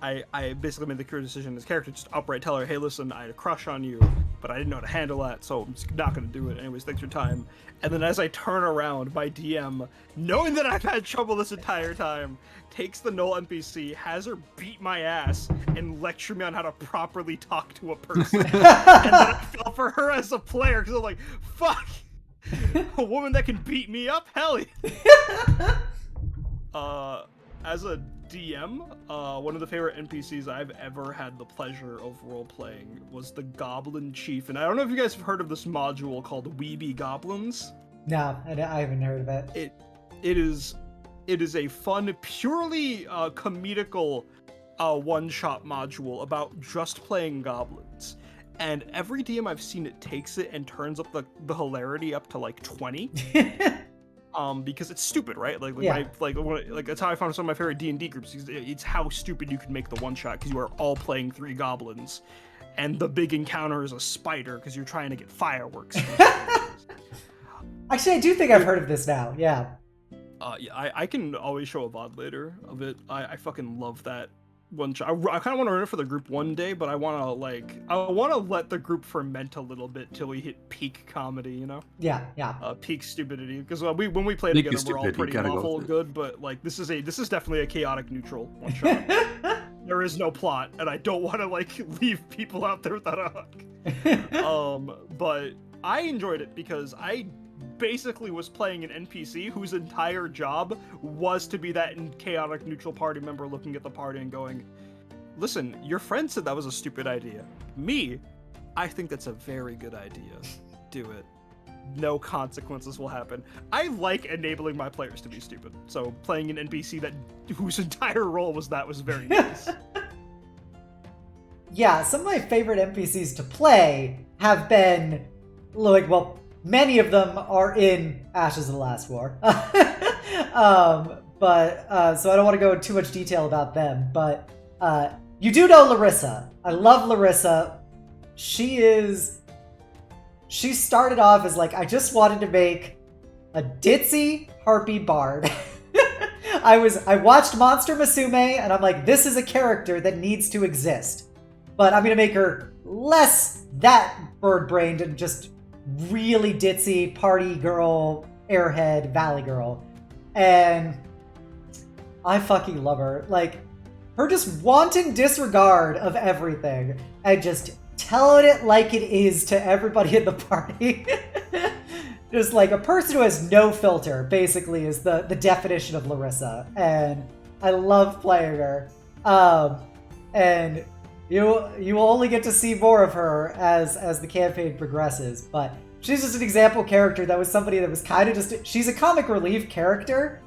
I basically made the clear decision as character, just outright tell her, hey, listen, I had a crush on you, but I didn't know how to handle that, so I'm just not going to do it. Anyways, thanks for your time. And then as I turn around, my DM, knowing that I've had trouble this entire time, takes the Gnoll NPC, has her beat my ass, and lecture me on how to properly talk to a person. And then I fell for her as a player, because I'm like, fuck! A woman that can beat me up? Hell yeah! As a DM, one of the favorite NPCs I've ever had the pleasure of role-playing was the Goblin Chief. And I don't know if you guys have heard of this module called Weeby Goblins. No, I haven't heard of it. It is a fun, purely comedical one-shot module about just playing goblins. And every DM I've seen it takes it and turns up the hilarity up to like 20. Because it's stupid, right? Like that's how I found some of my favorite D&D groups. It's how stupid you can make the one shot because you are all playing 3 goblins, and the big encounter is a spider because you're trying to get fireworks. Actually, I do think I've heard of this now. Yeah. Yeah, I can always show a VOD later of it. I fucking love that one shot. I kind of want to run it for the group one day, but I want to let the group ferment a little bit till we hit peak comedy, Yeah. Peak stupidity, because when we play together, we're all pretty lawful good, but like this is definitely a chaotic neutral one shot. There is no plot, and I don't want to like leave people out there without a hook. But I enjoyed it because I basically was playing an NPC whose entire job was to be that chaotic neutral party member looking at the party and going, listen, your friend said that was a stupid idea. Me, I think that's a very good idea. Do it. No consequences will happen. I like enabling my players to be stupid. So playing an NPC whose entire role was very nice. Yeah, some of my favorite NPCs to play have been, like, well, many of them are in Ashes of the Last War. So I don't want to go into too much detail about them, but you do know Larissa. I love Larissa. She started off as like, I just wanted to make a ditzy harpy bard. I watched Monster Musume and I'm like, this is a character that needs to exist. But I'm going to make her less that bird-brained and just really ditzy party girl, airhead, valley girl. And I fucking love her. Like, her just wanton disregard of everything and just telling it like it is to everybody in the party. Just like a person who has no filter, basically, is the definition of Larissa. And I love playing her. And you will only get to see more of her as the campaign progresses, but she's just an example character that was somebody that was kind of just... She's a comic relief character,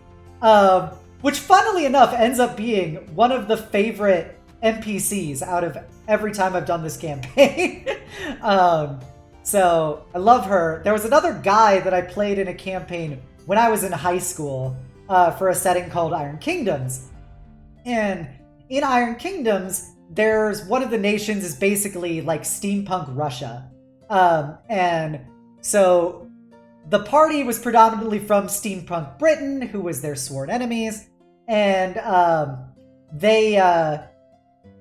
which funnily enough ends up being one of the favorite NPCs out of every time I've done this campaign. So I love her. There was another guy that I played in a campaign when I was in high school for a setting called Iron Kingdoms. And in Iron Kingdoms, there's one of the nations is basically like steampunk Russia. And so the party was predominantly from steampunk Britain, who was their sworn enemies. And they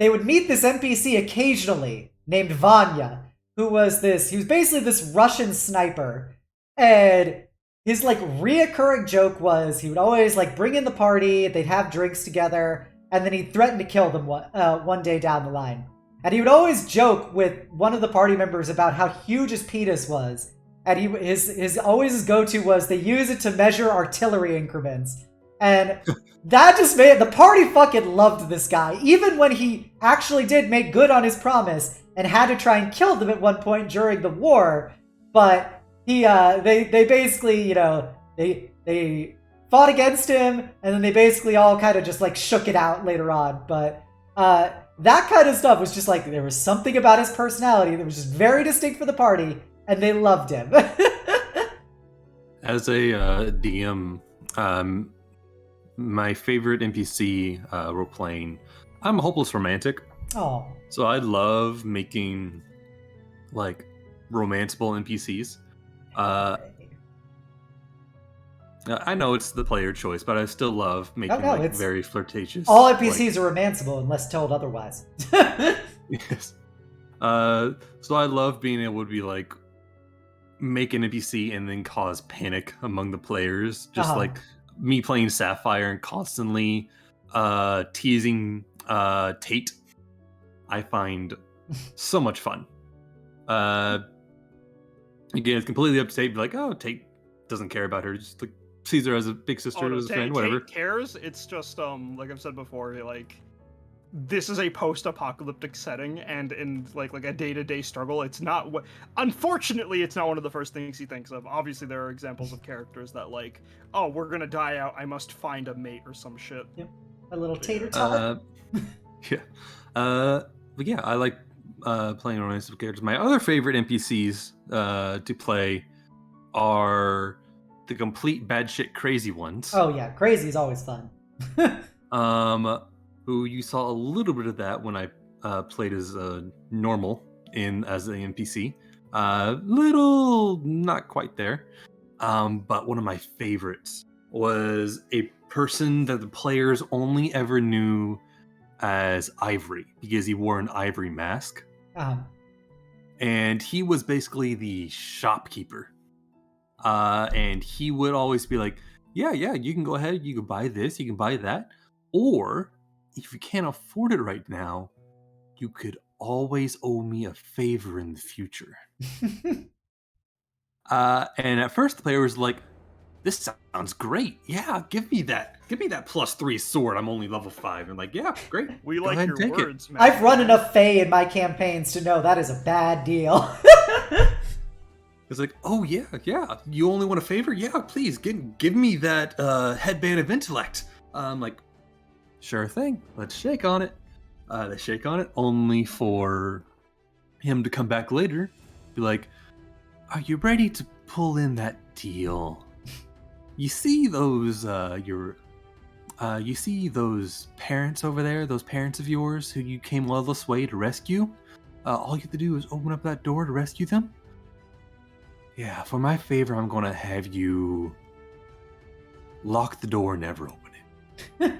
would meet this NPC occasionally named Vanya, who was basically this Russian sniper. And his like reoccurring joke was he would always like bring in the party, they'd have drinks together, and then he'd threaten to kill them one day down the line. And he would always joke with one of the party members about how huge his penis was. And his go-to was they use it to measure artillery increments. And that just made the party fucking loved this guy, even when he actually did make good on his promise and had to try and kill them at one point during the war. But they basically, you know, they fought against him, and then they basically all kind of just like shook it out later on. But that kind of stuff was just like, there was something about his personality that was just very distinct for the party, and they loved him. As a DM, my favorite NPC role playing, I'm a hopeless romantic. Oh. So I love making like romanceable NPCs. I know it's the player choice, but I still love making very flirtatious. All NPCs are romanceable unless told otherwise. Yes. So I love being able to be like make an NPC and then cause panic among the players. Just like me playing Sapphire and constantly teasing Tate. I find so much fun. Again, it's completely up to Tate. Be like, oh, Tate doesn't care about her. Just like sees her as a big sister, as a friend, whatever. Tate cares. It's just like I've said before, like this is a post-apocalyptic setting, and in like a day-to-day struggle, it's not what. Unfortunately, it's not one of the first things he thinks of. Obviously, there are examples of characters that like, oh, we're gonna die out. I must find a mate or some shit. Yep. A little tater tot. Yeah. But yeah, I like playing romantic characters. My other favorite NPCs to play are the complete bad shit crazy ones. Oh yeah, crazy is always fun. Who you saw a little bit of that when I played as normal as an NPC. Little not quite there. But one of my favorites was a person that the players only ever knew as Ivory because he wore an ivory mask. And he was basically the shopkeeper. And he would always be like, yeah, you can go ahead, you can buy this, you can buy that. Or if you can't afford it right now, you could always owe me a favor in the future. And at first the player was like, this sounds great. Yeah, give me that +3 sword. I'm only level 5. And like, yeah, great. We Go like ahead your and take words, man. I've run enough Fae in my campaigns to know that is a bad deal. It's like, oh yeah. You only want a favor? Yeah, please give me that headband of intellect. I'm like, sure thing. Let's shake on it. They shake on it, only for him to come back later, be like, are you ready to pull in that deal? You see those you see those parents over there, those parents of yours who you came all this way to rescue? All you have to do is open up that door to rescue them? Yeah, for my favor, I'm gonna have you lock the door and never open it.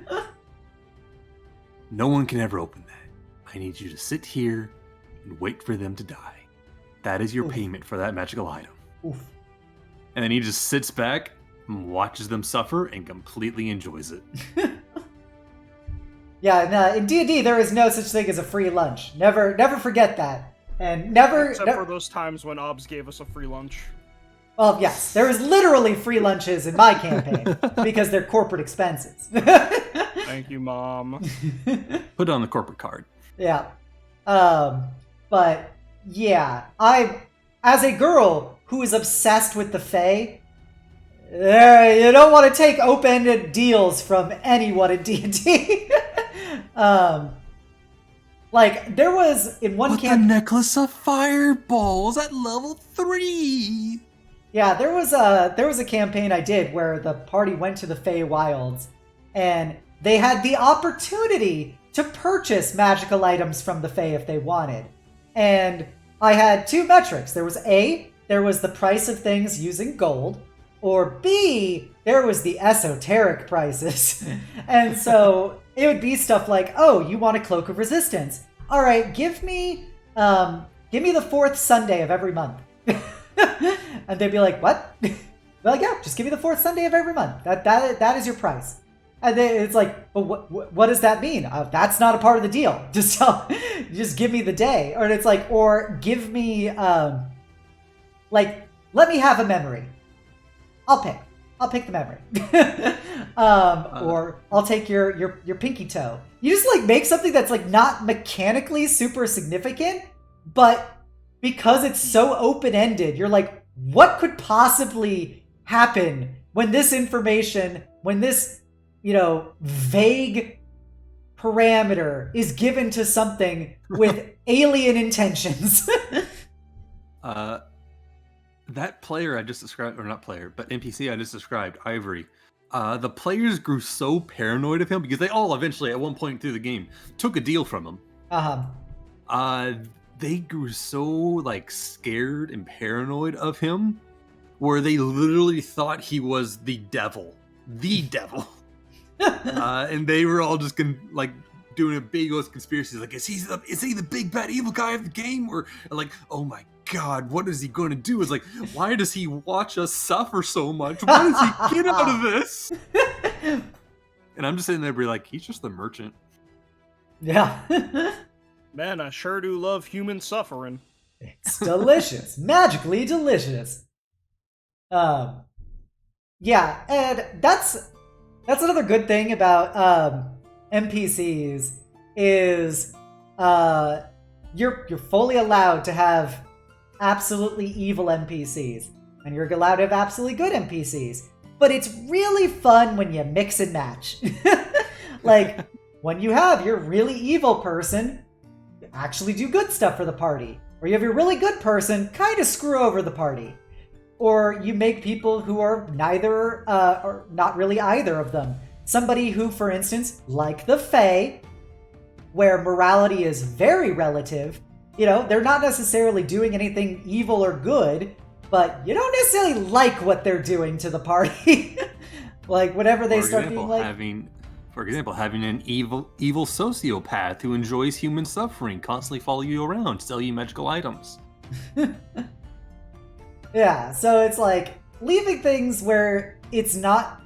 No one can ever open that. I need you to sit here and wait for them to die. That is your payment for that magical item. Oof. And then he just sits back and watches them suffer and completely enjoys it. Yeah, in D&D there is no such thing as a free lunch. Never forget that. And never... Except for those times when Obs gave us a free lunch. Well, yes, there is literally free lunches in my campaign because they're corporate expenses. Thank you, Mom. Put on the corporate card. Yeah. But, yeah, as a girl who is obsessed with the Fae, you don't want to take open-ended deals from anyone in D&D. Like, there was, in one campaign... the necklace of fireballs at level 3! Yeah, there was a campaign I did where the party went to the Fey Wilds, and they had the opportunity to purchase magical items from the Fey if they wanted. And I had two metrics. There was A, there was the price of things using gold, or B, there was the esoteric prices. And so it would be stuff like, oh, you want a Cloak of Resistance. All right, give me the fourth Sunday of every month. And they'd be like, what? They're like, yeah, just give me the fourth Sunday of every month. That is your price. And then it's like, but what does that mean? That's not a part of the deal. Just give me the day. Or it's like, or give me, let me have a memory. I'll pick the memory. Or I'll take your pinky toe. You just like make something that's like not mechanically super significant, but because it's so open-ended, you're like, what could possibly happen when this information, when this, vague parameter is given to something with alien intentions? That player I just described, or not player, but NPC I just described, Ivory, the players grew so paranoid of him because they all eventually, at one point through the game, took a deal from him. They grew so scared and paranoid of him, where they literally thought he was the devil, and they were all just doing a big old conspiracy. Like, is he the big bad evil guy of the game, or like, oh my god, what is he going to do? It's like, why does he watch us suffer so much? What does he get out of this? And I'm just sitting there, be like, he's just the merchant. Yeah. Man, I sure do love human suffering. It's delicious. Magically delicious. Yeah, and that's another good thing about NPCs is you're fully allowed to have absolutely evil NPCs, and you're allowed to have absolutely good NPCs. But it's really fun when you mix and match. Like, when you have your really evil person actually do good stuff for the party, or you have your really good person kind of screw over the party, or you make people who are neither or not really either of them. Somebody who, for instance, like the Fae, where morality is very relative, they're not necessarily doing anything evil or good, but you don't necessarily like what they're doing to the party. Like, whenever they start being like... For example, having an evil sociopath who enjoys human suffering, constantly follow you around, sell you magical items. Yeah, so it's like leaving things where it's not...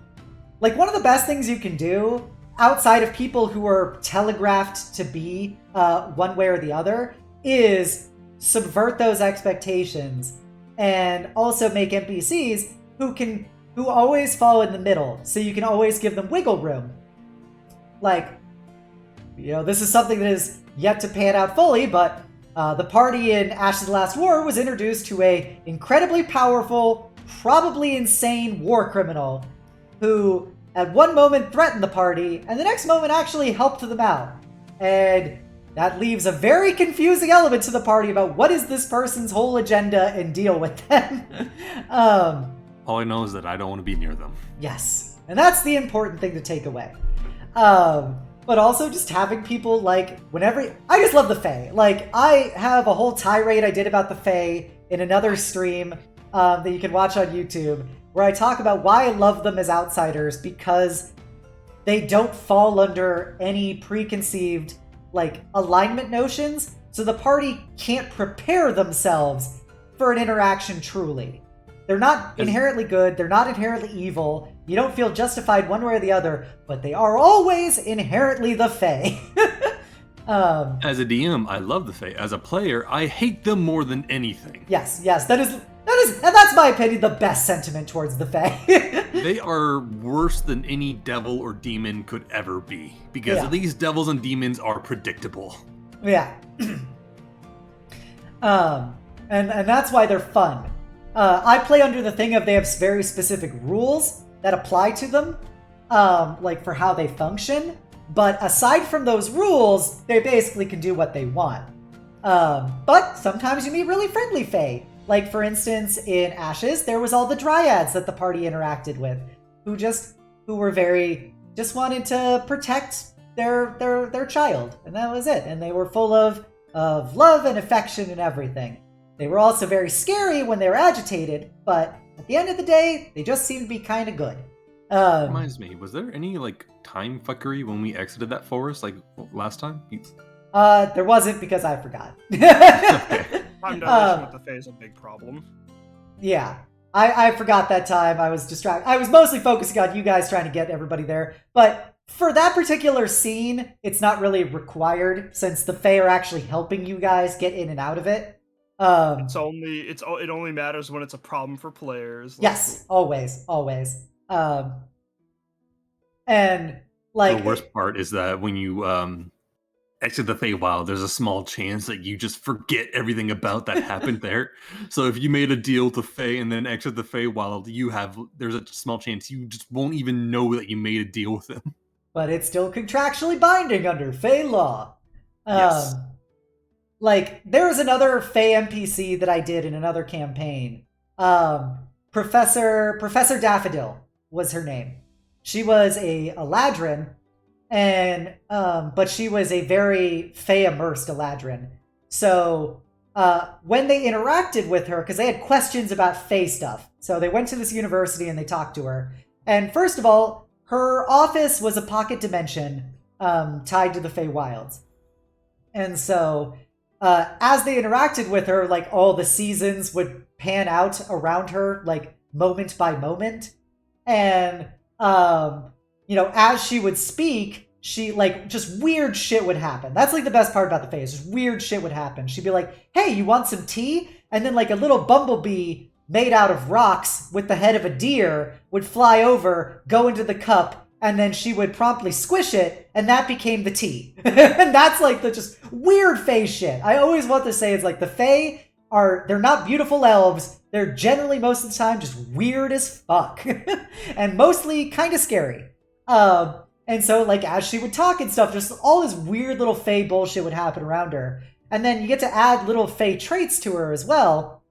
Like, one of the best things you can do, outside of people who are telegraphed to be one way or the other, is subvert those expectations and also make NPCs who always fall in the middle, so you can always give them wiggle room. Like, this is something that is yet to pan out fully, but the party in Ashes of the Last War was introduced to a incredibly powerful, probably insane war criminal who at one moment threatened the party and the next moment actually helped them out. And that leaves a very confusing element to the party about what is this person's whole agenda and deal with them. All I know is that I don't want to be near them. Yes, and that's the important thing to take away. But also just having people like I just love the Fae. Like, I have a whole tirade I did about the Fae in another stream that you can watch on YouTube, where I talk about why I love them as outsiders, because they don't fall under any preconceived alignment notions, so the party can't prepare themselves for an interaction truly. They're not inherently good, they're not inherently evil, you don't feel justified one way or the other, but they are always inherently the Fae. As a DM, I love the Fae. As a player, I hate them more than anything. Yes, that is, and that's my opinion, the best sentiment towards the Fae. They are worse than any devil or demon could ever be, because at least devils and demons are predictable. Yeah. And that's why they're fun. I play under the thing of they have very specific rules that apply to them, for how they function. But aside from those rules, they basically can do what they want. But sometimes you meet really friendly Fae. Like, for instance, in Ashes, there was all the dryads that the party interacted with, who wanted to protect their child, and that was it. And they were full of love and affection and everything. They were also very scary when they were agitated, but at the end of the day, they just seemed to be kind of good. Reminds me, was there any time fuckery when we exited that forest last time? There wasn't, because I forgot. Okay. Time dilation with the Fae is a big problem. Yeah, I forgot that time. I was distracted. I was mostly focusing on you guys trying to get everybody there, but for that particular scene, it's not really required, since the Fae are actually helping you guys get in and out of it. It only matters when it's a problem for players. Yes, always. And the worst part is that when you exit the Feywild, there's a small chance that you just forget everything about that happened there. So if you made a deal with the Fey and then exit the Feywild, there's a small chance you just won't even know that you made a deal with them. But it's still contractually binding under Fey law. Yes. There was another Fey NPC that I did in another campaign. Professor Daffodil was her name. She was a Eladrin, and but she was a very Fey-immersed Eladrin. So when they interacted with her, because they had questions about Fey stuff, so they went to this university and they talked to her. And first of all, her office was a pocket dimension tied to the Feywilds. And so as they interacted with her, all the seasons would pan out around her, moment by moment. And, as she would speak, she, just weird shit would happen. That's, the best part about the Fae, is just weird shit would happen. She'd be like, hey, you want some tea? And then, a little bumblebee made out of rocks with the head of a deer would fly over, go into the cup, and then she would promptly squish it, and that became the tea. And that's, the just weird Fae shit. I always want to say, it's the Fae they're not beautiful elves. They're generally, most of the time, just weird as fuck. And mostly kind of scary. And so, as she would talk and stuff, just all this weird little Fae bullshit would happen around her. And then you get to add little Fae traits to her as well,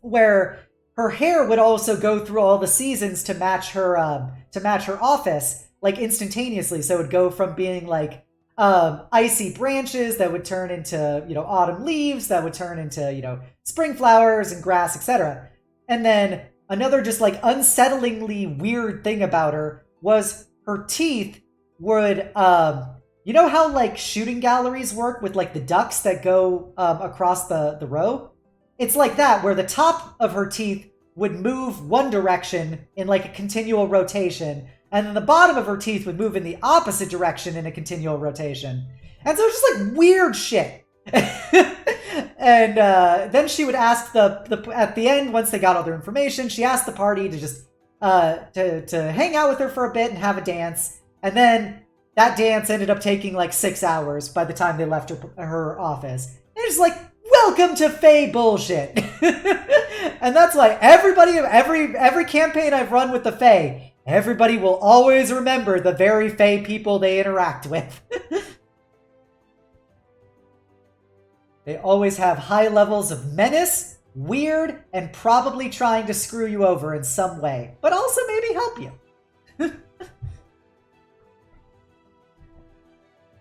where her hair would also go through all the seasons to match her office, instantaneously. So it would go from being icy branches that would turn into, autumn leaves that would turn into, spring flowers and grass, etc. And then another just unsettlingly weird thing about her was her teeth would, you know how shooting galleries work with the ducts that go across the row? It's like that, where the top of her teeth would move one direction in a continual rotation, and then the bottom of her teeth would move in the opposite direction in a continual rotation. And so it's just weird shit. And then she would ask at the end, once they got all their information, she asked the party to just to hang out with her for a bit and have a dance. And then that dance ended up taking like 6 hours by the time they left her office. And it's like, welcome to Fae bullshit. And that's like every campaign I've run with the Fae, everybody will always remember the very Fae people they interact with. They always have high levels of menace, weird, and probably trying to screw you over in some way, but also maybe help you.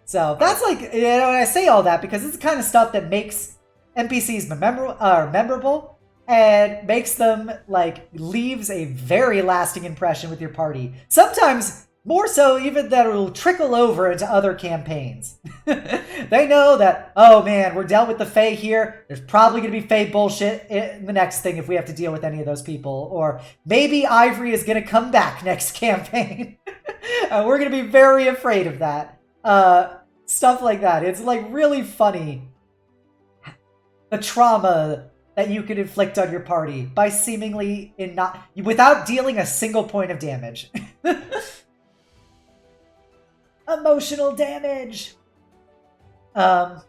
So that's like, I say all that because it's the kind of stuff that makes NPCs memorable and makes them, like, leaves a very lasting impression with your party. Sometimes more so even that it'll trickle over into other campaigns. They know that, oh man, we're dealt with the Fae here. There's probably going to be Fae bullshit in the next thing if we have to deal with any of those people. Or maybe Ivory is going to come back next campaign. We're going to be very afraid of that. Stuff like that. It's like really funny. The trauma that you can inflict on your party by seemingly without dealing a single point of damage. Emotional damage. But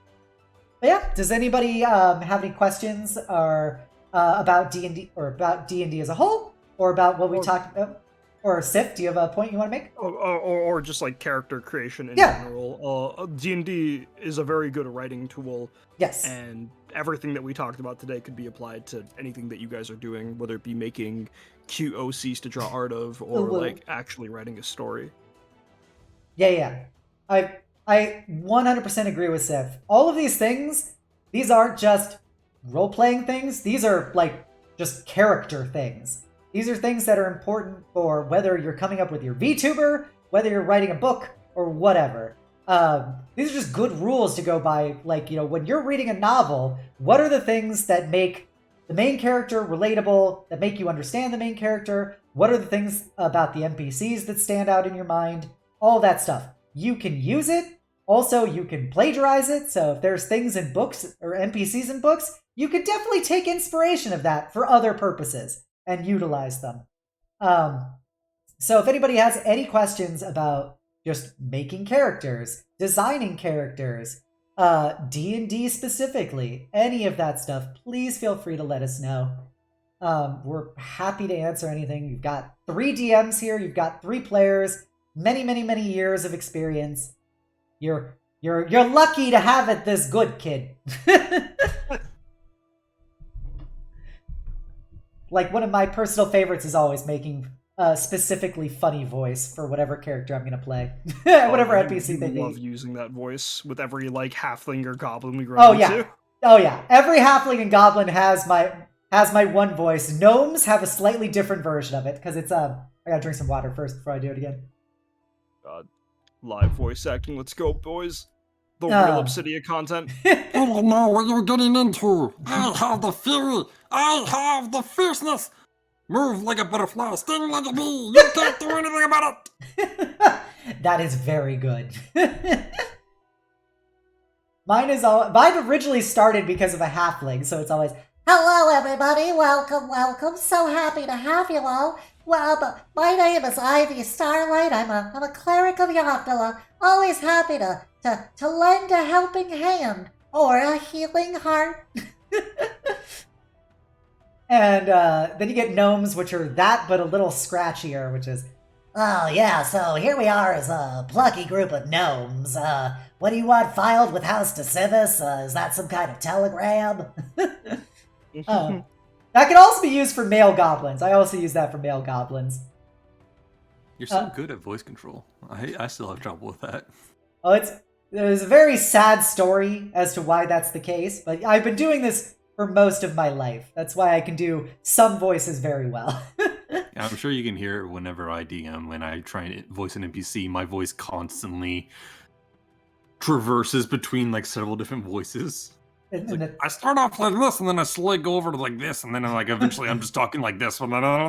yeah, does anybody have any questions or about D&D or about D&D as a whole, or about what we talked about? Or Sif, do you have a point you want to make? Or just like character creation in general. D&D is a very good writing tool. Yes. And everything that we talked about today could be applied to anything that you guys are doing, whether it be making cute OCs to draw art of, or like actually writing a story. Yeah. I 100% agree with Sif. All of these things, these aren't just role-playing things. These are like just character things. These are things that are important for whether you're coming up with your VTuber, whether you're writing a book, or whatever. These are just good rules to go by. Like, when you're reading a novel, what are the things that make the main character relatable, that make you understand the main character? What are the things about the NPCs that stand out in your mind? All that stuff. You can use it. Also, you can plagiarize it. So if there's things in books or NPCs in books, you could definitely take inspiration of that for other purposes and utilize them. So if anybody has any questions about just making characters, designing characters, D&D specifically, any of that stuff, please feel free to let us know. We're happy to answer anything. You've got 3 DMs here. You've got 3 players, many, many, many years of experience. You're lucky to have it this good, kid. Like, one of my personal favorites is always making a specifically funny voice for whatever character I'm going to play. Whatever NPC they be. I love using that voice with every, like, halfling or goblin we run into. Oh, yeah. Every halfling and goblin has my one voice. Gnomes have a slightly different version of it, because it's, I gotta drink some water first before I do it again. God. Live voice acting. Let's go, boys. The real Obsidian content. I don't know what you're getting into. I have the fury. I have the fierceness. Move like a butterfly, sting like a bee. You can't do anything about it. That is very good. Mine originally started because of a halfling, so it's always, hello everybody, welcome. So happy to have you all. Well, my name is Ivy Starlight. I'm a cleric of Yondala. Always happy to lend a helping hand or a healing heart. And then you get gnomes, which are that but a little scratchier, which is, oh yeah, so here we are as a plucky group of gnomes. What do you want filed with House DeCivis? Is that some kind of telegram? That can also be used for male goblins. I also use that for male goblins. You're so good at voice control. I still have trouble with that. Oh, there's a very sad story as to why that's the case, but I've been doing this for most of my life. That's why I can do some voices very well. Yeah, I'm sure you can hear it whenever I DM. When I try and voice an NPC, my voice constantly traverses between like several different voices. I start off like this, and then I slowly go over to like this, and then I'm like, eventually I'm just talking like this. And then I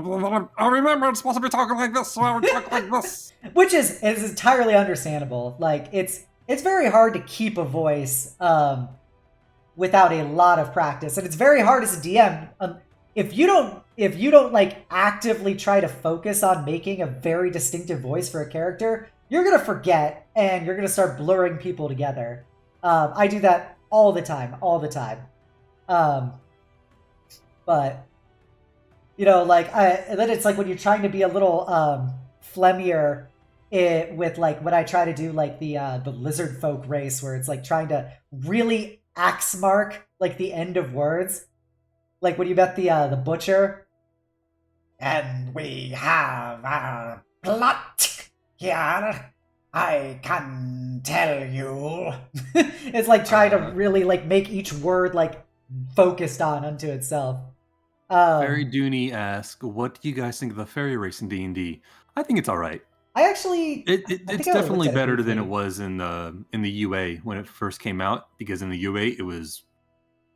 remember I'm supposed to be talking like this, so I would talk like this. Which is entirely understandable. Like, it's very hard to keep a voice without a lot of practice, and it's very hard as a DM. If you don't like actively try to focus on making a very distinctive voice for a character, you're gonna forget and you're gonna start blurring people together. I do that all the time. But you know, like then it's like when you're trying to be a little phlegmier with like when I try to do like the lizard folk race, where it's like trying to really axe mark like the end of words. Like when you met the butcher, and we have a plot here. I can tell you. It's like trying to really like make each word like focused on unto itself. Fairy Dooney asks, "What do you guys think of the fairy race in D&D?" I think it's all right. I actually, it's definitely better than it was in the UA when it first came out, because in the UA it was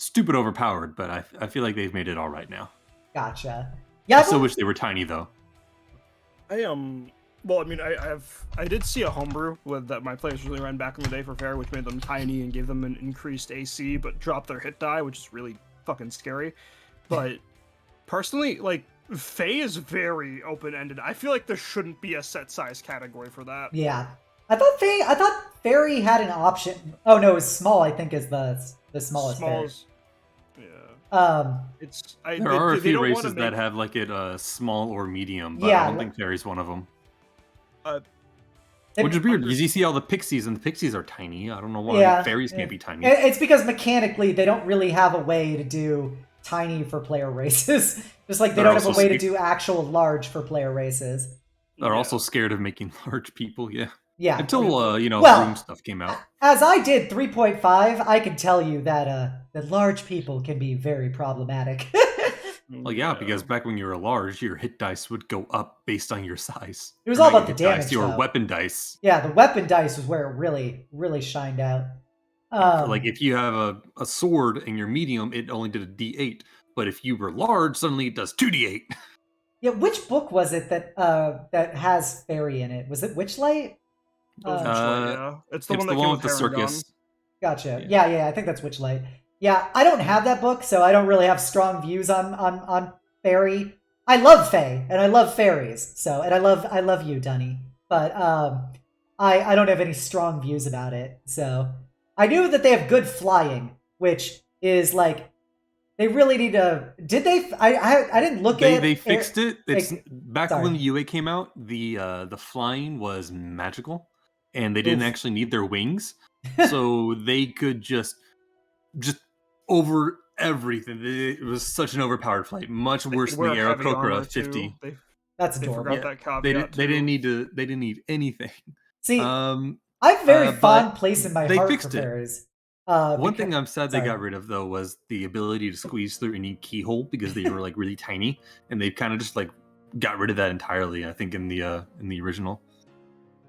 stupid overpowered, but I feel like they've made it all right now. Gotcha. Yeah, I still wish they were tiny though. Well, I mean, I did see a homebrew that my players really ran back in the day for Fair, which made them tiny and gave them an increased AC, but dropped their hit die, which is really fucking scary. But personally, like, Fae is very open-ended. I feel like there shouldn't be a set size category for that. Yeah, I thought Fairy had an option. Oh no, it's small. I think is the smallest. Smalls. Yeah. There are a few races that have like it small or medium, but I don't think Fairy's one of them. Which is weird because you see all the pixies, and the pixies are tiny. I don't know why fairies can't be tiny. It's because mechanically they don't really have a way to do tiny for player races. Just like they don't have a way to do actual large for player races. They're also scared of making large people, Yeah. Until room stuff came out. As I did 3.5, I can tell you that large people can be very problematic. Well, yeah, because back when you were large, your hit dice would go up based on your size. It was all about the damage. Dice, your weapon dice. Yeah, the weapon dice was where it really, really shined out. Like if you have a sword and you're medium, it only did a D8. But if you were large, suddenly it does 2D8. Yeah, which book was it that has fairy in it? Was it Witchlight? It's the one with the circus. Gotcha. Yeah, I think that's Witchlight. Yeah, I don't have that book, so I don't really have strong views on fairy. I love fae and I love fairies. So, and I love you, Dunny. But I don't have any strong views about it. So, I knew that they have good flying, which is like they really need to. Did they? I didn't look at it. They fixed it. It's back when the UA came out. The flying was magical, and they didn't actually need their wings, so they could just over everything. It was such an overpowered flight, much worse than the Aarakocra 50. That's adorable. They didn't need anything. See, I have a very fond place in my heart for fairies. One thing I'm sad they got rid of though was the ability to squeeze through any keyhole, because they were like really tiny, and they kind of just like got rid of that entirely. I think in the original.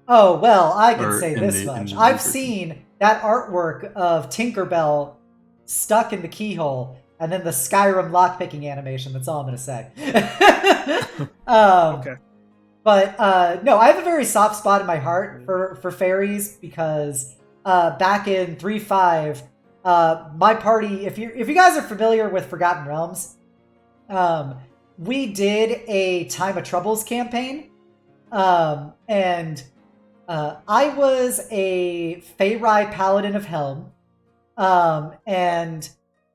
Oh well, I can say this much: I've seen that artwork of Tinkerbell stuck in the keyhole, and then the Skyrim lockpicking animation. That's all I'm going to say. Okay. But no, I have a very soft spot in my heart for fairies, because back in 3.5, my party, if you guys are familiar with Forgotten Realms, we did a Time of Troubles campaign, and I was a Feyrai Paladin of Helm, and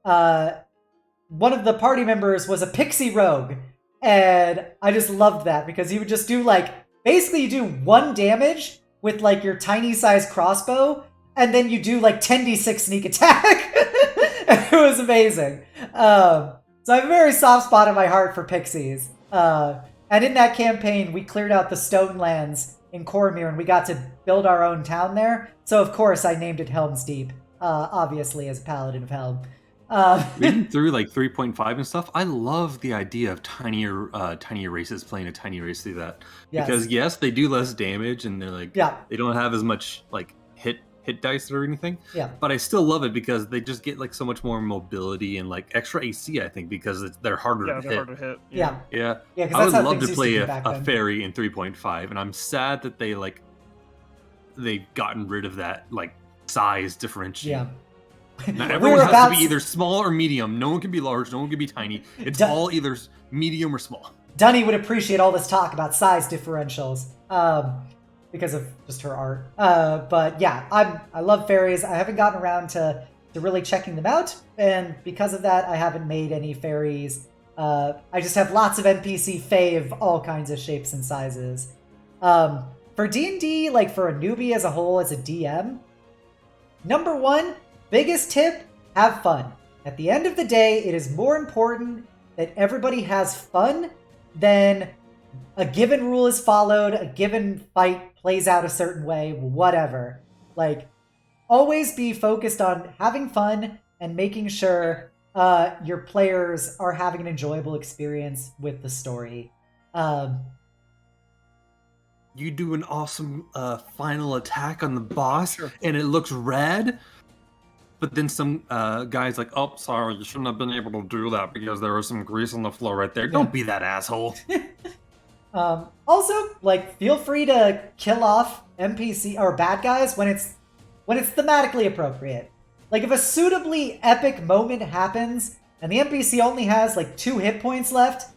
one of the party members was a pixie rogue, and I just loved that because you would just do like, basically you do 1 damage with like your tiny size crossbow, and then you do like 10d6 sneak attack. It was amazing. So I have a very soft spot in my heart for pixies. And in that campaign, we cleared out the stone lands in Cormyr, and we got to build our own town there. So of course I named it Helm's Deep, obviously as a Paladin of Helm. Reading through like 3.5 and stuff, I love the idea of tinier races playing a tiny race through that. Yes. Because yes, they do less damage, and they're like they don't have as much like hit dice or anything. Yeah. But I still love it because they just get like so much more mobility and like extra AC, I think, because they're harder to hit. Yeah, harder to hit. Yeah. Yeah. Yeah, I would love to play a fairy in 3.5, and I'm sad that they've gotten rid of that like size differentiation. Yeah. Now, everyone has to be either small or medium. No one can be large. No one can be tiny. It's all either medium or small. Dunny would appreciate all this talk about size differentials because of just her art. But yeah, I love fairies. I haven't gotten around to really checking them out, and because of that, I haven't made any fairies. I just have lots of NPC fae of all kinds of shapes and sizes. For D&D, like for a newbie as a whole, as a DM, number one, biggest tip, have fun. At the end of the day, it is more important that everybody has fun than a given rule is followed, a given fight plays out a certain way, whatever. Like, always be focused on having fun and making sure your players are having an enjoyable experience with the story. You do an awesome final attack on the boss, and it looks rad. But then some guy's like, "Oh, sorry, you shouldn't have been able to do that because there was some grease on the floor right there." Yeah. Don't be that asshole. Also, like, feel free to kill off NPC or bad guys when it's thematically appropriate. Like, if a suitably epic moment happens and the NPC only has like 2 hit points left,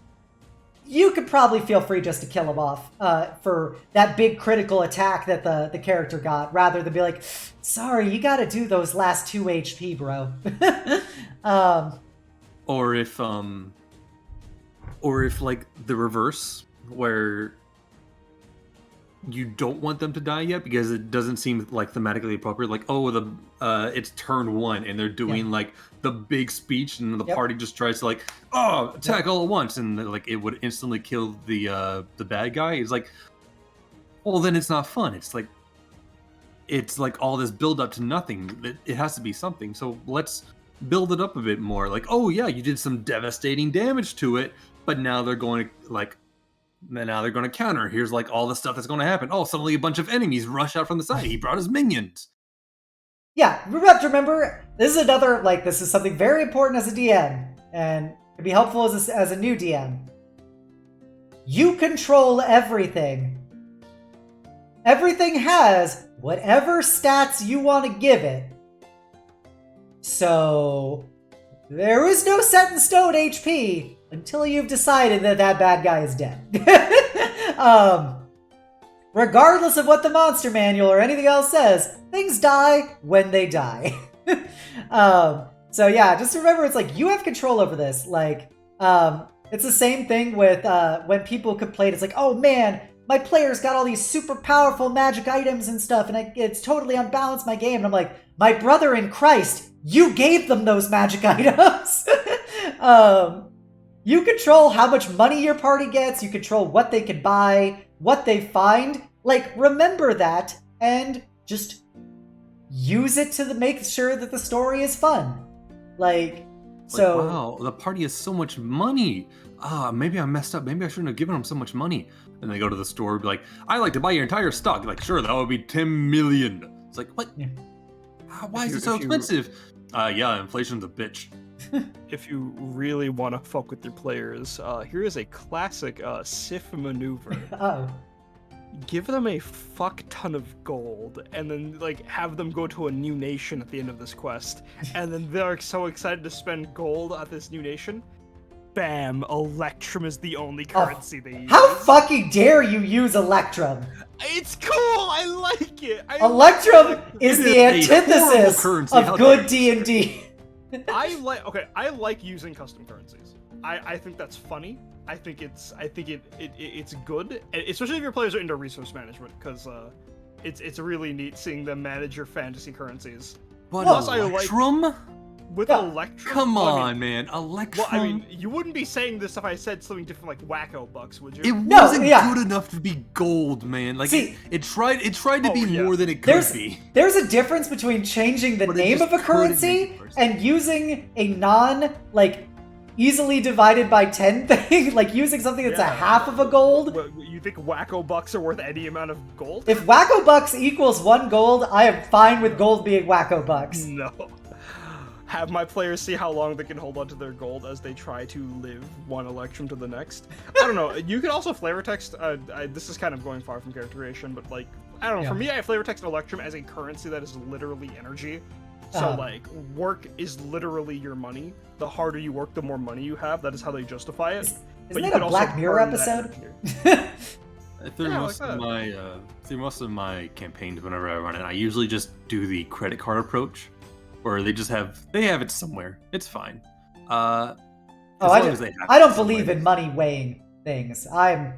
you could probably feel free just to kill him off for that big critical attack that the character got, rather than be like, sorry, you gotta do those last 2 HP, bro. Or if like the reverse, where you don't want them to die yet because it doesn't seem like thematically appropriate. Like, oh, it's turn 1 and they're doing like the big speech, and the party just tries to like, oh, attack all at once, and like it would instantly kill the bad guy. It's like, well, then it's not fun. It's like all this build up to nothing. It has to be something. So let's build it up a bit more. Like, oh yeah, you did some devastating damage to it, but now they're going to counter. Here's like all the stuff that's going to happen. Oh, suddenly a bunch of enemies rush out from the side. He brought his minions. Yeah, we have to remember, this is something very important as a DM, and it'd be helpful as a new DM. You control everything. Everything has whatever stats you want to give it. So, there is no set in stone HP until you've decided that bad guy is dead. Regardless of what the monster manual or anything else says, things die when they die. So yeah, just remember, it's like, you have control over this. Like, it's the same thing with when people complain. It's like, oh man, my player's got all these super powerful magic items and stuff, and it's totally unbalanced my game. And I'm like, my brother in Christ, you gave them those magic items. You control how much money your party gets. You control what they can buy, what they find. Like, remember that, and just use it to make sure that the story is fun. Like, so... wow, the party has so much money. Maybe I messed up. Maybe I shouldn't have given them so much money. And they go to the store and be like, I'd like to buy your entire stock. Like, sure, that would be 10 million. It's like, what? Yeah. Why is it so expensive? Yeah, inflation's a bitch. If you really want to fuck with your players, here is a classic Sif maneuver. Oh. Give them a fuck ton of gold, and then like have them go to a new nation at the end of this quest, and then they're so excited to spend gold at this new nation. Bam! Electrum is the only currency they use. How fucking dare you use Electrum? It's cool. I like it. Electrum is the antithesis of good D&D. I like using custom currencies. I think that's funny. I think it's good, especially if your players are into resource management, because it's really neat seeing them manage your fantasy currencies. But plus, Electrum? Electrum? Come on, man. Electrum? Well, I mean, you wouldn't be saying this if I said something different like Wacko Bucks, would you? It wasn't good enough to be gold, man. Like, see, it tried to be more than it could be. There's a difference between changing the name of a currency and using a easily divided by 10 thing, like using something that's a half of a gold. You think Wacko Bucks are worth any amount of gold? If Wacko Bucks equals 1 gold, I am fine with gold being Wacko Bucks. No. Have my players see how long they can hold onto their gold as they try to live one Electrum to the next. I don't know. You can also flavor text. This is kind of going far from character creation, but like, I don't know. For me, I flavor text Electrum as a currency that is literally energy. So, like, work is literally your money. The harder you work, the more money you have. That is how they justify it. Isn't that a Black Mirror episode? Through most of my campaigns, whenever I run it, I usually just do the credit card approach, where they have it somewhere. It's fine. I don't believe in money weighing things. I'm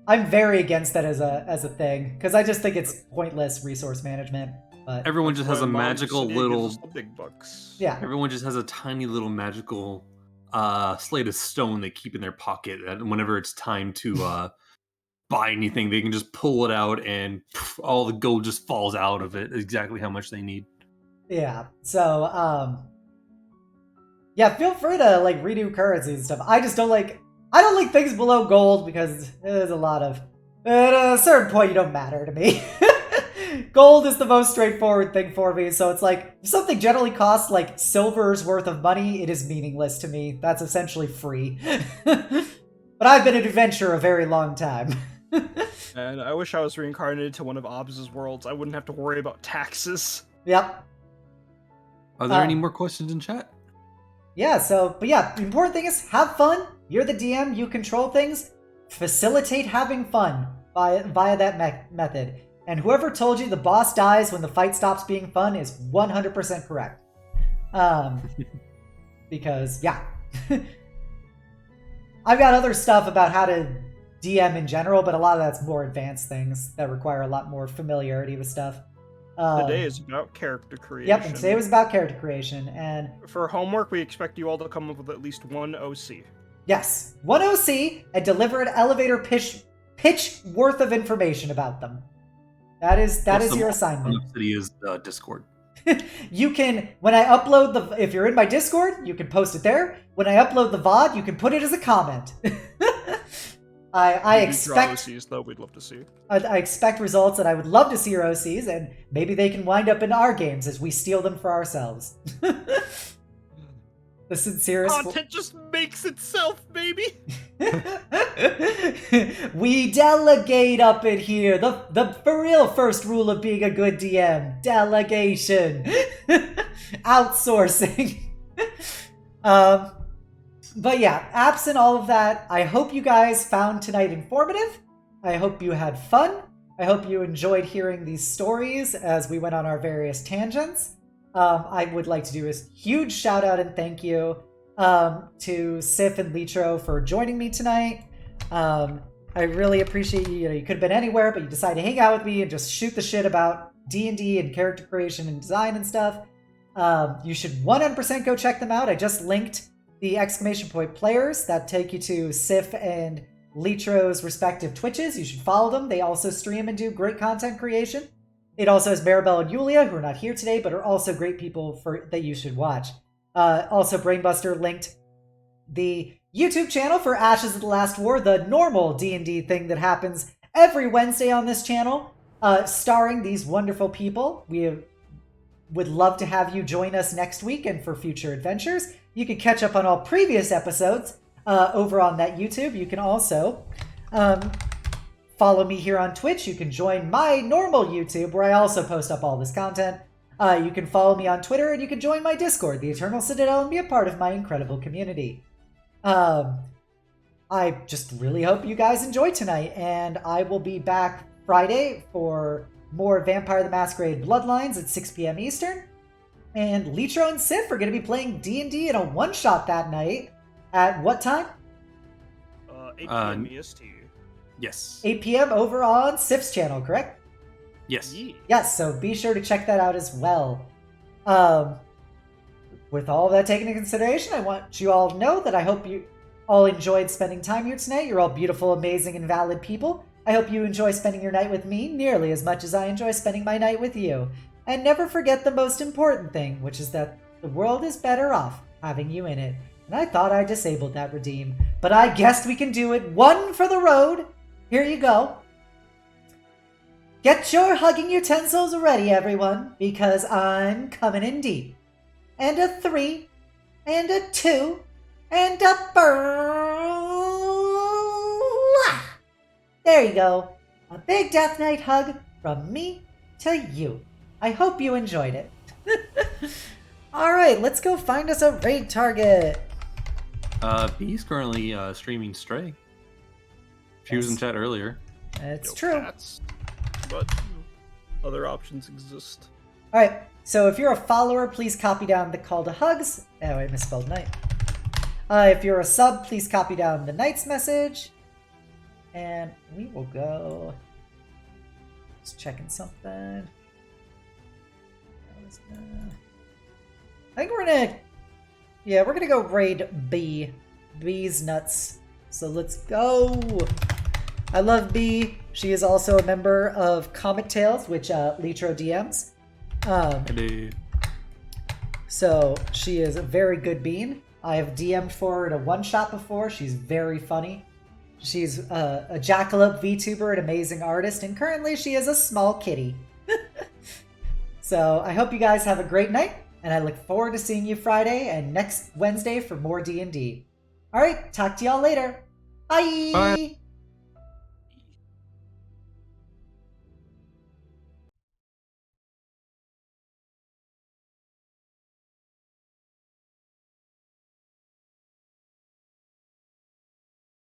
very against that as a thing because I just think it's pointless resource management. But everyone just has a magical little big bucks. Yeah. Everyone just has a tiny little magical slate of stone they keep in their pocket, and whenever it's time to buy anything, they can just pull it out, and all the gold just falls out of it. Exactly how much they need. Yeah. So yeah, feel free to like redo currency and stuff. I don't like things below gold because there's a lot of at a certain point you don't matter to me. Gold is the most straightforward thing for me, so it's like, if something generally costs like silver's worth of money, it is meaningless to me. That's essentially free. But I've been an adventurer a very long time. And I wish I was reincarnated to one of Obs' worlds. I wouldn't have to worry about taxes. Yep. Are there any more questions in chat? Yeah, but yeah, the important thing is have fun. You're the DM, you control things. Facilitate having fun via that method. And whoever told you the boss dies when the fight stops being fun is 100% correct. Because, yeah. I've got other stuff about how to DM in general, but a lot of that's more advanced things that require a lot more familiarity with stuff. Today is about character creation. Yep, and today was about character creation. And for homework, we expect you all to come up with at least one OC. Yes, one OC and deliver an elevator pitch worth of information about them. That is your assignment. City is Discord. You can, when I upload if you're in my Discord, you can post it there. When I upload the VOD, you can put it as a comment. I expect OCs, though, we'd love to see. I expect results, and I would love to see your OCs, and maybe they can wind up in our games as we steal them for ourselves. The sincerest content just makes itself, baby. We delegate up in here. The for real first rule of being a good DM: delegation, outsourcing. But yeah, absent all of that, I hope you guys found tonight informative. I hope you had fun. I hope you enjoyed hearing these stories as we went on our various tangents. I would like to do a huge shout out and thank you to Sif and Litro for joining me tonight. I really appreciate you. You could have been anywhere, but you decided to hang out with me and just shoot the shit about D&D and character creation and design and stuff. You should 100% go check them out. I just linked the exclamation point players that take you to Sif and Litro's respective Twitches. You should follow them. They also stream and do great content creation. It also has Maribel and Yulia, who are not here today, but are also great people that you should watch. Also, Brainbuster linked the YouTube channel for Ashes of the Last War, the normal D&D thing that happens every Wednesday on this channel, starring these wonderful people. We would love to have you join us next week and for future adventures. You can catch up on all previous episodes over on that YouTube. You can also follow me here on Twitch. You can join my normal YouTube, where I also post up all this content. You can follow me on Twitter, and you can join my Discord, the Eternal Citadel, and be a part of my incredible community. I just really hope you guys enjoyed tonight, and I will be back Friday for more Vampire the Masquerade Bloodlines at 6 p.m. Eastern. And Litro and Sif are going to be playing D&D in a one-shot that night. At what time? 8 p.m. EST. Yes. 8 p.m. over on Sif's channel, correct? Yes. Yes, so be sure to check that out as well. With all of that taken into consideration, I want you all to know that I hope you all enjoyed spending time here tonight. You're all beautiful, amazing, and valid people. I hope you enjoy spending your night with me nearly as much as I enjoy spending my night with you. And never forget the most important thing, which is that the world is better off having you in it. And I thought I disabled that redeem, but I guessed we can do it. One for the road. Here you go. Get your hugging utensils ready, everyone, because I'm coming in deep. And a 3, and a 2, and a There you go. A big Death Knight hug from me to you. I hope you enjoyed it. All right, let's go find us a raid target. B's currently streaming Stray. She was in chat earlier. It's No true. cats, but other options exist. All right, so if you're a follower, please copy down the call to hugs. Oh, I misspelled night. If you're a sub, please copy down the knight's message. And we will go. Just checking something. I think we're gonna. Yeah, we're gonna go raid B. B's nuts. So let's go. I love B. She is also a member of Comet Tales, which Litro DMs. So she is a very good bean. I have DM'd for her in a one-shot before. She's very funny. She's a Jackalope VTuber, an amazing artist, and currently she is a small kitty. So I hope you guys have a great night, and I look forward to seeing you Friday and next Wednesday for more D&D. All right, talk to y'all later. Bye! Bye.